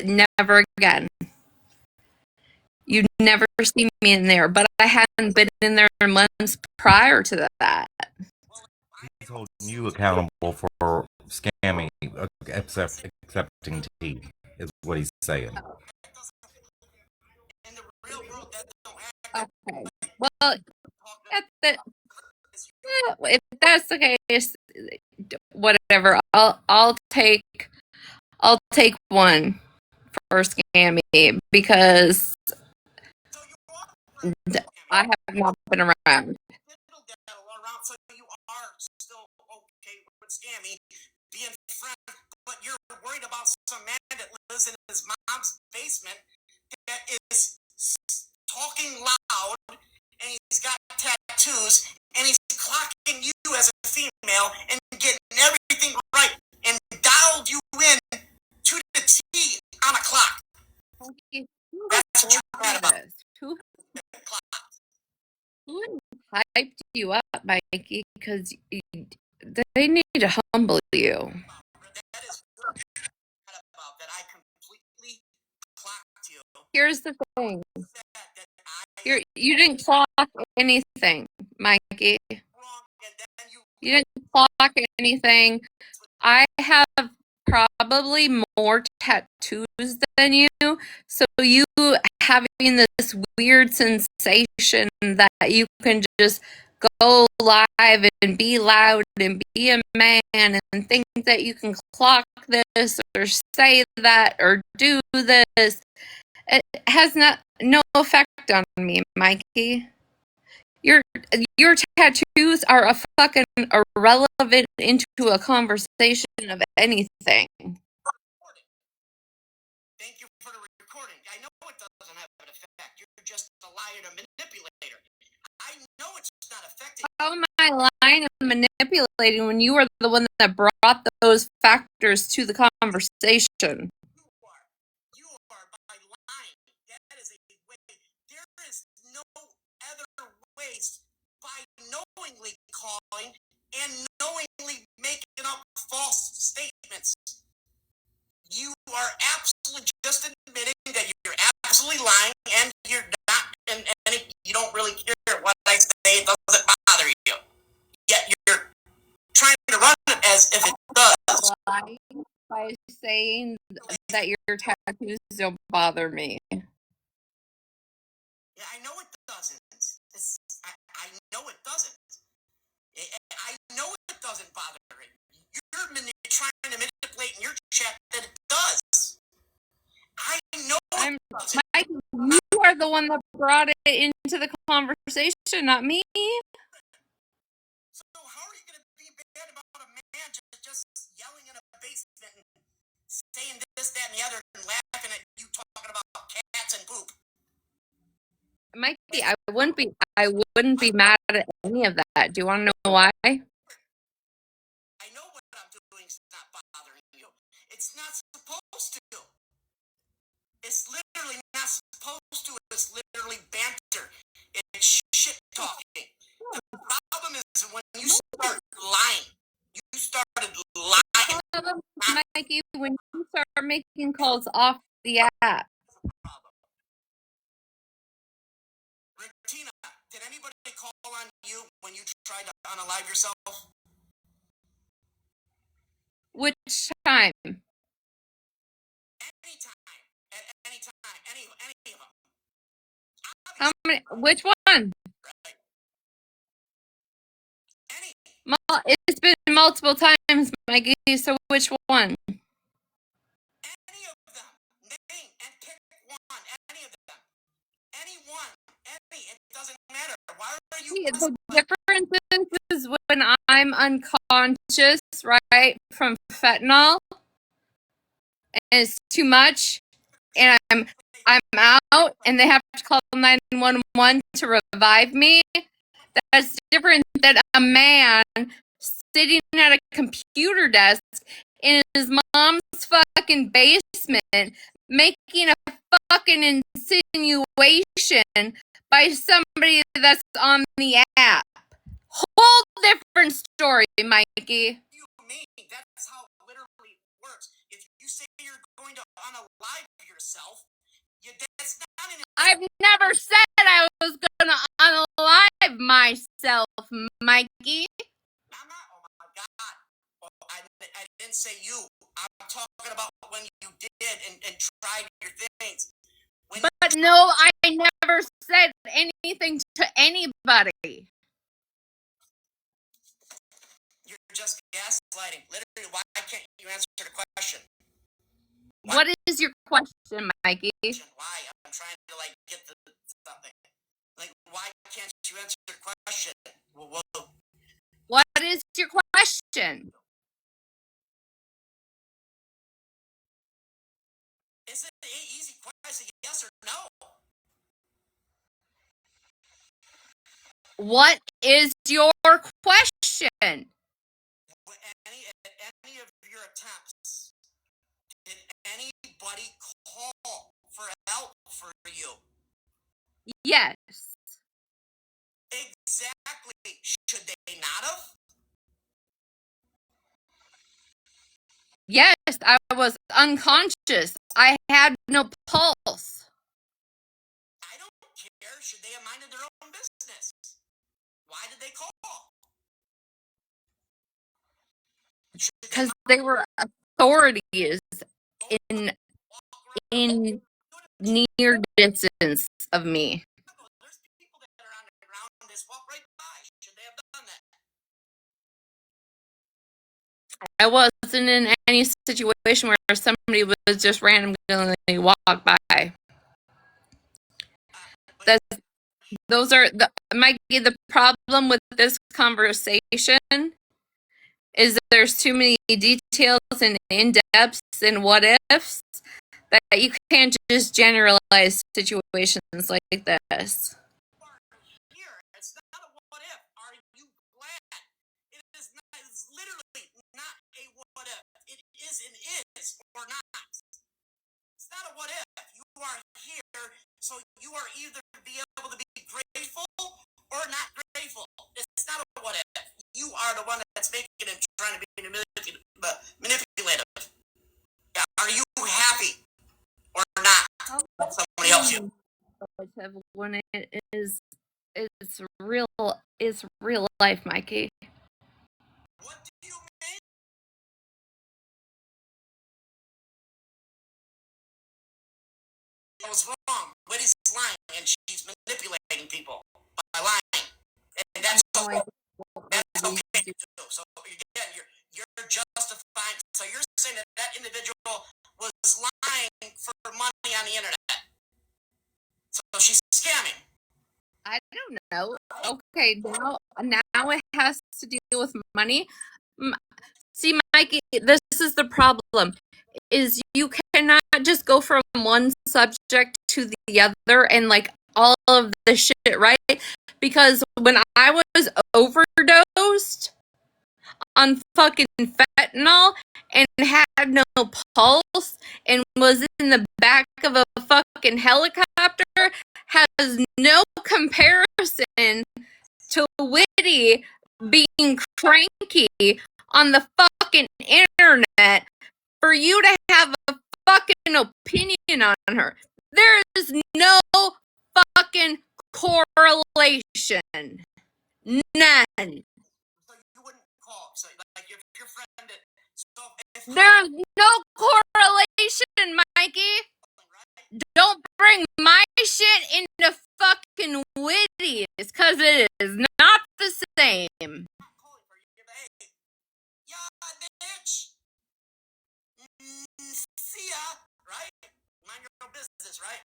never again. You never see me in there, but I hadn't been in there months prior to that. He's holding you accountable for Scammy accepting T, is what he's saying. In the real world, that don't happen. Okay. Well, if that's the case, whatever. I'll take one for Scammy because I have not been around. So you are still okay with Scammy being friends, but you're worried about some man that lives in his mom's basement that is talking loud, and he's got tattoos, and he's clocking you as a female and getting everything right, and dialed you in to the T on a clock. That's what you're mad about. Who hyped you up, Mikey? Because they need to humble you. That is what I'm mad about, that I completely clocked you. Here's the thing. You didn't clock anything, Mikey. You didn't clock anything. I have probably more tattoos than you, so you having this weird sensation that you can just go live and be loud and be a man and think that you can clock this or say that or do this, it has no effect on me, Mikey. Your tattoos are a fucking irrelevant into a conversation of anything. Thank you for the recording. I know it doesn't have an effect. You're just a liar and manipulator. I know it's not affecting. How am I lying and manipulating when you are the one that brought those factors to the conversation? waste by knowingly calling and knowingly making up false statements. You are absolutely just admitting that you're absolutely lying and you're not, and you don't really care what I say, it doesn't bother you. Yet you're trying to run it as if it does. Lying by saying that your tattoos don't bother me. Yeah, I know it doesn't. I know it doesn't. I know it doesn't bother it. You're trying to manipulate in your chat that it does. I know it doesn't. Mike, you are the one that brought it into the conversation, not me. So how are you going to be bad about a man just yelling in a basement and saying this, that, and the other, and laughing at you talking about cats and poop? Mikey, I wouldn't be mad at any of that. Do you want to know why? I know what I'm doing is not bothering you. It's not supposed to. It's literally not supposed to. It's literally banter. It's shit talking. The problem is when you start lying. You started lying. Mikey, when you start making calls off the app. Retina, did anybody call on you when you tried to unalive yourself? Which time? Anytime. At any time. Any of them. How many? Which one? Any. It's been multiple times, Mikey. So which one? Any of them. Name and pick one. Any of them. Any one. Any. It doesn't matter. Why are you? The difference is when I'm unconscious, right, from fentanyl, and it's too much, and I'm out, and they have to call 911 to revive me. That's different than a man sitting at a computer desk in his mom's fucking basement making a fucking insinuation by somebody that's on the app. Whole different story, Mikey. You mean that's how it literally works. If you say you're going to unalive yourself, that's not an. I've never said I was gonna unalive myself, Mikey. I'm not. Oh my God. Oh, I didn't say you. I'm talking about when you did and tried your things. But no, I never said anything to anybody. You're just gaslighting. Literally, why can't you answer the question? What is your question, Mikey? Why? I'm trying to get to something. Why can't you answer the question? Well, what is your question? Is it an easy question? Yes or no? What is your question? Any of your attempts, did anybody call for help for you? Yes. Exactly. Should they not have? Yes, I was unconscious. I had no pulse. I don't care. Should they have minded their own business? Why did they call? Because they were authorities in near distance of me. There's people that are on the ground and just walk right by. Should they have done that? I wasn't in any situation where somebody was just randomly walk by. Those are the problem with this conversation is there's too many details and in-depths and what ifs that you can't just generalize situations like this. Here, it's not a what if. Are you glad? It is not. It's literally not a what if. It is and is or not. It's not a what if. You are here, so you are either be able to be grateful or not grateful. It's not a what if. You are the one that's making it, trying to be manipulative. Are you happy or not? Somebody helps you. When it is, it's real life, Mikey. What do you mean? I was wrong. Whitty's lying, and she's manipulating people by lying, and that's okay. That's okay to do. So again, you're justifying. So you're saying that that individual was lying for money on the internet. So she's scamming. I don't know. Okay, now it has to deal with money. See, Mikey, this is the problem. Is you cannot just go from one subject to the other and like all of the shit, right? Because when I was overdosed on fucking fentanyl and had no pulse and was in the back of a fucking helicopter has no comparison to Whitty being cranky on the fucking internet for you to have a fucking opinion on her. There is no fucking correlation. None. So you wouldn't call. So like if your friend did. So if There's no correlation, Mikey. Don't bring my shit into fucking Whitty's, because it is not the same. I'm calling for you, hey, yeah, bitch. See ya, right? Mind your own business, right?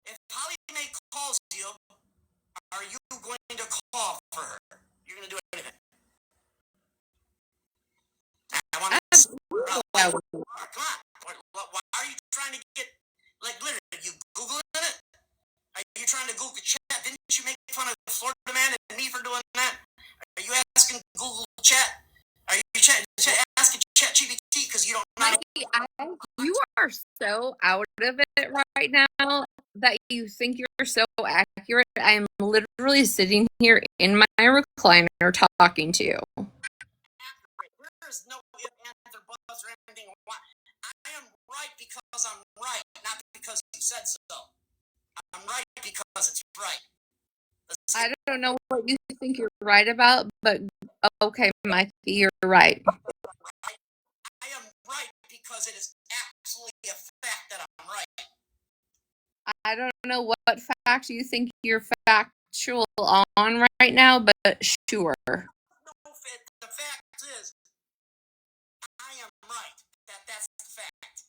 If Holly Mae calls you, are you going to call for her? You're going to do anything. I want to. Come on. Why are you trying to get, like, literally, are you Googling it? Are you trying to Google chat? Didn't you make fun of Florida Man and me for doing that? Are you asking Google chat? Are you asking chat GPT because you don't know? Mikey, you are so out of it right now that you think you're so accurate. I'm literally sitting here in my recliner talking to you. There's no if, ands, or buts or anything. I am right because I'm right, not because you said so. I'm right because it's right. I don't know what you think you're right about, but okay, Mikey, you're right. I am right because it is absolutely a fact that I'm right. I don't know what fact you think you're factual on right now, but sure. No, the fact is, I am right. That's the fact.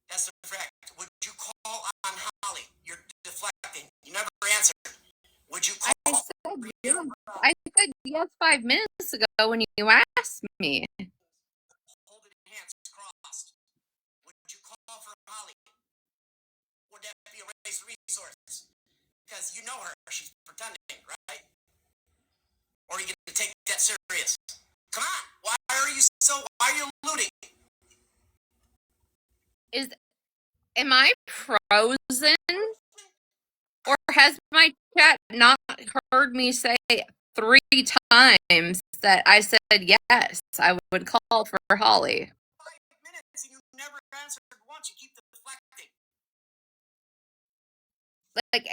That's the fact. Would you call on Holly? You're deflecting. You never answered. Would you call? I said yes 5 minutes ago when you asked me. Holding hands crossed. Would you call for Holly? Would that be a waste of resources? Because you know her. She's pretending, right? Or are you going to take that serious? Come on. Why are you alluding? Am I frozen? Or has my chat not heard me say 3 times that I said yes, I would call for Holly? 5 minutes and you never answered once. You keep deflecting. Like,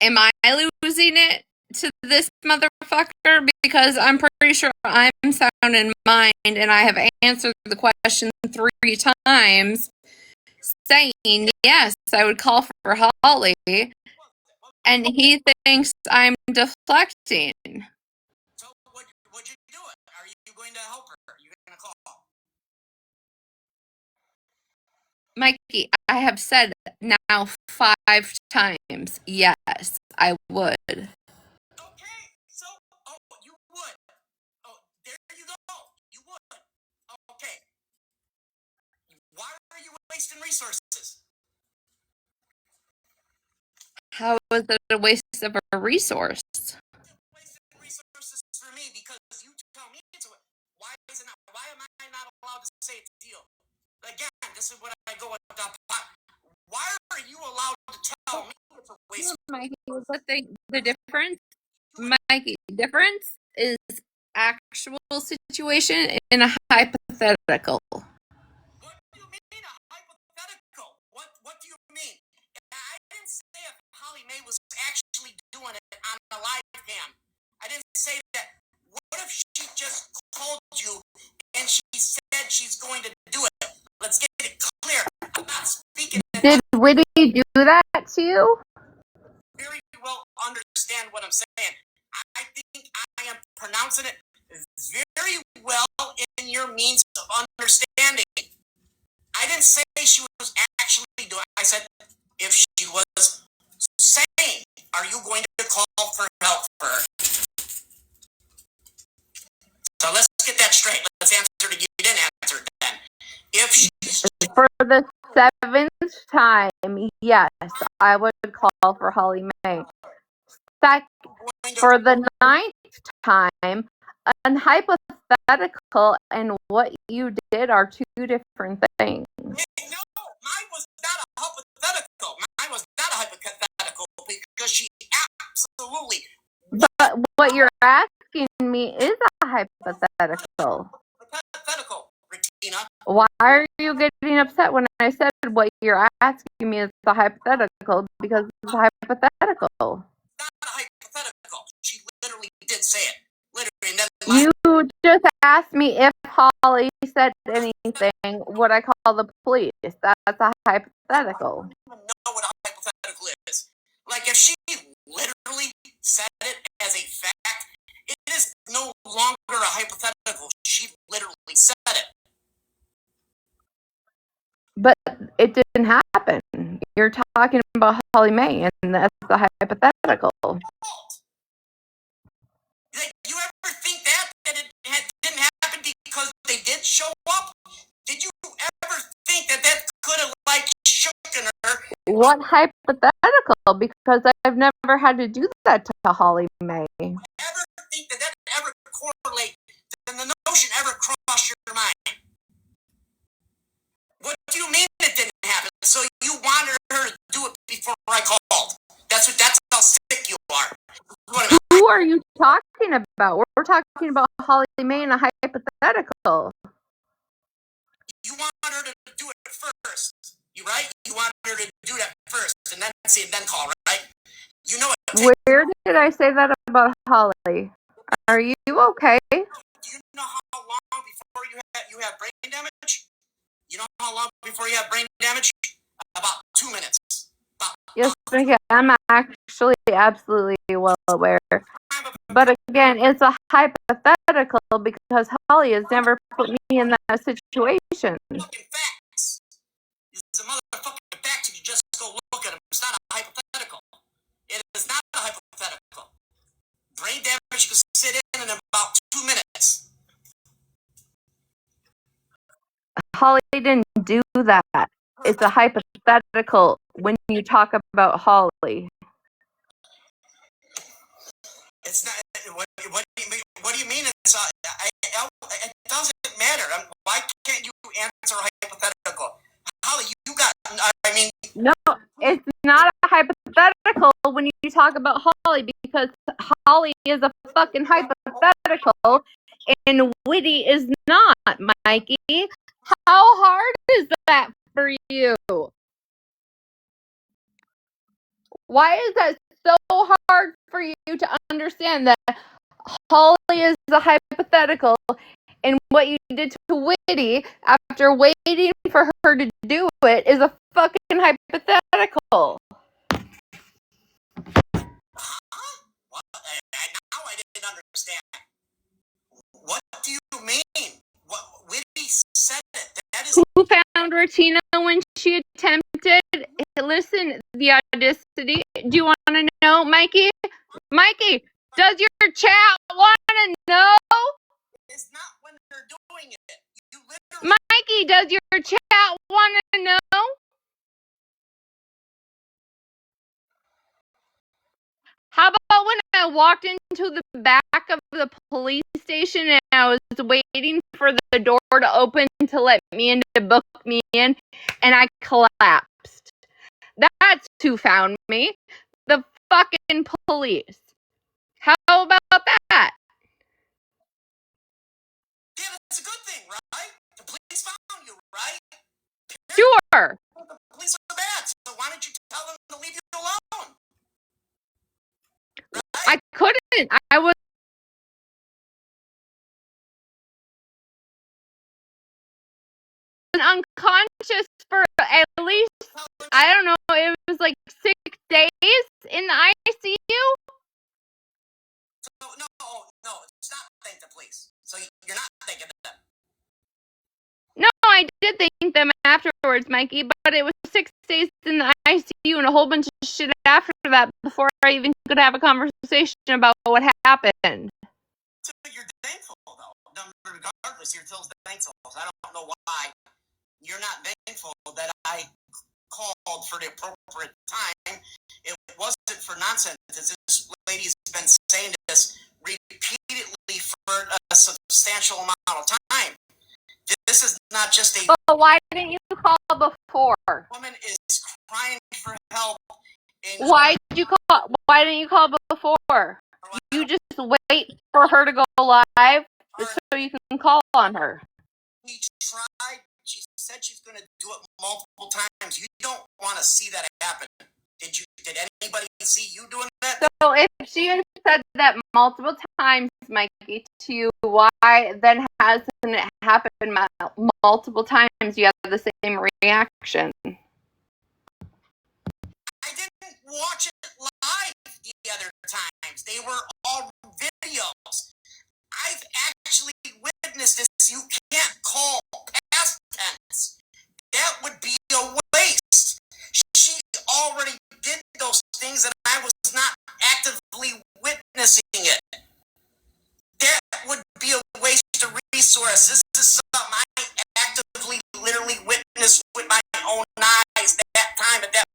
am I losing it to this motherfucker? Because I'm pretty sure I'm sound in mind and I have answered the question 3 times saying yes, I would call for Holly. And he thinks I'm deflecting. So would you do it? Are you going to help her? Are you going to call? Mikey, I have said now 5 times yes, I would. Okay, so you would. Oh, there you go. You would. Okay. Why are you wasting resources? How is it a waste of a resource? Wasting resources for me because you tell me it's a. Why is it not? Why am I not allowed to say it's a deal? Again, this is what I go with the pot. Why are you allowed to tell me it's a waste Mikey, the difference, Mikey, difference is actual situation in a hypothetical. What do you mean a hypothetical? What do you mean? I didn't say if Holly Mae was actually doing it on a live cam. I didn't say that. What if she just called you and she said she's going to do it? Let's get it clear. I'm not speaking. Did Whitty do that to you? Very well understand what I'm saying. I think I am pronouncing it very well in your means of understanding. I didn't say she was actually doing it. I said if she was saying, are you going to call for help for her? So let's get that straight. Let's answer it. You didn't answer it then. If she's For the 7th time, yes, I would call for Holly Mae. For the 9th time, an hypothetical and what you did are two different things. no, mine was not a hypothetical. Mine was not a hypothetical because she absolutely. But what you're asking me is a hypothetical. Hypothetical, Retina. Why are you getting upset when I said what you're asking me is a hypothetical? Because it's a hypothetical. Not a hypothetical. She literally did say it. Literally. And then You just asked me if Holly said anything, would I call the police? That's a hypothetical. I don't even know what a hypothetical is. Like if she literally said it as a fact, it is no longer a hypothetical. She literally said it. But it didn't happen. You're talking about Holly Mae, and that's a hypothetical. Like, you ever think that it didn't happen because they did show up? Did you ever think that could have like shooken her? What hypothetical? Because I've never had to do that to Holly Mae. Ever think that ever correlate? Did the notion ever cross your mind? What do you mean it didn't happen? So you wanted her to do it before I called. That's how sick you are. Who are you talking about? We're talking about Holly Mae and a hypothetical. You want her to do it first. You right? You want her to do that first and then see and then call, right? You know it. Where did I say that about Holly? Are you okay? Do you know how long before you have brain damage? You know how long before you have brain damage? About 2 minutes. Yes, I'm actually absolutely well aware. But again, it's a hypothetical because Holly has never put me in that situation. Fucking facts. It's a motherfucking fact if you just go look at them. It's not a hypothetical. It is not a hypothetical. Brain damage can sit in about 2 minutes. Holly didn't do that. It's a hypothetical when you talk about Holly. It's not. What do you mean? It's it doesn't matter. Why can't you answer a hypothetical? Holly, you got. I mean. No, it's not a hypothetical when you talk about Holly because Holly is a fucking hypothetical and Whitty is not, Mikey. How hard is that for you? Why is that so hard for you to understand that Holly is a hypothetical and what you did to Whitty after waiting for her to do it is a fucking hypothetical? What? Now I didn't understand. What do you mean? What Whitty said it? That is. Who found Retina when she attempted? Listen, the audacity. Do you want to know, Mikey? Mikey, does your chat want to know? It's not when they're doing it. You literally. Mikey, does your chat want to know? How about when I walked into the back of the police station and I was waiting for the door to open to let me in, to book me in, and I collapsed? That's who found me. The fucking police. How about that? Yeah, that's a good thing, right? The police found you, right? Sure. The police are bad, so why don't you tell them to leave you alone? I couldn't. I was unconscious for at least, I don't know, it was like 6 days in the ICU. No, it's not thank the police. So you're not thanking them. No, I did thank them afterwards, Mikey, but it was 6 days in the ICU and a whole bunch of shit after that before I even could have a conversation about what happened. So you're thankful, though. Regardless, you're still thankful. I don't know why you're not thankful that I called for the appropriate time. It wasn't for nonsense. This lady's been saying this repeatedly for a substantial amount of time. This is not just a... But why didn't you call before? Woman is crying for help. Why didn't you call before? You just wait for her to go live so you can call on her. She tried. She said she's going to do it multiple times. You don't want to see that happen. Did anybody see you doing that? So if she has said that multiple times, Mikey, to you, why then hasn't it happened multiple times? You have the same reaction. I didn't watch it live the other times. They were all videos. I've actually witnessed this. You can't call past tense. That would be a waste. She already did those things and I was not actively witnessing it. That would be a waste of resource. This is something I actively, literally witnessed with my own eyes that time at that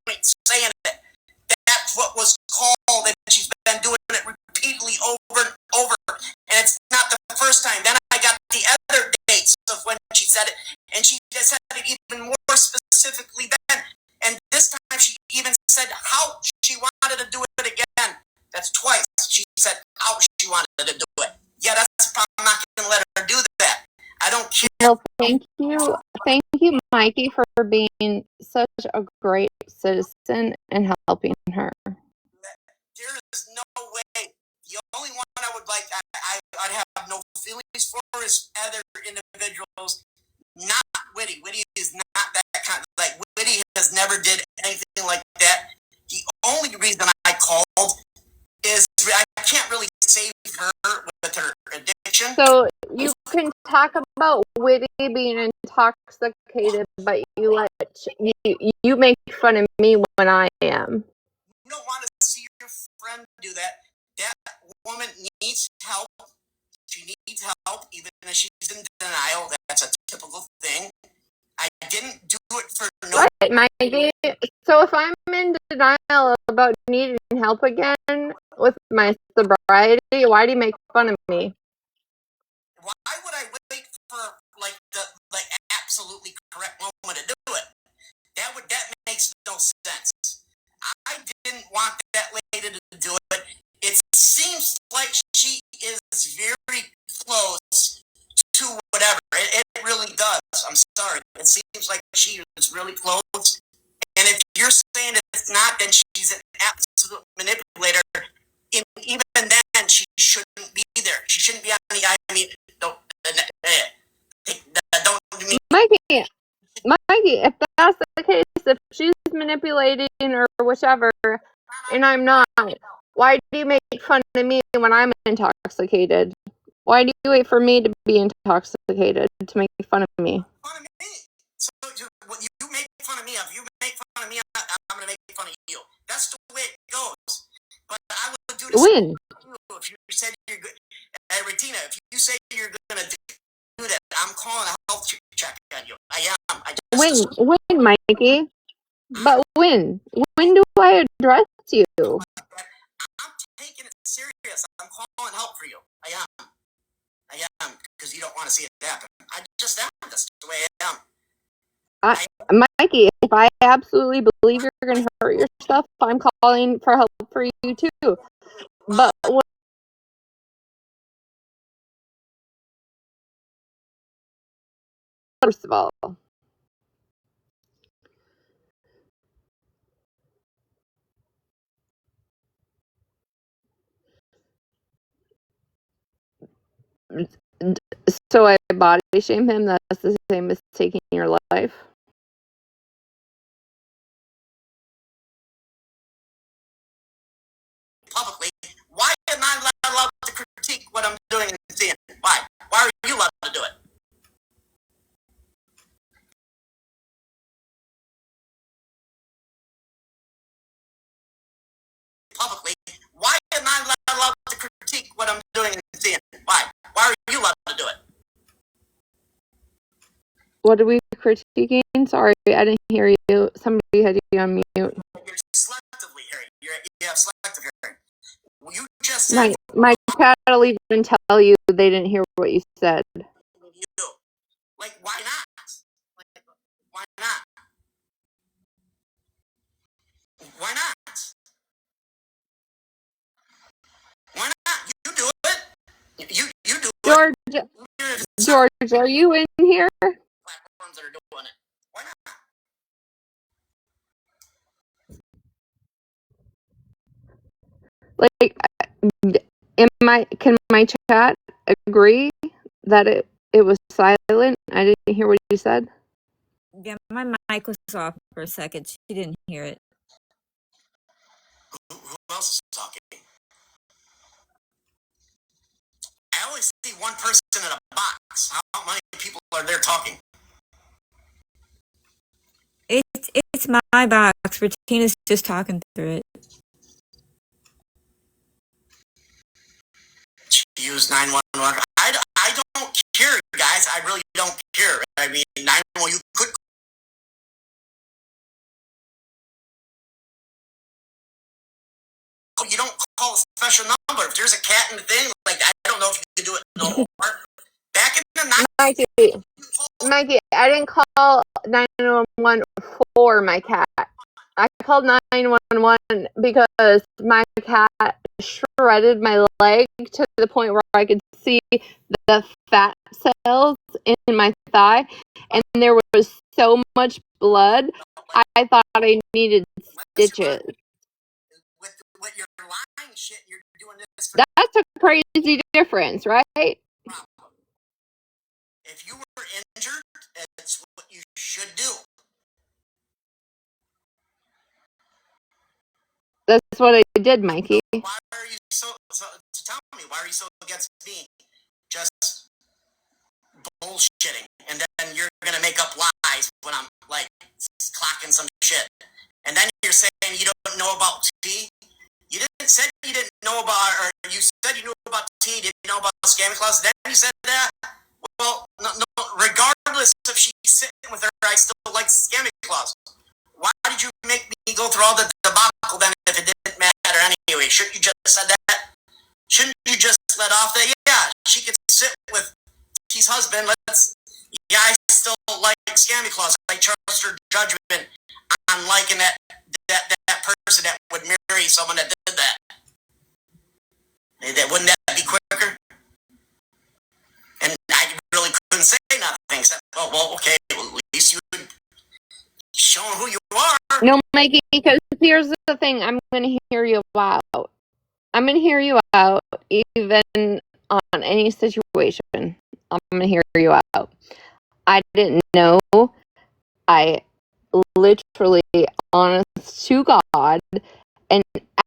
point, saying it. That's what was called, and she's been doing it repeatedly over and over. And it's not the first time. Then I got the other dates of when she said it, and she just said it even more specifically then. And this time she even said how she wanted to do it again. That's twice. She said how she wanted to do it. Yeah, that's the problem. I'm not going to let her do that. I don't care. Well, thank you, Mikey, for being such a great citizen and helping her. There is no way. The only one I would like, I'd have no feelings for is other individuals. Not Witty. Witty is not that kind. Like Witty has never did anything like that. The only reason I called is I can't really save her with her addiction. So you can talk about Witty being intoxicated, but you make fun of me when I am. You don't want to see your friend do that. That woman needs help. She needs help, even if she's in denial. That's a typical thing. I didn't do it for no... Right, Mikey. So if I'm in denial about needing help again with my sobriety, why do you make fun of me? Why would I wait for the absolutely correct moment to do it? That makes no sense. I didn't want that lady to do it. It seems like she is very close to whatever. It really does. I'm sorry. It seems like she is really close. And if you're saying it's not, then she's an absolute manipulator. Even then, she shouldn't be there. She shouldn't be on the... I mean, don't Mikey, if that's the case, if she's manipulating or whichever, and I'm not, why do you make fun of me when I'm intoxicated? Why do you wait for me to be intoxicated to make fun of me? Fun of me. So you make fun of me. If you make fun of me, I'm going to make fun of you. That's the way it goes. But I would do this When? if you said you're good. Retina, if you say you're going to do that, I'm calling a health check on you. I am. When, Mikey? But when? When do I address you? I'm taking it serious. I'm calling help for you. I am. Because you don't want to see it happen. I just am. That's the way I am. Mikey, if I absolutely believe you're going to hurt yourself, I'm calling for help for you too. But first of all, so I body shame him. That's the same as taking your life. Publicly, why am I not allowed to critique what I'm doing in the theater? Why? Why are you allowed to do it? Publicly, why am I not allowed to critique what I'm doing in the theater? Why? Why are you allowed to do it? What are we critiquing? Sorry, I didn't hear you. Somebody had you on mute. You're selectively hearing. You have selective hearing. You just said My chat will even tell you they didn't hear what you said. you do. Like, why not? Like, why not? Why not? Why not? You do it. You do George, it. George, are you in here? Platforms that are doing it. Why not? Like, can my chat agree that it was silent? I didn't hear what you said. Yeah, my mic was off for a second. She didn't hear it. Who else is talking? I only see one person in a box. How many people are there talking? It's my box. Retina's just talking through it. Use 911. I don't care, guys. I really don't care. I mean, 911, you could. You don't call a special number. If there's a cat in the thing, like, I don't know if you could do it no more. Back in the 90s. Mikey, I didn't call 911 for my cat. I called 911 because my cat shredded my leg to the point where I could see the fat cells in my thigh, and there was so much blood, I thought I needed stitches. With your lying shit, you're doing this for That's a crazy difference, right? problem. If you were injured, it's what you should do. That's what I did, Mikey. Why are you so tell me, why are you so against me just bullshitting? And then you're gonna make up lies when I'm like clocking some shit. And then you're saying you don't know about tea. You didn't say you didn't know about, or you said you knew about tea, didn't know about scamming clause. Then you said that. Well, no, regardless if she's sitting with her, I still like scamming clause. Why did you make me go through all the debacle then if it didn't matter anyway? Shouldn't you just said that? Shouldn't you just let off that? Yeah, she could sit with his husband. Yeah, I still like scamming clause. I trust her judgment on liking that person that would marry someone that did that. Wouldn't that be quicker? And I really couldn't say nothing except, oh, well, okay, well, at least you showing who you are. No, Mikey, because here's the thing. I'm going to hear you out. I'm going to hear you out even on any situation. I'm going to hear you out. I didn't know. I literally, honest to God, and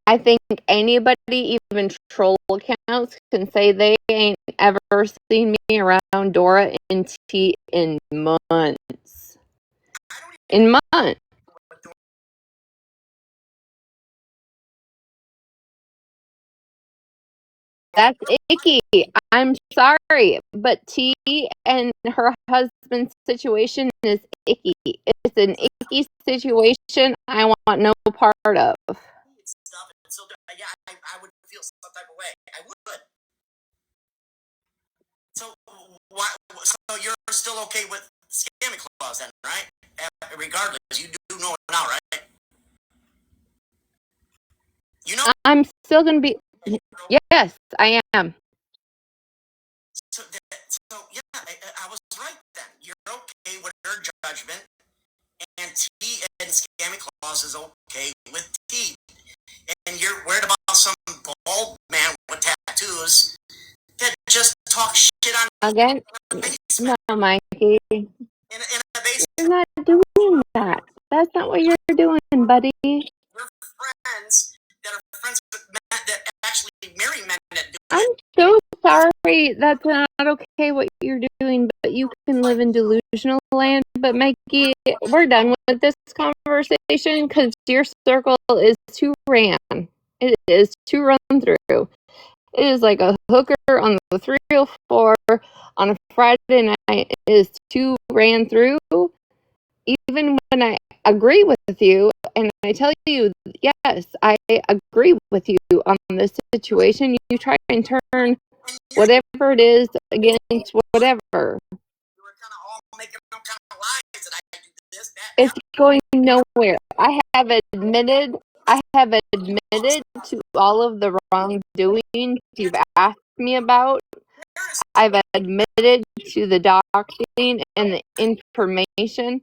I think anybody, even troll accounts, can say they ain't ever seen me around Dora and T in months. In months. That's icky. I'm sorry, but T and her husband's situation is icky. It's an icky situation I want no part of. Stuff. So, yeah, I would feel some type of way. I would. So, why? So you're still okay with scammy clause then, right? Regardless, you do know it now, right? You know. I'm still gonna be. Yes, I am. So yeah, I was right then. You're okay with her judgment, and T and scammy clause is okay with T. And you're worried about some bald man with tattoos that just talk shit on Again, a basement. no, Mikey. In a basement. You're not doing that. That's not what you're doing, buddy. Your friends that are friends with men that actually marry men that do I'm it. so sorry. That's not okay what you're doing, but you can live in delusional land. But Mikey, we're done with this conversation because your circle is too ran. It is too run through. It is like a hooker on the 304 on a Friday night. It is too ran through. Even when I agree with you and I tell you, yes, I agree with you on this situation, you try and turn whatever it is against whatever. You were kind of all making some kind of lies that I do this, that, It's going nowhere. I have admitted to all of the wrongdoing you've asked me about. I've admitted to the doxing and the information.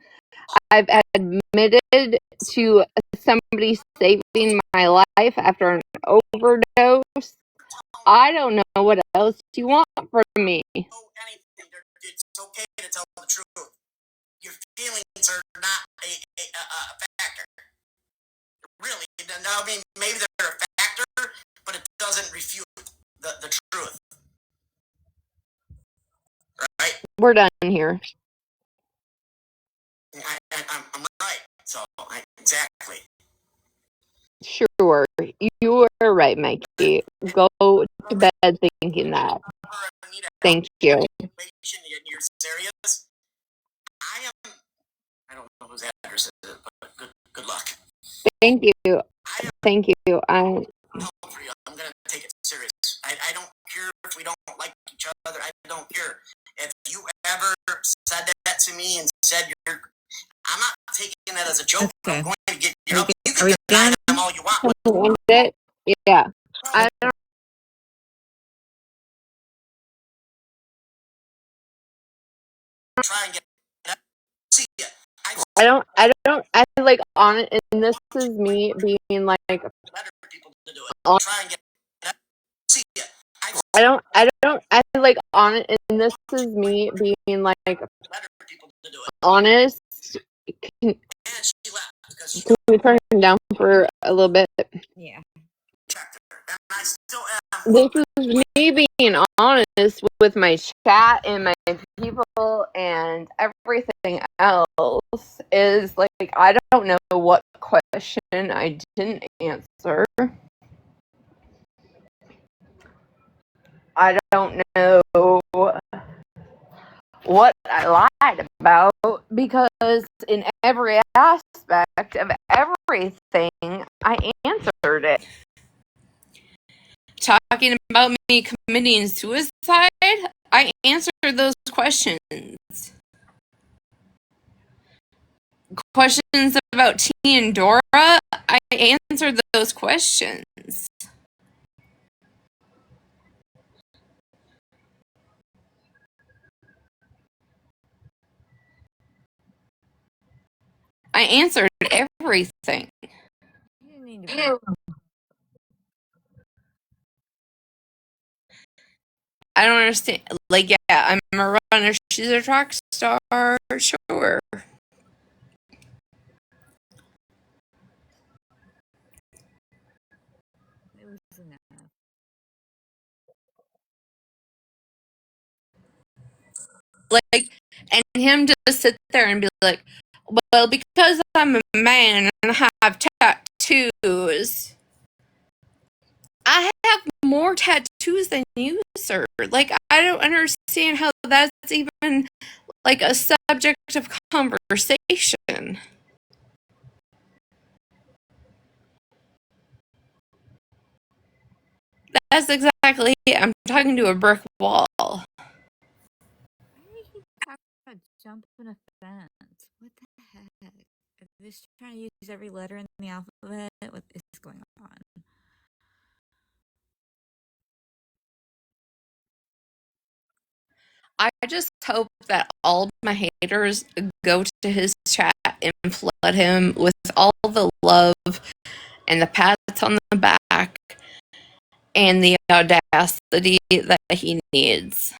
I've admitted to somebody saving my life after an overdose. I don't know what else you want from me. anything. It's okay to tell the truth. Your feelings are not a factor. Really, I mean, maybe they're a factor, but it doesn't refute the truth. Right? We're done here. I'm right. So, exactly. Sure. You were right, Mikey. Go to bed thinking that. Thank you. You're serious? I don't know whose address it is, but good luck. Thank you. Thank you. I'm gonna take it serious. I don't care if we don't like each other. I don't care. If you ever said that to me and said I'm not taking that as a joke. Okay. I'm going to get you up. You Are can we deny done? them all you want. Yeah. I don't Try and get see ya. I like on it, and this is me being like Better people to do it. on, Try and get see ya. I like on it, and this is me being like Better people to do it. honest. Can And she left because she we turn him down for a little bit? Yeah. checked her, and I still am. This is me being honest with my chat and my people and everything else. Is like I don't know what question I didn't answer. I don't know what I lied about because in every aspect of everything, I answered it. Talking about me committing suicide, I answered those questions. Questions about T and Dora, I answered those questions. I answered everything. I don't understand. Like, yeah, I'm a runner. She's a track star. Sure. Like, and him just sit there and be like, well, because I'm a man and I have tattoos, I have more tattoos than you, sir. Like, I don't understand how that's even like a subject of conversation. That's exactly it. I'm talking to a brick wall. jumping a fence. What the heck? Are they just trying to use every letter in the alphabet? What is going on? I just hope that all my haters go to his chat and flood him with all the love and the pats on the back and the audacity that he needs.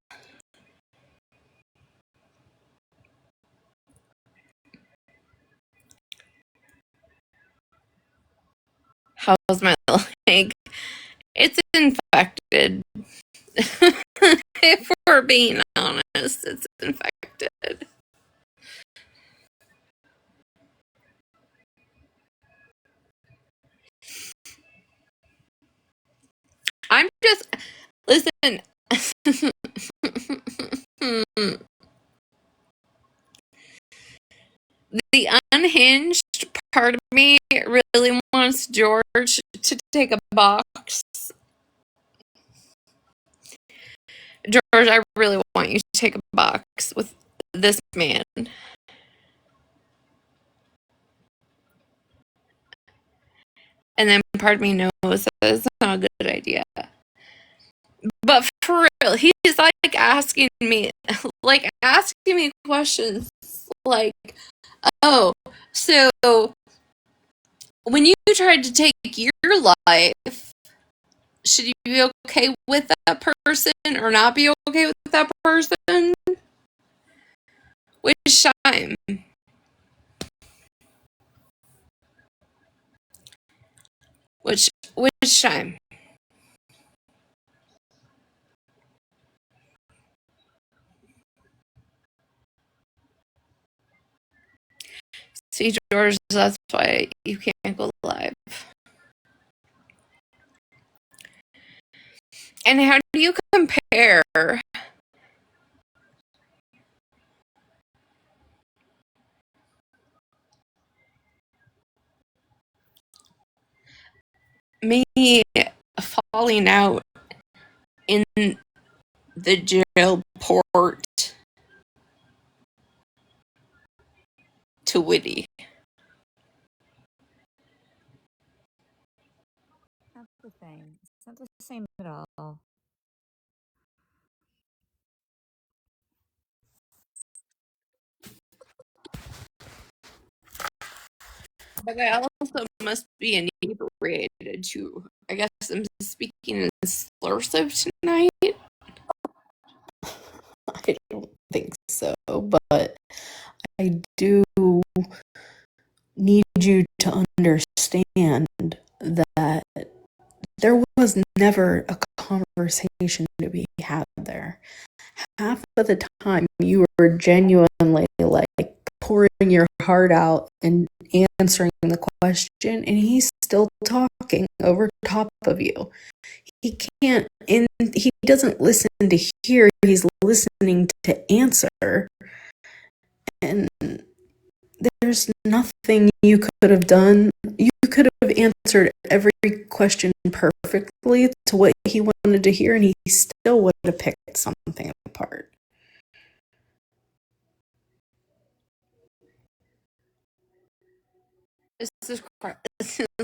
How's my leg? It's infected. If we're being honest, it's infected. I'm just listen. The unhinged part of me really wants George to take a box. George, I really want you to take a box with this man. And then part of me knows that it's not a good idea. But for real, he's like asking me questions like, oh, so when you tried to take your life, should you be okay with that person or not be okay with that person? Which time? Which time? See, George, that's why you can't go live. And how do you compare me falling out in the jail port to Whitty? Not the same. It's not the same at all. But I also must be inebriated too. I guess I'm speaking in slursive tonight. I don't think so, but I do need you to understand that there was never a conversation to be had there. Half of the time, you were genuinely like pouring your heart out and answering the question, and he's still talking over top of you. He can't, and he doesn't listen to hear, he's listening to answer. And there's nothing you could have done. You could have answered every question perfectly to what he wanted to hear, and he still would have picked something apart. This is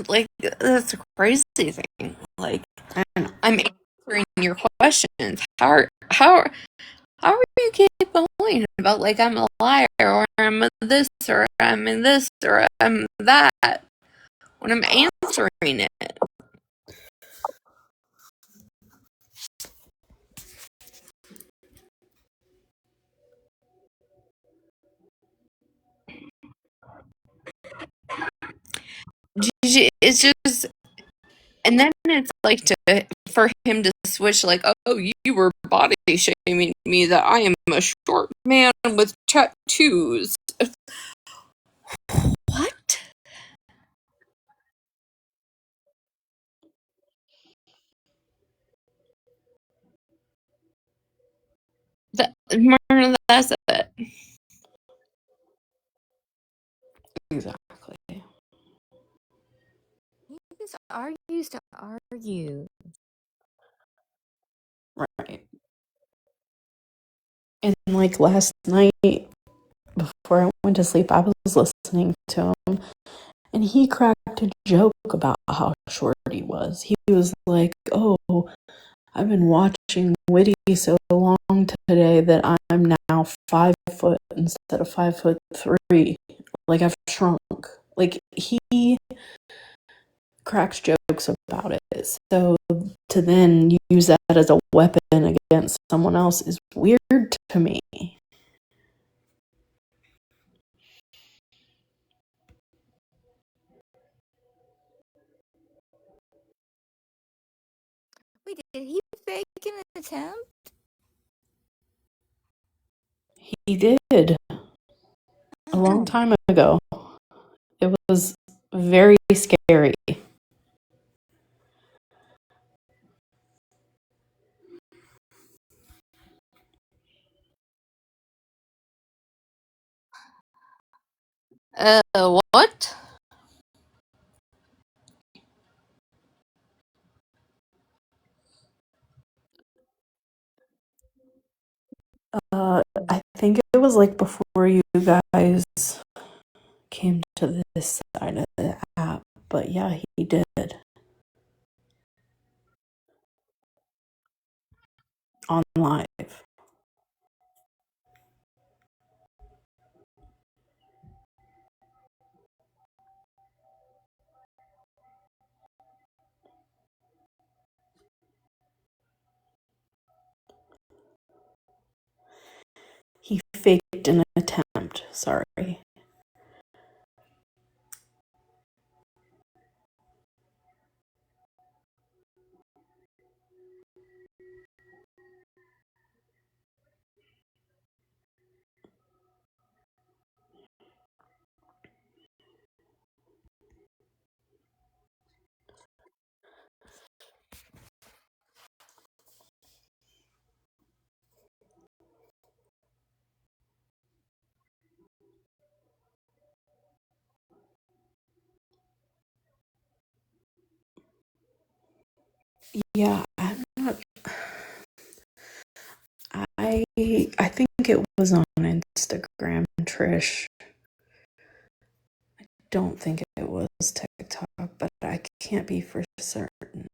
like that's a crazy thing. Like I'm answering your questions. How are you keep going about like I'm a liar or I'm a this or I'm in this or I'm that when I'm answering it? It's just, and then it's like for him to switch like, oh, you were body shaming me that I am a short man with tattoos. What? That's it. Exactly. He just argues to argue. Right. And like last night, before I went to sleep, I was listening to him, and he cracked a joke about how short he was. He was like, "Oh, I've been watching Witty so long today that I'm now 5 foot instead of 5'3". Like I've shrunk." Like he cracks jokes about it. So to then use that as a weapon against someone else is weird to me. Wait, did he fake an attempt? He did a long Oh. time ago. It was very scary. What? I think it was like before you guys came to this side of the app, but yeah, he did on live. He faked an attempt. Sorry. Yeah, I'm not. I think it was on Instagram, Trish. Don't think it was TikTok, but I can't be for certain.